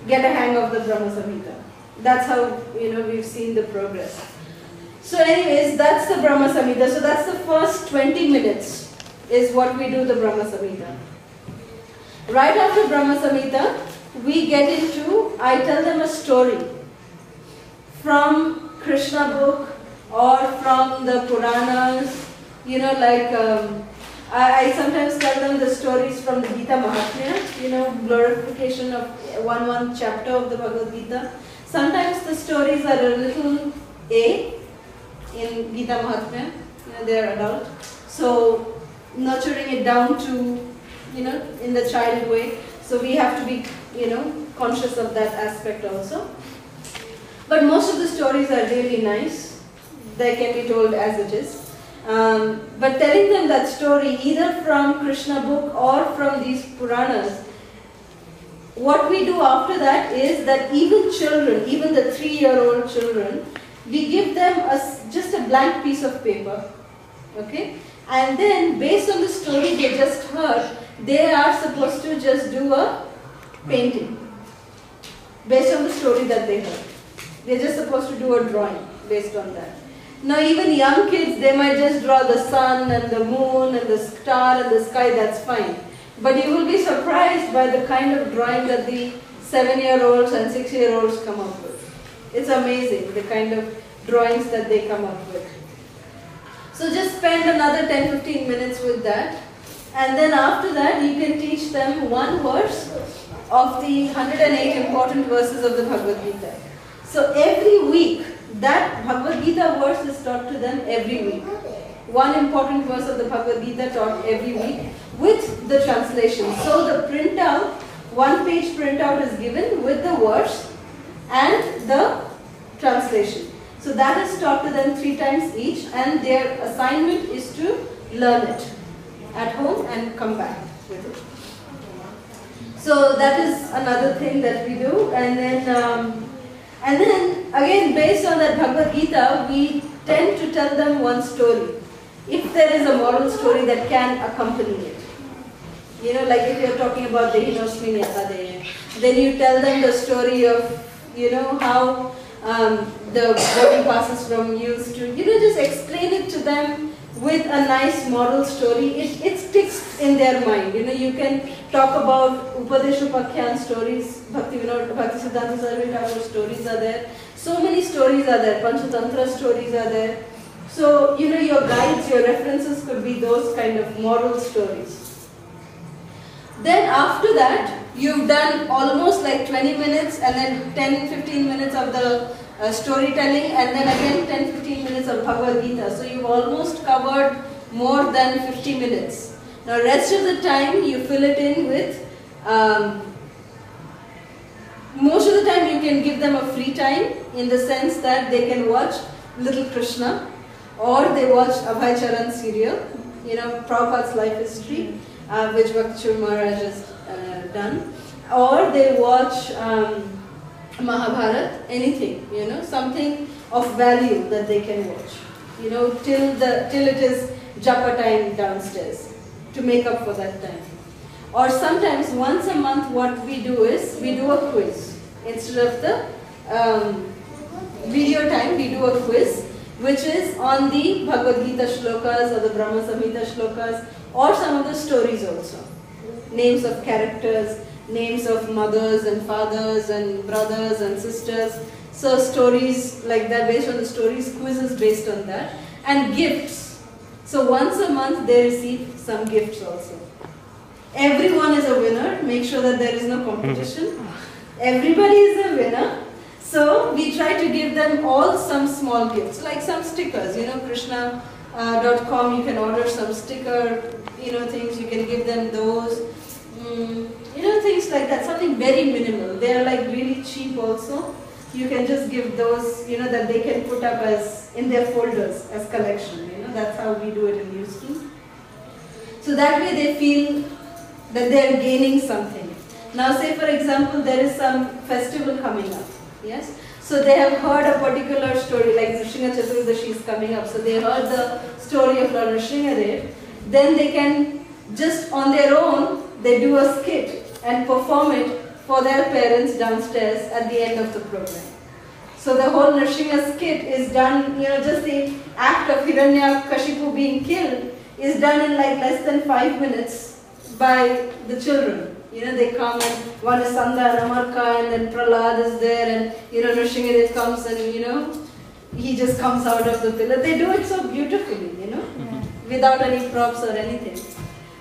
get a hang of the Brahma Samhita. That's how, we've seen the progress. So anyways, that's the Brahma Samhita. So that's the first 20 minutes is what we do the Brahma Samhita. Right after Brahma Samhita, we get into, I tell them a story from Krishna book or from the Puranas, I sometimes tell them the stories from the Gita Mahatmya, glorification of one chapter of the Bhagavad Gita. Sometimes the stories are a little in Gita Mahatmya, they are adult. So nurturing it down to, in the child way. So we have to be, conscious of that aspect also. But most of the stories are really nice. They can be told as it is. But telling them that story either from Krishna book or from these Puranas, what we do after that is that even children, even the 3-year-old children, we give them just a blank piece of paper, okay? And then based on the story they just heard, they are supposed to just do a painting based on the story that they heard. They're just supposed to do a drawing based on that. Now even young kids, they might just draw the sun and the moon and the star and the sky, that's fine. But you will be surprised by the kind of drawing that the 7-year-olds and 6-year-olds come up with. It's amazing, the kind of drawings that they come up with. So just spend another 10-15 minutes with that. And then after that, you can teach them one verse of the 108 important verses of the Bhagavad Gita. So every week, that Bhagavad Gita verse is taught to them every week. One important verse of the Bhagavad Gita taught every week with the translation. So the printout, one-page printout is given with the verse and the translation. So that is taught to them 3 times each, and their assignment is to learn it at home and come back with it. So that is another thing that we do. And then again, based on that Bhagavad Gita, we tend to tell them one story. If there is a moral story that can accompany it. You know, like if you're talking about the Hinosmi Nyatade, then you tell them the story of, you know, how the body passes from youth to, you know, just explain it to them with a nice moral story. It sticks in their mind. You know, you can talk about Upadeshupakyan stories, Bhakti Siddhanta Saraswati Thakur stories are there. So many stories are there. Panchatantra stories are there. So, you know, your guides, your references could be those kind of moral stories. Then after that, you've done almost like 20 minutes and then 10-15 minutes of the storytelling, and then again 10-15 minutes of Bhagavad Gita. So you've almost covered more than 50 minutes. Now rest of the time you fill it in with, most of the time you can give them a free time in the sense that they can watch Little Krishna, or they watch Abhay Charan serial, you know, Prabhupada's life history, which Bhakti Maharaj has done, or they watch Mahabharata, anything, you know, something of value that they can watch, you know, till it is japa time downstairs, to make up for that time. Or sometimes once a month what we do is, we do a quiz. Instead of the video time, we do a quiz, which is on the Bhagavad Gita shlokas or the Brahma Samhita shlokas, or some of the stories also. Names of characters, names of mothers and fathers and brothers and sisters. So stories like that, based on the stories, quizzes based on that. And gifts. So once a month they receive some gifts also. Everyone is a winner. Make sure that there is no competition. Everybody is a winner. So we try to give them all some small gifts, like some stickers, you know, Krishna.com, you can order some sticker, you know, things, you can give them those, you know, things like that, something very minimal. They are like really cheap also. You can just give those, you know, that they can put up as in their folders as collection, you know, that's how we do it in Houston. So that way they feel that they are gaining something. Now say for example, there is some festival coming up. Yes, so they have heard a particular story, like Nrsimha Chaturdashi is coming up, so they heard the story of Lord Nrsimhadev. Then they can just on their own, they do a skit and perform it for their parents downstairs at the end of the program. So the whole Nrsimha skit is done, you know, just the act of Hiranyakashipu being killed is done in like less than 5 minutes by the children. You know, they come and one is Sanda and Amarka, and then Prahlad is there, and you know, Nrsimhadev comes and you know, he just comes out of the pillar. They do it so beautifully, you know, without any props or anything.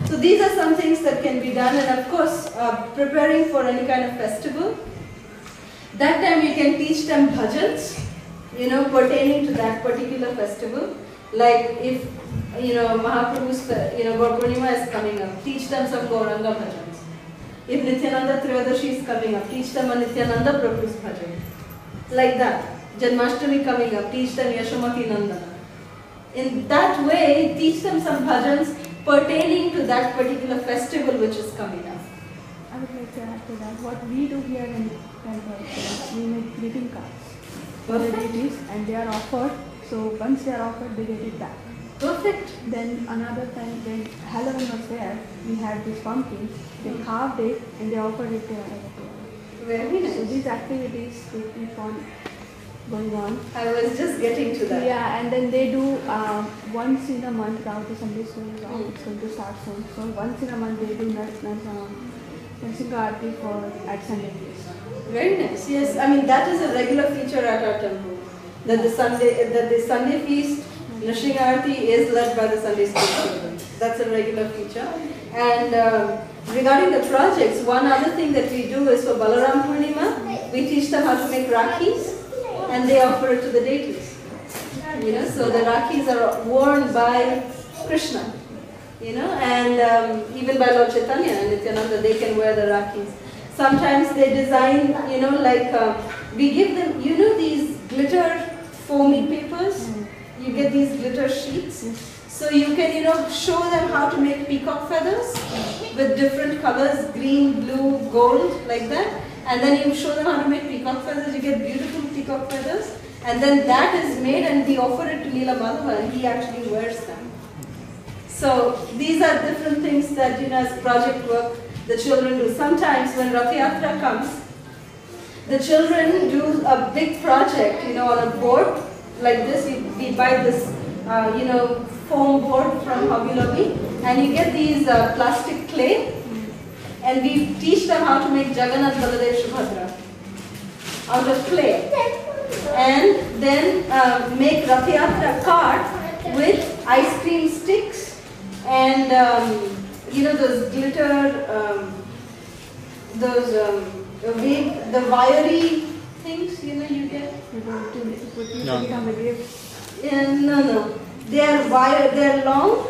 So these are some things that can be done, and of course, preparing for any kind of festival. That time you can teach them bhajans, you know, pertaining to that particular festival. Like if, you know, Mahaprabhu's, you know, Gaur Purnima is coming up, teach them some Gauranga bhajans. If Nityananda Triyadashi is coming up, teach them a Nityananda Prabhu's bhajan. Like that. Janmashtami coming up, teach them Yashamati Nandana. In that way, teach them some bhajans pertaining to that particular festival which is coming up. I would like to add to that. What we do here in temple is we make greeting cards for the deities, and they are offered. So once they are offered, they get it back. Perfect. Then another time when Halloween was there, we had these pumpkins. They carved it and they offered it to other. Very nice. So these activities they keep on going on. I was just getting to that. Yeah, and then they do once in a month. Now the Sunday school is on. It's going to start soon. So once in a month they do Narsinga Aarti for at Sunday feast. Very nice. Yes, I mean that is a regular feature at our temple. That the Sunday feast Nrsimha is led by the Sunday school children. That's a regular feature. And regarding the projects, one other thing that we do is for Balaram Purnima, we teach them how to make Rakhis, and they offer it to the deities. So the Rakhis are worn by Krishna, and even by Lord Chaitanya and Nityananda, they can wear the Rakhis. Sometimes they design, we give them, these glitter foamy papers. You get these glitter sheets. So you can, show them how to make peacock feathers with different colors, green, blue, gold, like that. And then you show them how to make peacock feathers. You get beautiful peacock feathers. And then that is made and we offer it to Leela Madhava and he actually wears them. So these are different things that, as project work, the children do. Sometimes when Rath Yatra comes, the children do a big project, on a board like this. We buy this, foam board from Hobby Lobby, and you get these plastic clay, and we teach them how to make Jagannath, Baladev, Subhadra out of clay, and then make Rath Yatra cart with ice cream sticks and those glitter, the wiry things, you get. No. They are wire. They are long,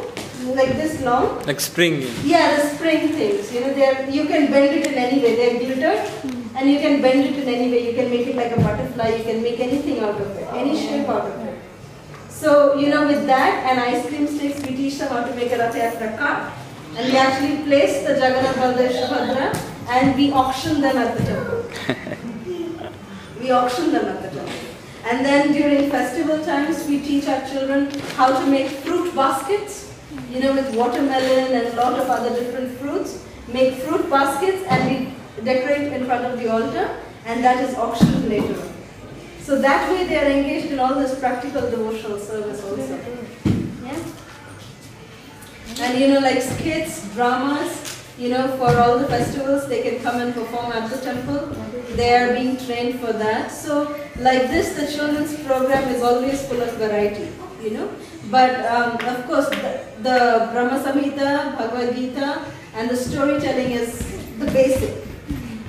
like this long. Like spring. Yeah, the spring things. You can bend it in any way. They are glitter, and you can bend it in any way. You can make it like a butterfly. You can make anything out of it, any shape out of it. So with that and ice cream sticks, we teach them how to make a Rath Yatra cart, and we actually place the Jagannath, Baladev, Subhadra, and we auction them at the temple. And then during festival times, we teach our children how to make fruit baskets, with watermelon and a lot of other different fruits. Make fruit baskets and we decorate in front of the altar, and that is auctioned later on. So that way they are engaged in all this practical devotional service also. Yeah? And like skits, dramas, for all the festivals, they can come and perform at the temple. They are being trained for that. So, like this, the children's program is always full of variety, But, of course, the Brahma Samhita, Bhagavad Gita, and the storytelling is the basic.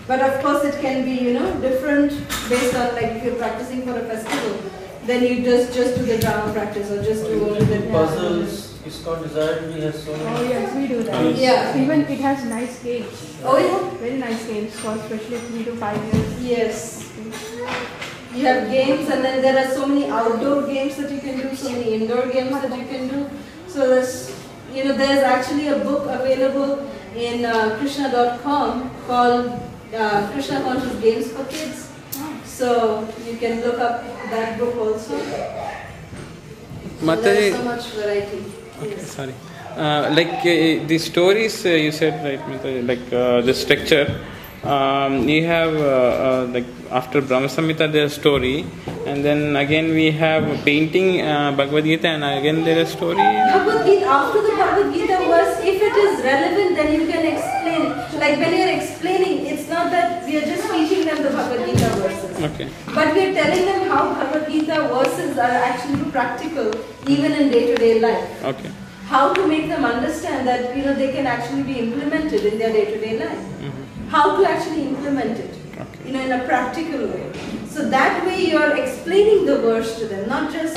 But, of course, it can be, different based on, like, if you're practicing for a festival, then you just do the drama practice or just do only the puzzles. ISKCON Desire has so many. Oh yes, we do that. Yeah. Even it has nice games. Oh yeah? Very nice games for especially 3 to 5 years. Yes. You have games, and then there are so many outdoor games that you can do, so many indoor games that you can do. So there's actually a book available in Krishna.com called Krishna Conscious Games for Kids. So you can look up that book also. So there's so much variety. Okay, yes. Sorry. The stories you said, right, Mataji, the structure. You have after Brahma Samhita there's a story, and then again we have painting Bhagavad Gita, and again there is a story. Bhagavad Gita, after the Bhagavad Gita verse, if it is relevant, then you can explain. Like when you are explaining, it's not that we are just teaching them the Bhagavad Gita verses. Okay. But we are telling them how Bhagavad Gita verses are actually practical, even in day-to-day life. Okay. How to make them understand that they can actually be implemented in their day-to-day life. How to actually implement it, in a practical way. So that way you are explaining the verse to them, not just,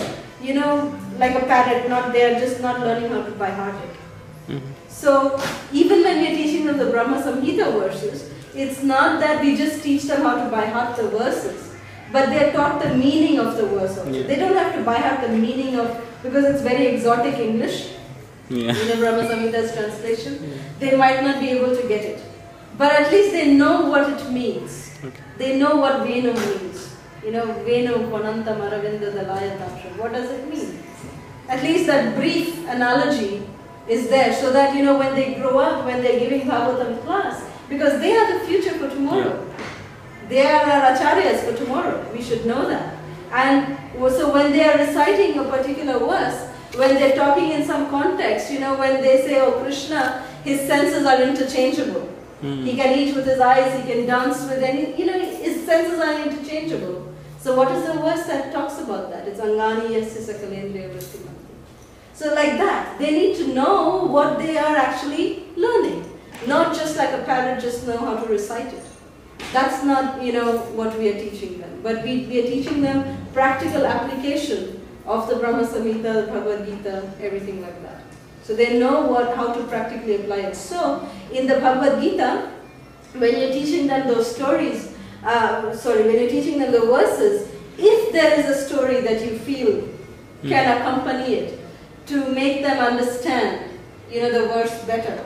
like a parrot, they are just not learning how to by heart it. So even when we are teaching them the Brahma Samhita verses, it's not that we just teach them how to by heart the verses, but they are taught the meaning of the verse also. Yeah. They don't have to by heart the meaning of, because it's very exotic English, Brahma Samhita's translation, they might not be able to get it. But at least they know what it means. Okay. They know what Venu means. Venu Kvanantam Aravinda Dalaya Tamsha. What does it mean? At least that brief analogy is there, so that when they grow up, when they're giving Bhagavatam class, because they are the future for tomorrow. Yeah. They are our acharyas for tomorrow. We should know that. And so when they are reciting a particular verse, when they're talking in some context, when they say, oh Krishna, his senses are interchangeable. He can eat with his eyes, he can dance with any, his senses are interchangeable. So what is the verse that talks about that? It's Angani Yasya Sakalendriya Vritti. So like that, they need to know what they are actually learning, not just like a parrot just know how to recite it. That's not, what we are teaching them. But we are teaching them practical application of the Brahma Samhita, the Bhagavad Gita, everything like that. So they know how to practically apply it. So in the Bhagavad Gita, when you're teaching them those stories, when you're teaching them the verses, if there is a story that you feel can accompany it to make them understand, the verse better,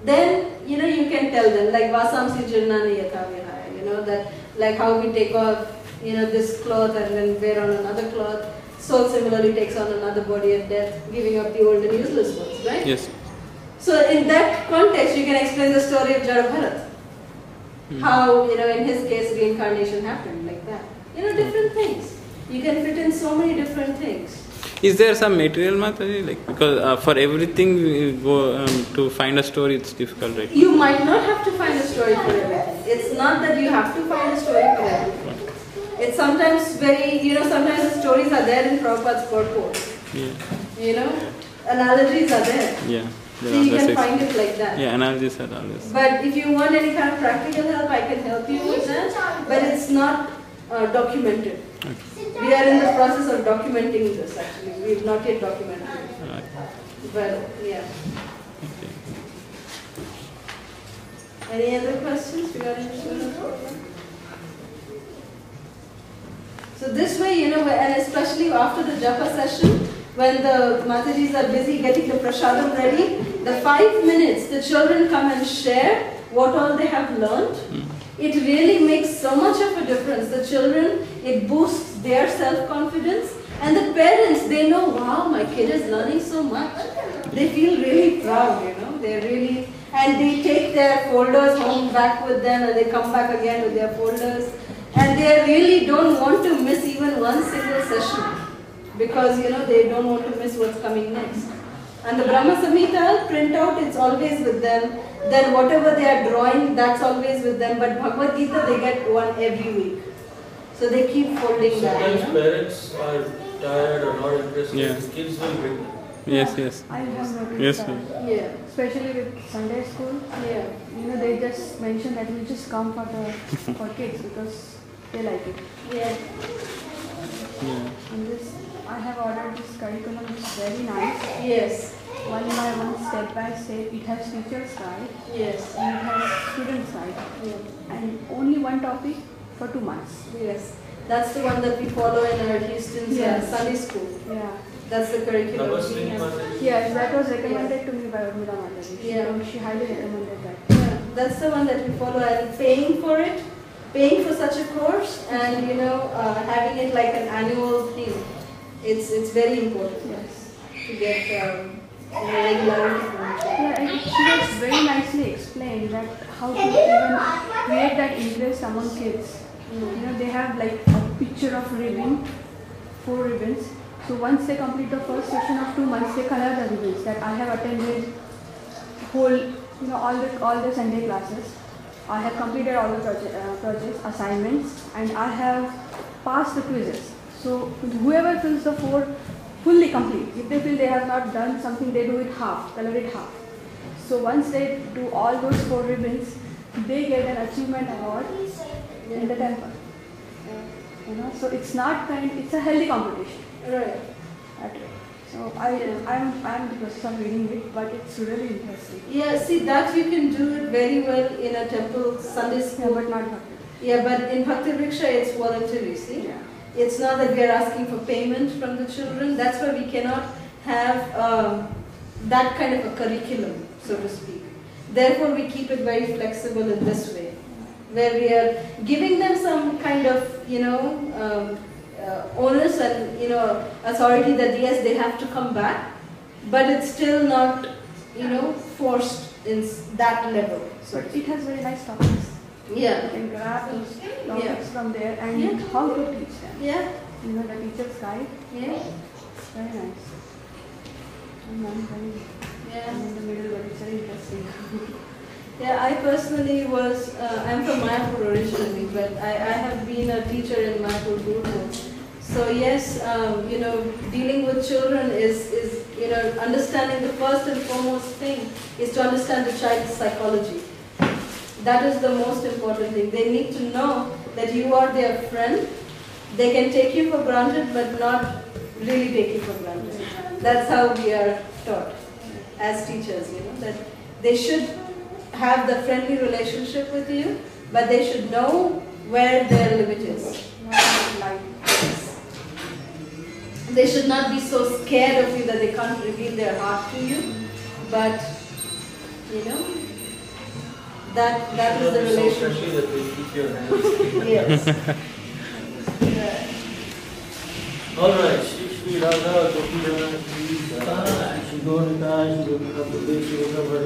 then, you can tell them, like Vasamsi Jirnani Yatha Vihaya, that like how we take off, this cloth and then wear on another cloth. Soul similarly takes on another body at death, giving up the old and useless ones, right? Yes. So in that context, you can explain the story of Jara Bharat. How, in his case, reincarnation happened like that. Different things. You can fit in so many different things. Is there some material, Mataji? Like, because for everything we go to find a story, it's difficult, right? You might not have to find a story for everything. It's not that you have to find a story for everything. It's sometimes sometimes the stories are there in Prabhupada's purport. Yeah. Analogies are there. Yeah. So you can find it like that. Yeah, analogies are always. But if you want any kind of practical help, I can help you with that. But it's not documented. Okay. We are in the process of documenting this actually. We have not yet documented it. Right. But yeah. Okay. Any other questions regarding this? So this way, and especially after the japa session, when the Matajis are busy getting the prasadam ready, the 5 minutes the children come and share what all they have learned. It really makes so much of a difference. The children, it boosts their self-confidence, and the parents, they know, wow, my kid is learning so much. They feel really proud, they're really, and they take their folders home back with them, and they come back again with their folders, and they really don't want to miss even one single session, because they don't want to miss what's coming next. And the Brahma Samhita printout, it's always with them. Then whatever they are drawing, that's always with them. But Bhagavad Gita, they get one every week. So they keep folding that. Sometimes parents are tired or not interested. Yeah. The kids will bring them. Yes. I have noticed Yes, that. Yeah. Especially with Sunday school. Yeah. They just mention that we just come for kids because they like it. Yeah. And I have ordered this curriculum. It's very nice. Yes. One by one, step by step. It has teacher's guide. Yes. And it has student's guide. Yeah. And only one topic for 2 months. Yes. That's the one that we follow in our Houston's Sunday school. Yeah. That's the curriculum. Yes, that was recommended to me by Urmila Mataji. Yeah. She highly recommended that. Yeah. That's the one that we follow, and paying for it, paying for such a course, and having it like an annual thing. It's very important. Yes. To get regularity. Yeah, and she has very nicely explained that how to even create that interest among kids. They have like a picture of ribbon, 4 ribbons. So once they complete the first session of 2 months, they color the ribbons. That I have attended whole, all the Sunday classes. I have completed all the projects, assignments, and I have passed the quizzes. So whoever fills the 4 fully complete. If they feel they have not done something, they do it half, color it half. So once they do all those 4 ribbons, they get an achievement award in the temple. So it's not it's a healthy competition. Right. That way. So I'm in the process of reading it, but it's really interesting. Yeah, see that you can do it very well in a temple Sunday school. Yeah, but not Bhakti. Yeah, but in Bhakti Vriksha it's voluntary, see? Yeah. It's not that we are asking for payment from the children. That's why we cannot have that kind of a curriculum, so to speak. Therefore, we keep it very flexible in this way, where we are giving them some kind of, onus and, authority that yes, they have to come back, but it's still not, forced in that level. So it has very nice topics. Yeah. You can grab those topics from there and how to teach them. Yeah. The teacher's guide. Yeah. Very nice. I'm in the middle, but it's very interesting. Yeah, I personally was, I'm from Mayapur originally, but I have been a teacher in Mayapur Gurukul. So yes, dealing with children is understanding the first and foremost thing is to understand the child's psychology. That is the most important thing. They need to know that you are their friend. They can take you for granted, but not really take you for granted. That's how we are taught as teachers, that they should have the friendly relationship with you, but they should know where their limit is. They should not be so scared of you that they can't reveal their heart to you, but that is the relationship. So that they keep your hands. Yes. Alright, Shri Radha, Gopi Jana, Shri Radha, Shri Gaurika, Shri Gopi Kapil, Shri Radha,